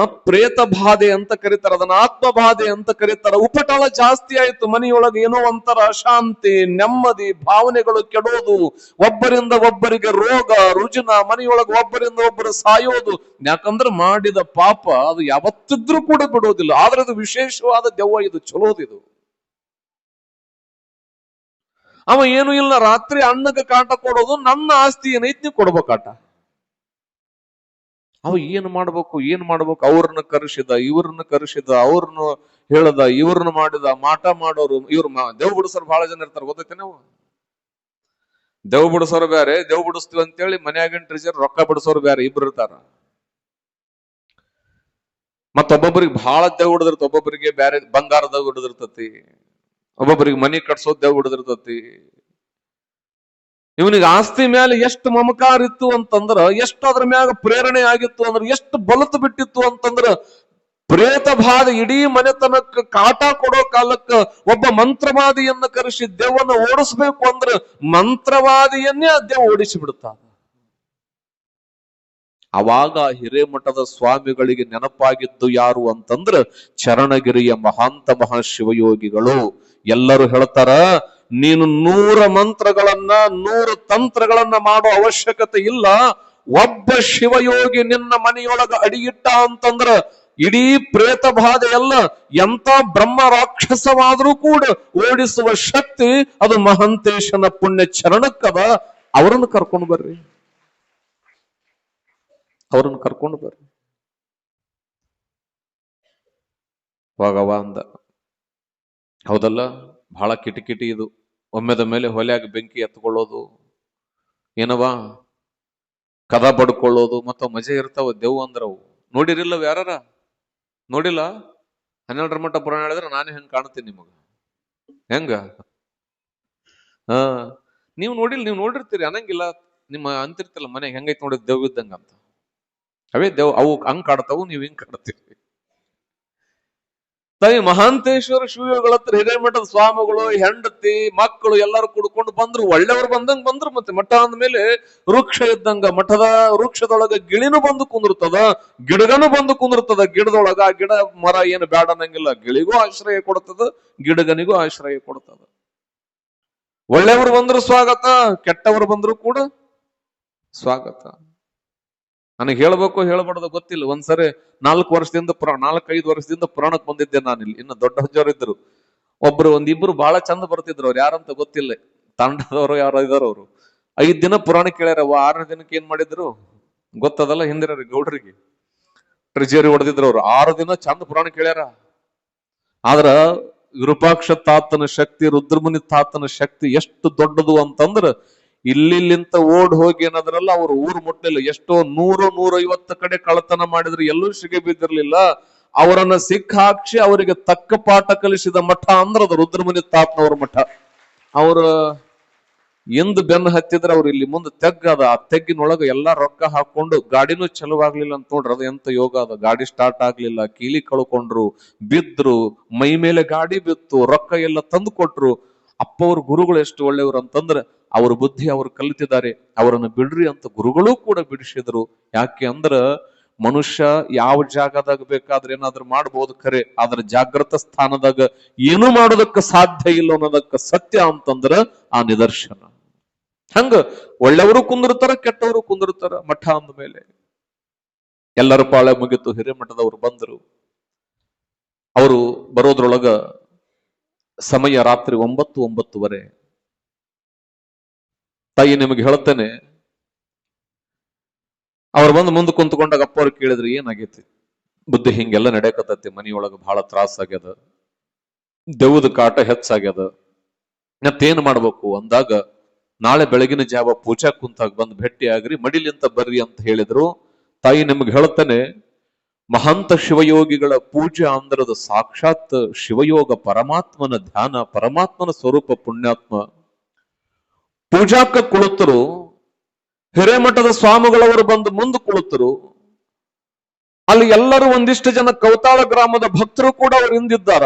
ಪ್ರೇತ ಬಾಧೆ ಅಂತ ಕರೀತಾರ, ಅದನ್ನ ಆತ್ಮ ಬಾಧೆ ಅಂತ ಕರೀತಾರ. ಉಪಟಳ ಜಾಸ್ತಿ ಆಯ್ತು ಮನೆಯೊಳಗೆ, ಏನೋ ಒಂಥರ ಅಶಾಂತಿ, ನೆಮ್ಮದಿ, ಭಾವನೆಗಳು ಕೆಡೋದು, ಒಬ್ಬರಿಂದ ಒಬ್ಬರಿಗೆ ರೋಗ ರುಜಿನ, ಮನೆಯೊಳಗೆ ಒಬ್ಬರಿಂದ ಒಬ್ಬರು ಸಾಯೋದು. ಯಾಕಂದ್ರೆ ಮಾಡಿದ ಪಾಪ ಅದು ಯಾವತ್ತಿದ್ರೂ ಕೂಡ ಬಿಡೋದಿಲ್ಲ. ಆದ್ರೆ ಇದು ವಿಶೇಷವಾದ ದೆವ್ವ, ಇದು ಚಲೋದಿದು. ಅವ ಏನು ಇಲ್ಲ, ರಾತ್ರಿ ಅನ್ನಕ್ಕೆ ಕಾಟ ಕೊಡೋದು, ನನ್ನ ಆಸ್ತಿ ಏನೈತಿ ನೀವು ಕೊಡ್ಬೇಕಾಟ. ಅವ ಏನ್ ಮಾಡ್ಬೇಕು, ಅವ್ರನ್ನ ಕರೆಸಿದ, ಇವ್ರನ್ನ ಕರೆಸಿದ, ಅವ್ರನ್ನ ಹೇಳದ, ಇವ್ರನ್ನ ಮಾಡಿದ, ಮಾಟ ಮಾಡೋರು. ದೇವ್ ಬಿಡಿಸೋರು ಬಹಳ ಜನ ಇರ್ತಾರೆ, ಗೊತ್ತೈತೆ ನಾವು. ದೇವ್ ಬಿಡಿಸೋರು ಬೇರೆ, ದೇವ್ ಬಿಡಿಸ್ತೀವಿ ಅಂತೇಳಿ ಮನ್ಯಾಗಿನ ಟ್ರೆಜರ್ ರೊಕ್ಕ ಬಿಡಿಸೋರು ಬೇರೆ, ಇಬ್ರು ಇರ್ತಾರ. ಮತ್ತೊಬ್ಬೊಬ್ಬರಿಗೆ ಬಹಳ ದೇವ್ ಹಿಡಿದಿರ್ತ, ಒಬ್ಬೊಬ್ಬರಿಗೆ ಬೇರೆ ಬಂಗಾರದ ಹಿಡಿದಿರ್ತತಿ, ಒಬ್ಬೊಬ್ಬರಿಗೆ ಮನಿ ಕಟ್ಸೋದ್ ದೇವ್ ಹಿಡಿದಿರ್ತತಿ. ಇವನಿಗೆ ಆಸ್ತಿ ಮೇಲೆ ಎಷ್ಟು ಮಮಕಾರ ಇತ್ತು ಅಂತಂದ್ರ, ಎಷ್ಟು ಅದ್ರ ಮ್ಯಾಗ ಪ್ರೇರಣೆ ಆಗಿತ್ತು ಅಂದ್ರೆ, ಎಷ್ಟು ಬಲತು ಬಿಟ್ಟಿತ್ತು ಅಂತಂದ್ರ, ಪ್ರೇತ ಬಾಧೆ ಇಡೀ ಮನೆತನಕ್ಕೆ ಕಾಟ ಕೊಡೋ ಕಾಲಕ್ಕ ಒಬ್ಬ ಮಂತ್ರವಾದಿಯನ್ನ ಕರೆಸಿ ದೇವನ್ನ ಓಡಿಸ್ಬೇಕು ಅಂದ್ರೆ ಮಂತ್ರವಾದಿಯನ್ನೇ ಆ ದೇವ ಓಡಿಸಿ ಬಿಡುತ್ತಾನೆ. ಅವಾಗ ಹಿರೇಮಠದ ಸ್ವಾಮಿಗಳಿಗೆ ನೆನಪಾಗಿದ್ದು ಯಾರು ಅಂತಂದ್ರ ಚರಣಗಿರಿಯ ಮಹಾಂತ ಮಹಾಶಿವಯೋಗಿಗಳು. ಎಲ್ಲರೂ ಹೇಳ್ತಾರ, ನೀನು 100 ಮಂತ್ರಗಳನ್ನ 100 ತಂತ್ರಗಳನ್ನ ಮಾಡೋ ಅವಶ್ಯಕತೆ ಇಲ್ಲ. ಒಬ್ಬ ಶಿವಯೋಗಿ ನಿನ್ನ ಮನೆಯೊಳಗ ಅಡಿಯಿಟ್ಟ ಅಂತಂದ್ರ ಇಡೀ ಪ್ರೇತ ಬಾಧೆ ಎಲ್ಲ ಎಂತ ಬ್ರಹ್ಮ ರಾಕ್ಷಸವಾದ್ರೂ ಕೂಡ ಓಡಿಸುವ ಶಕ್ತಿ ಅದು ಮಹಾಂತೇಶನ ಪುಣ್ಯ ಚರಣಕ್ಕದ. ಅವರನ್ನು ಕರ್ಕೊಂಡು ಬರ್ರಿ, ಅವರನ್ನು ಕರ್ಕೊಂಡು ಬರ್ರಿ. ಹೋಗವ ಅಂದ. ಹೌದಲ್ಲ, ಬಹಳ ಕಿಟಿಕಿಟಿ ಇದು. ಒಮ್ಮೆದ ಮೇಲೆ ಹೊಲೆಯಾಗ ಬೆಂಕಿ ಎತ್ಕೊಳ್ಳೋದು, ಏನವಾ ಕದ ಬಡ್ಕೊಳ್ಳೋದು, ಮತ್ತ ಮಜೆ ಇರ್ತಾವ. ದೇವ್ ಅಂದ್ರವು ನೋಡಿರಿಲ್ಲವ? ಯಾರ ನೋಡಿಲ್ಲ? 12ರ ಮಟ್ಟ ಪುರಾಣ ಹೇಳಿದ್ರೆ ನಾನೇ ಹೆಂಗ್ ಕಾಣ್ತೀನಿ ನಿಮಗ? ಹೆಂಗ? ನೀವು ನೋಡಿಲ್ಲ, ನೀವು ನೋಡಿರ್ತೀರಿ ಅನ್ನಂಗಿಲ್ಲ. ನಿಮ್ಮ ಅಂತಿರ್ತಿಲ್ಲ ಮನೆಗೆ ಹೆಂಗೈತ್ ನೋಡಿದ್ ದೇವ್ ಇದ್ದಂಗ ಅಂತ. ಅವೇ ದೇವ್, ಅವು ಹಂಗ್ ಕಾಡ್ತಾವು, ನೀವ್ ಹಿಂಗ್ ಕಾಡ್ತೀರಿ. ತಾಯಿ ಮಹಾಂತೇಶ್ವರ ಶಿವಗಳ ಹತ್ರ ಹಿರೇಮಠದ ಸ್ವಾಮಿಗಳು, ಹೆಂಡತಿ, ಮಕ್ಕಳು ಎಲ್ಲರೂ ಕುಡ್ಕೊಂಡು ಬಂದ್ರು. ಒಳ್ಳೆಯವರು ಬಂದಂಗ ಬಂದ್ರು. ಮತ್ತೆ ಮಠ ಅಂದ್ಮೇಲೆ ವೃಕ್ಷ ಇದ್ದಂಗ, ಮಠದ ವೃಕ್ಷದೊಳಗ ಗಿಳಿನೂ ಬಂದು ಕುಂದಿರ್ತದ, ಗಿಡಗನು ಬಂದು ಕುಂದಿರ್ತದ. ಗಿಡದೊಳಗ ಆ ಗಿಡ ಮರ ಏನು ಬೇಡ ಅನ್ನಂಗಿಲ್ಲ, ಗಿಳಿಗೂ ಆಶ್ರಯ ಕೊಡ್ತದ, ಗಿಡಗನಿಗೂ ಆಶ್ರಯ ಕೊಡ್ತದ. ಒಳ್ಳೆಯವರು ಬಂದ್ರು ಸ್ವಾಗತ, ಕೆಟ್ಟವರು ಬಂದ್ರು ಕೂಡ ಸ್ವಾಗತ. ನನಗೆ ಹೇಳ್ಬೇಕು ಹೇಳ್ಬಾರ್ದು ಗೊತ್ತಿಲ್ಲ. ಒಂದ್ಸರಿ 4 ವರ್ಷದಿಂದ 4-5 ವರ್ಷದಿಂದ ಪುರಾಣಕ್ಕೆ ಬಂದಿದ್ದೆ ನಾನಿಲ್ಲಿ. ಇನ್ನು ದೊಡ್ಡ ಹಜ್ಜರು ಒಬ್ರು ಒಂದಿಬ್ರು ಬಹಳ ಚಂದ ಬರ್ತಿದ್ರು. ಅವ್ರು ಯಾರಂತ ಗೊತ್ತಿಲ್ಲ, ತಂಡದವರು ಯಾರು ಇದಾರ. ಅವ್ರು 5 ದಿನ ಪುರಾಣ ಕೇಳ್ಯಾರ. 6ನೇ ದಿನಕ್ಕೆ ಏನ್ ಮಾಡಿದ್ರು ಗೊತ್ತದಲ್ಲ, ಹಿಂದಿರ ಗೌಡ್ರಿಗೆ ಟ್ರೆಜರಿ ಹೊಡೆದಿದ್ರು. ಅವ್ರು 6 ದಿನ ಚಂದ ಪುರಾಣ ಕೇಳ್ಯಾರ. ಆದ್ರ ವಿರೂಪಾಕ್ಷ ತಾತನ ಶಕ್ತಿ, ರುದ್ರಮುನಿ ತಾತನ ಶಕ್ತಿ ಎಷ್ಟು ದೊಡ್ಡದು ಅಂತಂದ್ರ, ಇಲ್ಲಿಂತ ಓಡ್ ಹೋಗಿ ಏನದ್ರಲ್ಲ, ಅವ್ರು ಊರು ಮುಟ್ಟಲಿಲ್ಲ. ಎಷ್ಟೋ 100-150 ಕಡೆ ಕಳತನ ಮಾಡಿದ್ರು, ಎಲ್ಲೂ ಸಿಗೆ ಬಿದ್ದಿರ್ಲಿಲ್ಲ. ಅವರನ್ನ ಸಿಕ್ಕಾಕ್ಷಿ ಅವರಿಗೆ ತಕ್ಕ ಪಾಠ ಕಲಿಸಿದ ಮಠ ಅಂದ್ರೆ ಅದು ರುದ್ರಮುನಿ ತಾತನವ್ರ ಮಠ. ಅವ್ರ ಎಂದು ಬೆನ್ನು ಹತ್ತಿದ್ರೆ ಅವ್ರು ಇಲ್ಲಿ ಮುಂದೆ ತೆಗ್ಗದ, ಆ ತೆಗ್ಗಿನೊಳಗ ಎಲ್ಲಾ ರೊಕ್ಕ ಹಾಕೊಂಡು, ಗಾಡಿನೂ ಚಲುವಾಗ್ಲಿಲ್ಲ ಅಂತ ನೋಡ್ರಿ. ಅದು ಎಂತ ಯೋಗ ಅದ. ಗಾಡಿ ಸ್ಟಾರ್ಟ್ ಆಗ್ಲಿಲ್ಲ, ಕೀಲಿ ಕಳ್ಕೊಂಡ್ರು, ಬಿದ್ರು, ಮೈ ಮೇಲೆ ಗಾಡಿ ಬಿತ್ತು, ರೊಕ್ಕ ಎಲ್ಲ ತಂದು ಕೊಟ್ರು. ಅಪ್ಪ ಅವ್ರ ಗುರುಗಳು ಎಷ್ಟು ಒಳ್ಳೆಯವರು ಅಂತಂದ್ರೆ, ಅವ್ರ ಬುದ್ಧಿ ಅವ್ರು ಕಲಿತಿದ್ದಾರೆ, ಅವರನ್ನು ಬಿಡ್ರಿ ಅಂತ ಗುರುಗಳು ಕೂಡ ಬಿಡಿಸಿದ್ರು. ಯಾಕೆ ಅಂದ್ರ ಮನುಷ್ಯ ಯಾವ ಜಾಗದಾಗ ಬೇಕಾದ್ರೆ ಏನಾದ್ರೂ ಮಾಡ್ಬೋದು ಖರೆ, ಆದ್ರ ಜಾಗೃತ ಸ್ಥಾನದಾಗ ಏನು ಮಾಡೋದಕ್ಕೆ ಸಾಧ್ಯ ಇಲ್ಲ ಅನ್ನೋದಕ್ಕೆ ಸತ್ಯ ಅಂತಂದ್ರ ಆ ನಿದರ್ಶನ. ಹಂಗ ಒಳ್ಳೆಯವರು ಕುಂದಿರ್ತಾರ, ಕೆಟ್ಟವರು ಕುಂದಿರ್ತಾರ. ಮಠ ಅಂದ ಮೇಲೆ ಎಲ್ಲರ ಪಾಳೆ ಮುಗಿತು. ಹಿರೇಮಠದವ್ರು ಬಂದರು. ಅವರು ಬರೋದ್ರೊಳಗ ಸಮಯ ರಾತ್ರಿ 9-9:30. ತಾಯಿ ನಿಮಗೆ ಹೇಳ್ತೇನೆ, ಅವ್ರು ಬಂದು ಮುಂದೆ ಕುಂತ್ಕೊಂಡಾಗ ಅಪ್ಪ ಅವ್ರು ಕೇಳಿದ್ರು, ಏನಾಗೈತಿ? ಬುದ್ಧಿ ಹಿಂಗೆಲ್ಲ ನಡೆಯಕತ್ತೈತಿ, ಮನಿಯೊಳಗ ಬಹಳ ತ್ರಾಸ ಆಗ್ಯದ, ದೆವ್ವದ ಕಾಟ ಹೆಚ್ಚಾಗ್ಯದ, ಮತ್ತೇನ್ ಮಾಡ್ಬೇಕು ಅಂದಾಗ ನಾಳೆ ಬೆಳಗಿನ ಜಾವ ಪೂಜಾ ಕುಂತಾಗ ಬಂದು ಭೇಟಿ ಆಗ್ರಿ, ಮಡಿಲಿಂತ ಬರ್ರಿ ಅಂತ ಹೇಳಿದ್ರು. ತಾಯಿ ನಿಮ್ಗೆ ಹೇಳ್ತಾನೆ, ಮಹಂತ ಶಿವಯೋಗಿಗಳ ಪೂಜೆ ಅಂದ್ರದ ಸಾಕ್ಷಾತ್ ಶಿವಯೋಗ, ಪರಮಾತ್ಮನ ಧ್ಯಾನ, ಪರಮಾತ್ಮನ ಸ್ವರೂಪ ಪುಣ್ಯಾತ್ಮ. ಪೂಜಾಕ್ಕ ಕುಳಿತರು, ಹಿರೇಮಠದ ಸ್ವಾಮಿಗಳವರು ಬಂದು ಮುಂದೆ ಕುಳಿತರು. ಅಲ್ಲಿ ಎಲ್ಲರೂ ಒಂದಿಷ್ಟು ಜನ ಕೌತಾಳ ಗ್ರಾಮದ ಭಕ್ತರು ಕೂಡ ಅವರು ಹಿಂದಿದ್ದಾರ.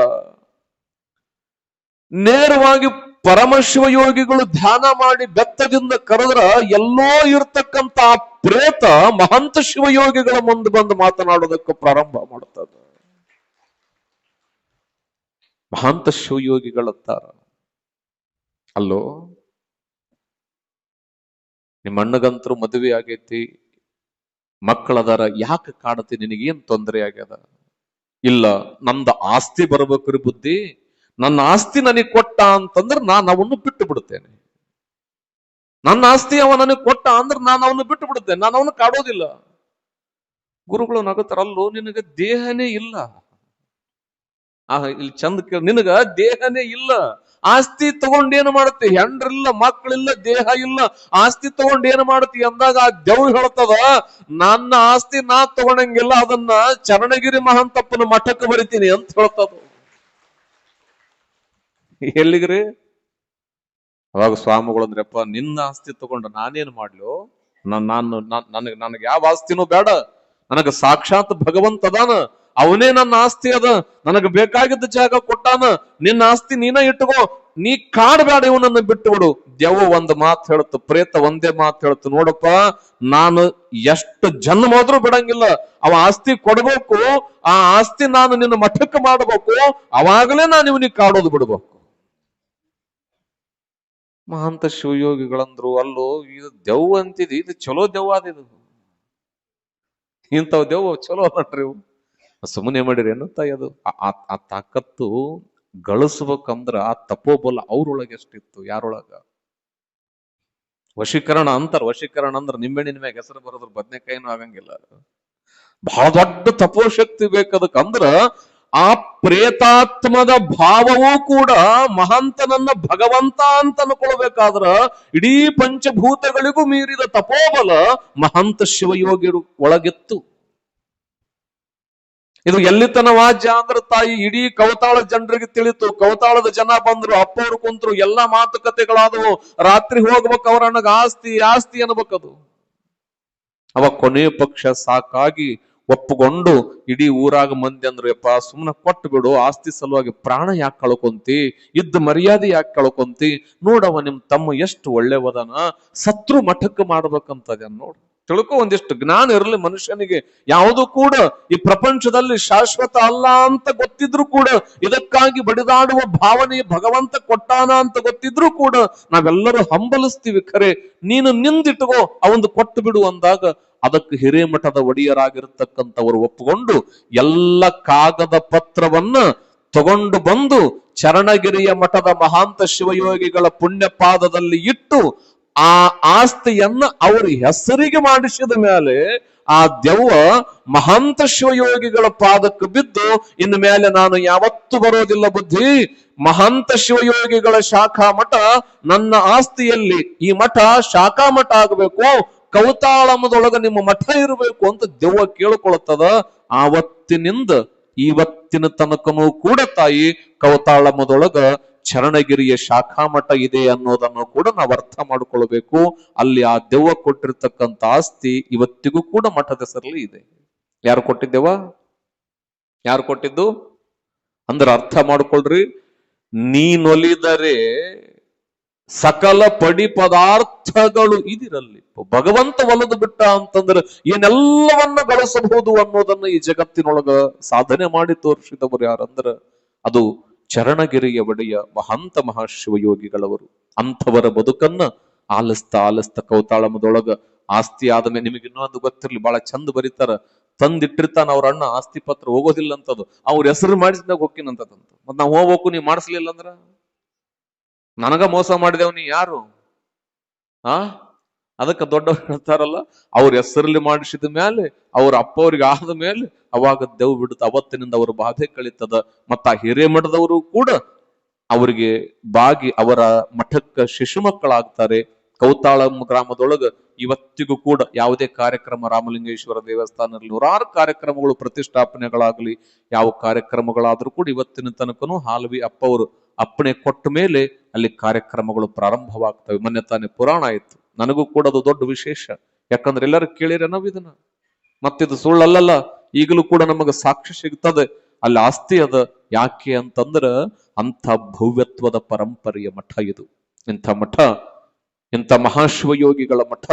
ನೇರವಾಗಿ ಪರಮಶಿವಯೋಗಿಗಳು ಧ್ಯಾನ ಮಾಡಿ ಬೆತ್ತದಿಂದ ಕರೆದ್ರ ಎಲ್ಲೋ ಇರ್ತಕ್ಕಂತ ಆ ಪ್ರೇತ ಮಹಂತ ಶಿವಯೋಗಿಗಳ ಮುಂದೆ ಬಂದು ಮಾತನಾಡೋದಕ್ಕೆ ಪ್ರಾರಂಭ ಮಾಡುತ್ತದೆ. ಮಹಂತ ಶಿವಯೋಗಿಗಳಂತಾರ, ಅಲ್ಲೋ ನಿಮ್ಮ ಅಣ್ಣಗಂತರು ಮದುವೆ ಆಗೈತಿ, ಮಕ್ಕಳದಾರ, ಯಾಕೆ ಕಾಡತಿ, ನಿನಗೇನ್ ತೊಂದರೆ ಆಗ್ಯದ? ಇಲ್ಲ, ನಮ್ದು ಆಸ್ತಿ ಬರ್ಬೇಕ್ರಿ ಬುದ್ಧಿ, ನನ್ನ ಆಸ್ತಿ ನನಗೆ ಕೊಟ್ಟ ಅಂತಂದ್ರೆ ನಾನು ಅವನು ಬಿಟ್ಟು ಬಿಡುತ್ತೇನೆ. ನನ್ನ ಆಸ್ತಿ ಅವ ನನಗೆ ಕೊಟ್ಟ ಅಂದ್ರೆ ನಾನು ಅವನು ಬಿಟ್ಟು ಬಿಡುತ್ತೇನೆ, ನಾನು ಅವನು ಕಾಡೋದಿಲ್ಲ. ಗುರುಗಳು ನಗುತ್ತಾರಲ್ಲೋ, ನಿನಗೆ ದೇಹನೇ ಇಲ್ಲ. ಇಲ್ಲಿ ಚಂದ ಕೇಳ, ನಿನಗ ದೇಹನೇ ಇಲ್ಲ, ಆಸ್ತಿ ತಗೊಂಡ್ ಏನು ಮಾಡುತ್ತೆ? ಹೆಂಡ್ರಿಲ್ಲ, ಮಕ್ಕಳಿಲ್ಲ, ದೇಹ ಇಲ್ಲ, ಆಸ್ತಿ ತಗೊಂಡ್ ಏನು ಮಾಡುತ್ತಿ ಅಂದಾಗ ಆ ದೆವ್ವ ಹೇಳ್ತದ, ನನ್ನ ಆಸ್ತಿ ನಾ ತಗೊಂಡಂಗಿಲ್ಲ, ಅದನ್ನ ಚರಣಗಿರಿ ಮಹಾಂತಪ್ಪನ ಮಠಕ್ಕೆ ಬರಿತೀನಿ ಅಂತ ಹೇಳ್ತದ. ಎಲ್ಲಿಗ್ರಿ? ಅವಾಗ ಸ್ವಾಮಿಗಳು ಅಂದ್ರಪ್ಪ, ನಿನ್ನ ಆಸ್ತಿ ತಗೊಂಡ ನಾನೇನ್ ಮಾಡ್ಲು? ನನಗೆ ಯಾವ ಆಸ್ತಿನೂ ಬೇಡ, ನನಗ ಸಾಕ್ಷಾತ್ ಭಗವಂತ ಅದಾನ, ಅವನೇ ನನ್ನ ಆಸ್ತಿ ಅದ, ನನಗೆ ಬೇಕಾಗಿದ್ದ ಜಾಗ ಕೊಟ್ಟಾನ, ನಿನ್ನ ಆಸ್ತಿ ನೀನ ಇಟ್ಟುಕೋ, ನೀ ಕಾಡ್ಬೇಡ, ಇವನನ್ನ ಬಿಟ್ಟು ಬಿಡು. ದೆವ್ವ ಒಂದ್ ಮಾತು ಹೇಳ್ತು, ಪ್ರೇತ ಒಂದೇ ಮಾತು ಹೇಳ್ತು, ನೋಡಪ್ಪ, ನಾನು ಎಷ್ಟು ಜನ್ಮ ಹೋದ್ರೂ ಬಿಡಂಗಿಲ್ಲ, ಅವ ಆಸ್ತಿ ಕೊಡ್ಬೇಕು, ಆ ಆಸ್ತಿ ನಾನು ನಿನ್ನ ಮಠಕ್ಕೆ ಮಾಡಬೇಕು, ಅವಾಗಲೇ ನಾನು ಇವನಿಗೆ ಕಾಡೋದು ಬಿಡ್ಬೇಕು. ಮಹಾಂತ ಶಿವಯೋಗಿಗಳಂದ್ರು, ಅಲ್ಲೋ ಇದು ದೆವ್ವ ಅಂತಿದಿ, ಇದು ಚಲೋ ದೆವ್ವ ಅದಿದು, ಇಂಥವ್ ದೆವ್ವ ಚಲೋ ಅಲ್ಲಟ್ರಿ ಇವು, ಸುಮ್ಮನೆ ಮಾಡಿರಿ ಅನ್ನುತ್ತ. ಅದು ಆ ತಾಕತ್ತು ಗಳಿಸ್ಬೇಕಂದ್ರ ಆ ತಪೋಬಲ ಅವ್ರೊಳಗೆ ಎಷ್ಟಿತ್ತು, ಯಾರೊಳಗ? ವಶೀಕರಣ ಅಂತಾರ. ವಶೀಕರಣ ಅಂದ್ರ ನಿಂಬೆಣ್ಣಿನ ಮ್ಯಾಗ ಹೆಸರು ಬರೋದ್ರ ಬದ್ನೆಕಾಯಿನೂ ಆಗಂಗಿಲ್ಲ. ಬಹಳ ದೊಡ್ಡ ತಪೋಶಕ್ತಿ ಬೇಕದಕ್ಕಂದ್ರ ಆ ಪ್ರೇತಾತ್ಮದ ಭಾವವೂ ಕೂಡ ಮಹಂತನನ್ನ ಭಗವಂತ ಅಂತ ಅನ್ಕೊಳ್ಬೇಕಾದ್ರ ಇಡೀ ಪಂಚಭೂತಗಳಿಗೂ ಮೀರಿದ ತಪೋಬಲ ಮಹಂತ ಶಿವಯೋಗಿರು ಒಳಗಿತ್ತು. ಇದು ಎಲ್ಲಿತನ ವಾಜ್ಯ ಅಂದ್ರ ತಾಯಿ ಇಡೀ ಕವತಾಳ ಜನರಿಗೆ ತಿಳಿತು. ಕವತಾಳದ ಜನ ಬಂದ್ರು, ಅಪ್ಪವ್ರು ಕುಂತ್ರು, ಎಲ್ಲಾ ಮಾತುಕತೆಗಳಾದವು. ರಾತ್ರಿ ಹೋಗ್ಬೇಕು, ಅವ್ರ ಅಣ್ಣಗ ಆಸ್ತಿ ಆಸ್ತಿ ಅನ್ಬೇಕದು. ಅವ ಕೊನೆ ಪಕ್ಷ ಸಾಕಾಗಿ ಒಪ್ಪುಕೊಂಡು ಇಡೀ ಊರಾಗ ಮಂದಿ ಅಂದ್ರು, ಯಪ್ಪ ಸುಮ್ಮನೆ ಕೊಟ್ಟು ಬಿಡು, ಆಸ್ತಿ ಸಲುವಾಗಿ ಪ್ರಾಣ ಯಾಕೆ ಕಳ್ಕೊಂತಿ, ಇದ್ದ ಮರ್ಯಾದೆ ಯಾಕೆ ಕಳ್ಕೊಂತಿ, ನೋಡವ ನಿಮ್ ತಮ್ಮ ಎಷ್ಟು ಒಳ್ಳೆವದನ, ಸತ್ರು ಮಠಕ್ಕೆ ಮಾಡ್ಬೇಕಂತದ ನೋಡು. ತಿಳ್ಕೊ, ಒಂದಿಷ್ಟು ಜ್ಞಾನ ಇರಲಿ ಮನುಷ್ಯನಿಗೆ. ಯಾವುದು ಕೂಡ ಈ ಪ್ರಪಂಚದಲ್ಲಿ ಶಾಶ್ವತ ಅಲ್ಲ ಅಂತ ಗೊತ್ತಿದ್ರು ಕೂಡ, ಇದಕ್ಕಾಗಿ ಬಡಿದಾಡುವ ಭಾವನೆ ಭಗವಂತ ಕೊಟ್ಟಾನ ಅಂತ ಗೊತ್ತಿದ್ರು ಕೂಡ ನಾವೆಲ್ಲರೂ ಹಂಬಲಿಸ್ತೀವಿ. ಖರೆ ನೀನು ನಿಂದಿಟ್ಟುಕೋ, ಅವಂದು ಕೊಟ್ಟು ಬಿಡು ಅಂದಾಗ ಅದಕ್ಕೆ ಹಿರೇಮಠದ ಒಡೆಯರಾಗಿರ್ತಕ್ಕಂಥವರು ಒಪ್ಪುಕೊಂಡು ಎಲ್ಲ ಕಾಗದ ಪತ್ರವನ್ನ ತಗೊಂಡು ಬಂದು ಚರಣಗಿರಿಯ ಮಠದ ಮಹಾಂತ ಶಿವಯೋಗಿಗಳ ಪುಣ್ಯ ಪಾದದಲ್ಲಿ ಇಟ್ಟು ಆ ಆಸ್ತಿಯನ್ನ ಅವ್ರ ಹೆಸರಿಗೆ ಮಾಡಿಸಿದ ಮೇಲೆ ಆ ದೆವ್ವ ಮಹಾಂತ ಶಿವಯೋಗಿಗಳ ಪಾದಕ್ಕೆ ಬಿದ್ದು, ಇನ್ನು ಮೇಲೆ ನಾನು ಯಾವತ್ತೂ ಬರೋದಿಲ್ಲ ಬುದ್ಧಿ, ಮಹಾಂತ ಶಿವಯೋಗಿಗಳ ಶಾಖಾ ಮಠ ನನ್ನ ಆಸ್ತಿಯಲ್ಲಿ, ಈ ಮಠ ಶಾಖಾ ಮಠ ಆಗಬೇಕು, ಕೌತಾಳಮದೊಳಗ ನಿಮ್ಮ ಮಠ ಇರಬೇಕು ಅಂತ ದೆವ್ವ ಕೇಳ್ಕೊಳ್ತದ. ಆವತ್ತಿನಿಂದ ಇವತ್ತಿನ ತನಕನೂ ಕೂಡ ತಾಯಿ ಕೌತಾಳಮದೊಳಗ ಚರಣಗಿರಿಯ ಶಾಖಾ ಮಠ ಇದೆ ಅನ್ನೋದನ್ನು ಕೂಡ ನಾವು ಅರ್ಥ ಮಾಡ್ಕೊಳ್ಬೇಕು. ಅಲ್ಲಿ ಆ ದೆವ್ವ ಕೊಟ್ಟಿರ್ತಕ್ಕಂಥ ಆಸ್ತಿ ಇವತ್ತಿಗೂ ಕೂಡ ಮಠದ ಹೆಸರಲ್ಲಿ ಇದೆ. ಯಾರು ಕೊಟ್ಟಿದ್ದೆವ? ಯಾರು ಕೊಟ್ಟಿದ್ದು ಅಂದ್ರೆ ಅರ್ಥ ಮಾಡ್ಕೊಳ್ರಿ. ನೀನೊಲಿದರೆ ಸಕಲ ಪಡಿ ಪದಾರ್ಥಗಳು ಇದಿರಲ್ಲಿ, ಭಗವಂತ ಒಲಿದು ಬಿಟ್ಟ ಅಂತಂದ್ರೆ ಏನೆಲ್ಲವನ್ನ ಗಳಿಸಬಹುದು ಅನ್ನೋದನ್ನ ಈ ಜಗತ್ತಿನೊಳಗ ಸಾಧನೆ ಮಾಡಿ ತೋರಿಸಿದವರು ಯಾರಂದ್ರ ಅದು ಚರಣಗಿರಿಯ ಒಡೆಯ ಮಹಾಂತ ಮಹಾಶಿವಯೋಗಿಗಳವರು. ಅಂಥವರ ಬದುಕನ್ನ ಆಲಿಸ್ತಾ ಕೌತಾಳಮದೊಳಗ ಆಸ್ತಿ ಆದಮೇಲೆ ನಿಮಗೆ ಇನ್ನೊಂದು ಗೊತ್ತಿರ್ಲಿ, ಬಹಳ ಚಂದ ಬರೀತಾರ, ತಂದಿಟ್ಟಿರ್ತಾನ ಅವ್ರ ಅಣ್ಣ ಆಸ್ತಿ ಪತ್ರ ಹೋಗೋದಿಲ್ಲ ಅಂತದು, ಅವ್ರ ಹೆಸರು ಮಾಡಿಸಿದಾಗ ಹೋಗ್ತೀನಂತದಂತ. ಮತ್ ನಾವ್ ಹೋಗ್ಬೇಕು, ನೀ ಮಾಡಿಸ್ಲಿಲ್ಲ ಅಂದ್ರ ನನಗ ಮೋಸ ಮಾಡಿದೇವ್, ನೀ ಯಾರು? ಅದಕ್ಕೆ ದೊಡ್ಡವ್ರು ಹೇಳ್ತಾರಲ್ಲ, ಅವ್ರ ಹೆಸರಲ್ಲಿ ಮಾಡಿಸಿದ ಮೇಲೆ, ಅವ್ರ ಅಪ್ಪ ಅವ್ರಿಗೆ ಆದ ಮೇಲೆ ಅವಾಗ ದೆವ್ ಬಿಡುತ್ತ. ಅವತ್ತಿನಿಂದ ಅವ್ರ ಬಾಧೆ ಕಳೀತದ. ಮತ್ತ ಆ ಹಿರೇಮಠದವರು ಕೂಡ ಅವರಿಗೆ ಬಾಗಿ ಅವರ ಮಠಕ್ಕ ಶಿಶು ಮಕ್ಕಳಾಗ್ತಾರೆ. ಕೌತಾಳಂ ಗ್ರಾಮದೊಳಗ ಇವತ್ತಿಗೂ ಕೂಡ ಯಾವುದೇ ಕಾರ್ಯಕ್ರಮ, ರಾಮಲಿಂಗೇಶ್ವರ ದೇವಸ್ಥಾನದಲ್ಲಿ ನೂರಾರು ಕಾರ್ಯಕ್ರಮಗಳು, ಪ್ರತಿಷ್ಠಾಪನೆಗಳಾಗ್ಲಿ, ಯಾವ ಕಾರ್ಯಕ್ರಮಗಳಾದ್ರೂ ಕೂಡ ಇವತ್ತಿನ ತನಕನೂ ಹಾಲ್ವಿ ಅಪ್ಪ ಅವರು ಅಪ್ಪಣೆ ಕೊಟ್ಟ ಮೇಲೆ ಅಲ್ಲಿ ಕಾರ್ಯಕ್ರಮಗಳು ಪ್ರಾರಂಭವಾಗ್ತವೆ. ಮೊನ್ನೆ ತಾನೇ ಪುರಾಣ ಆಯ್ತು. ನನಗೂ ಕೂಡ ಅದು ದೊಡ್ಡ ವಿಶೇಷ. ಯಾಕಂದ್ರೆ ಎಲ್ಲರೂ ಕೇಳಿರ ನಾವು ಇದನ್ನ, ಮತ್ತಿದು ಸುಳ್ಳಲ್ಲ. ಈಗಲೂ ಕೂಡ ನಮಗೆ ಸಾಕ್ಷಿ ಸಿಗ್ತದೆ, ಅಲ್ಲಿ ಆಸ್ತಿ ಅದ. ಯಾಕೆ ಅಂತಂದ್ರ ಅಂಥ ಭವ್ಯತ್ವದ ಪರಂಪರೆಯ ಮಠ ಇದು. ಇಂಥ ಮಠ, ಇಂಥ ಮಹಾಶಿವಯೋಗಿಗಳ ಮಠ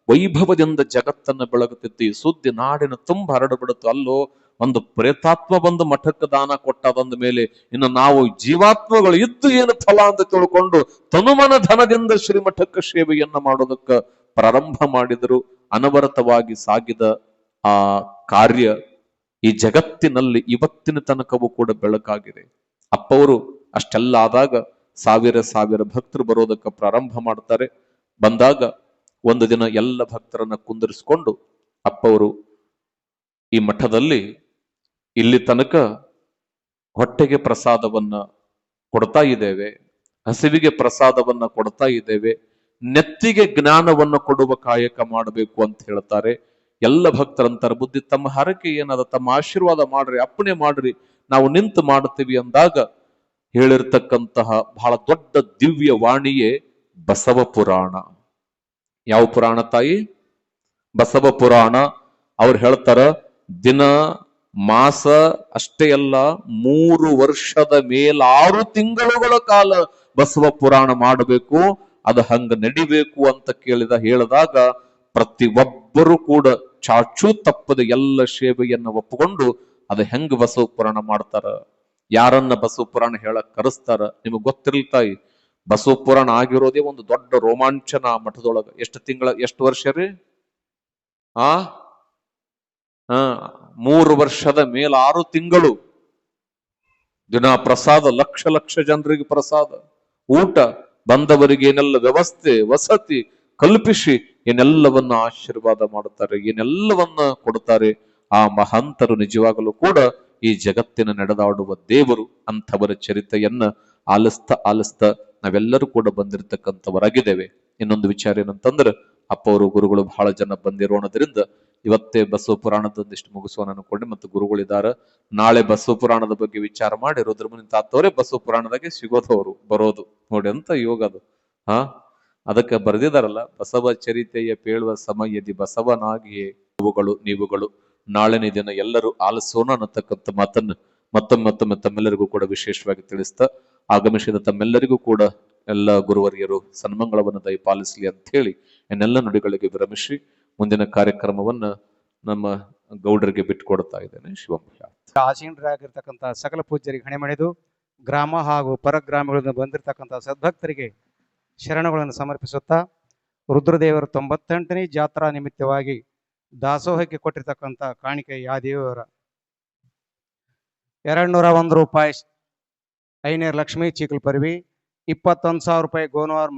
ವೈಭವದಿಂದ ಜಗತ್ತನ್ನ ಬೆಳಗುತ್ತಿದ್ದು. ಈ ಸುದ್ದಿ ನಾಡಿನ ತುಂಬ ಹರಡುಬಿಡುತ್ತು. ಅಲ್ಲೋ ಒಂದು ಪ್ರೇತಾತ್ಮ ಬಂದು ಮಠಕ್ಕೆ ದಾನ ಕೊಟ್ಟದಂದ ಮೇಲೆ ಇನ್ನು ನಾವು ಜೀವಾತ್ಮಗಳು ಇದ್ದು ಏನು ಫಲ ಅಂತ ತಿಳ್ಕೊಂಡು ತನುಮನ ಧನದಿಂದ ಶ್ರೀಮಠಕ್ಕೆ ಸೇವೆಯನ್ನ ಮಾಡೋದಕ್ಕೆ ಪ್ರಾರಂಭ ಮಾಡಿದರು. ಅನವರತವಾಗಿ ಸಾಗಿದ ಆ ಕಾರ್ಯ ಈ ಜಗತ್ತಿನಲ್ಲಿ ಇವತ್ತಿನ ತನಕವೂ ಕೂಡ ಬೆಳಕಾಗಿದೆ. ಅಪ್ಪವರು ಅಷ್ಟೆಲ್ಲ ಆದಾಗ ಸಾವಿರ ಸಾವಿರ ಭಕ್ತರು ಬರೋದಕ್ಕೆ ಪ್ರಾರಂಭ ಮಾಡ್ತಾರೆ. ಬಂದಾಗ ಒಂದು ದಿನ ಎಲ್ಲ ಭಕ್ತರನ್ನ ಕುಂದಿರಿಸಿಕೊಂಡು ಅಪ್ಪವರು ಈ ಮಠದಲ್ಲಿ ಇಲ್ಲಿ ತನಕ ಹೊಟ್ಟೆಗೆ ಪ್ರಸಾದವನ್ನ ಕೊಡ್ತಾ ಇದ್ದೇವೆ, ಹಸಿವಿಗೆ ಪ್ರಸಾದವನ್ನ ಕೊಡ್ತಾ ಇದ್ದೇವೆ, ನೆತ್ತಿಗೆ ಜ್ಞಾನವನ್ನ ಕೊಡುವ ಕಾಯಕ ಮಾಡಬೇಕು ಅಂತ ಹೇಳ್ತಾರೆ. ಎಲ್ಲ ಭಕ್ತರಂತರ ಬುದ್ಧಿ ತಮ್ಮ ಹರಕೆ ಏನದ, ತಮ್ಮ ಆಶೀರ್ವಾದ ಮಾಡ್ರಿ, ಅಪ್ಪಣೆ ಮಾಡ್ರಿ, ನಾವು ನಿಂತು ಮಾಡ್ತೀವಿ ಅಂದಾಗ ಹೇಳಿರ್ತಕ್ಕಂತಹ ಬಹಳ ದೊಡ್ಡ ದಿವ್ಯ ವಾಣಿಯೇ ಬಸವ ಪುರಾಣ. ಯಾವ ಪುರಾಣ ತಾಯಿ? ಬಸವ ಪುರಾಣ. ಅವ್ರು ಹೇಳ್ತಾರ, ದಿನ ಮಾಸ ಅಷ್ಟೇ ಅಲ್ಲ, 3 ವರ್ಷದ ಮೇಲ 6 ತಿಂಗಳುಗಳ ಕಾಲ ಬಸವ ಪುರಾಣ ಮಾಡಬೇಕು, ಅದು ಹಂಗ ನಡಿಬೇಕು ಅಂತ ಹೇಳಿದಾಗ ಪ್ರತಿ ಒಬ್ಬರು ಕೂಡ ಚಾಚೂ ತಪ್ಪದೆ ಎಲ್ಲ ಸೇವೆಯನ್ನ ಒಪ್ಪಿಕೊಂಡು ಅದು ಹೆಂಗ ಬಸವ ಪುರಾಣ ಮಾಡ್ತಾರ, ಯಾರನ್ನ ಬಸವ ಪುರಾಣ ಹೇಳಕ್ ಕರೆಸ್ತಾರ. ನಿಮಗ್ ಗೊತ್ತಿರ್ತಾಯಿ, ಬಸವ ಪುರಾಣ ಆಗಿರೋದೇ ಒಂದು ದೊಡ್ಡ ರೋಮಾಂಚನ ಮಠದೊಳಗ. ಎಷ್ಟು ವರ್ಷ ರೀ? 3 ವರ್ಷದ ಮೇಲ 6 ತಿಂಗಳು ದಿನ ಪ್ರಸಾದ, ಲಕ್ಷ ಲಕ್ಷ ಜನರಿಗೆ ಪ್ರಸಾದ, ಊಟ, ಬಂದವರಿಗೆ ಏನೆಲ್ಲ ವ್ಯವಸ್ಥೆ ವಸತಿ ಕಲ್ಪಿಸಿ ಏನೆಲ್ಲವನ್ನ ಆಶೀರ್ವಾದ ಮಾಡುತ್ತಾರೆ, ಏನೆಲ್ಲವನ್ನ ಕೊಡುತ್ತಾರೆ. ಆ ಮಹಾಂತರು ನಿಜವಾಗಲೂ ಕೂಡ ಈ ಜಗತ್ತಿನ ನಡೆದಾಡುವ ದೇವರು. ಅಂಥವರ ಚರಿತೆಯನ್ನ ಆಲಿಸ್ತಾ ನಾವೆಲ್ಲರೂ ಕೂಡ ಬಂದಿರತಕ್ಕಂಥವರಾಗಿದ್ದೇವೆ. ಇನ್ನೊಂದು ವಿಚಾರ ಏನಂತಂದ್ರೆ, ಅಪ್ಪ ಅವರು ಗುರುಗಳು ಬಹಳ ಜನ ಬಂದಿರೋಣದ್ರಿಂದ ಇವತ್ತೇ ಬಸವ ಪುರಾಣದೊಂದಿಷ್ಟು ಮುಗಿಸೋಣ ಅನ್ಕೊಂಡೆ. ಮತ್ತು ಗುರುಗಳಿದಾರ, ನಾಳೆ ಬಸವ ಪುರಾಣದ ಬಗ್ಗೆ ವಿಚಾರ ಮಾಡಿ ರುದ್ರಮುನಿ ತಾತವರೇ ಬಸವ ಪುರಾಣದಾಗೆ ಸಿಗೋದವರು ಬರೋದು ನೋಡಿ ಅಂತ ಯೋಗ ಅದು. ಅದಕ್ಕೆ ಬರೆದಿದಾರಲ್ಲ, ಬಸವ ಚರಿತೆಯ ಪೇಳುವ ಸಮಯದಿ ಬಸವನಾಗಿಯೇ ನೀವುಗಳು ನಾಳೆನೇ ದಿನ ಎಲ್ಲರೂ ಆಲಿಸೋಣ ಅನ್ನತಕ್ಕಂಥ ಮಾತನ್ನು ಮತ್ತೊಮ್ಮೆ ತಮ್ಮೆಲ್ಲರಿಗೂ ಕೂಡ ವಿಶೇಷವಾಗಿ ತಿಳಿಸ್ತಾ, ಆಗಮಿಸಿದ ತಮ್ಮೆಲ್ಲರಿಗೂ ಕೂಡ ಎಲ್ಲ ಗುರುವರಿಯರು ಸನ್ಮಂಗಳವನ್ನು ದಯಪಾಲಿಸಲಿ ಅಂತ ಹೇಳಿ ಎನ್ನೆಲ್ಲ ನುಡಿಗಳಿಗೆ ವಿರಮಿಸಿ ಮುಂದಿನ ಕಾರ್ಯಕ್ರಮವನ್ನ ನಮ್ಮ ಗೌಡರಿಗೆ ಬಿಟ್ಟುಕೊಡ್ತಾ ಇದ್ದೇನೆ. ಶಿವಂಭ್ಯ. ಆಸೀನರಾಗಿರ್ತಕ್ಕಂಥ ಸಕಲ ಪೂಜ್ಯರಿಗೆ ಹಣೆ ಮಣಿದು ಗ್ರಾಮ ಹಾಗೂ ಪರಗ್ರಾಮಗಳಿಂದ ಬಂದಿರತಕ್ಕಂಥ ಸದ್ಭಕ್ತರಿಗೆ ಶರಣಗಳನ್ನು ಸಮರ್ಪಿಸುತ್ತಾ, ರುದ್ರದೇವರ 98ನೇ ಜಾತ್ರಾ ನಿಮಿತ್ತವಾಗಿ ದಾಸೋಹಕ್ಕೆ ಕೊಟ್ಟಿರ್ತಕ್ಕಂಥ ಕಾಣಿಕೆ ಯಾದೇವರ 201 ರೂಪಾಯಿ ಐನೇರ್ ಲಕ್ಷ್ಮೀ ಚೀಕಲ್ ಪರಿವಿ, 21,000 ರೂಪಾಯಿ ಗೋನವಾರ್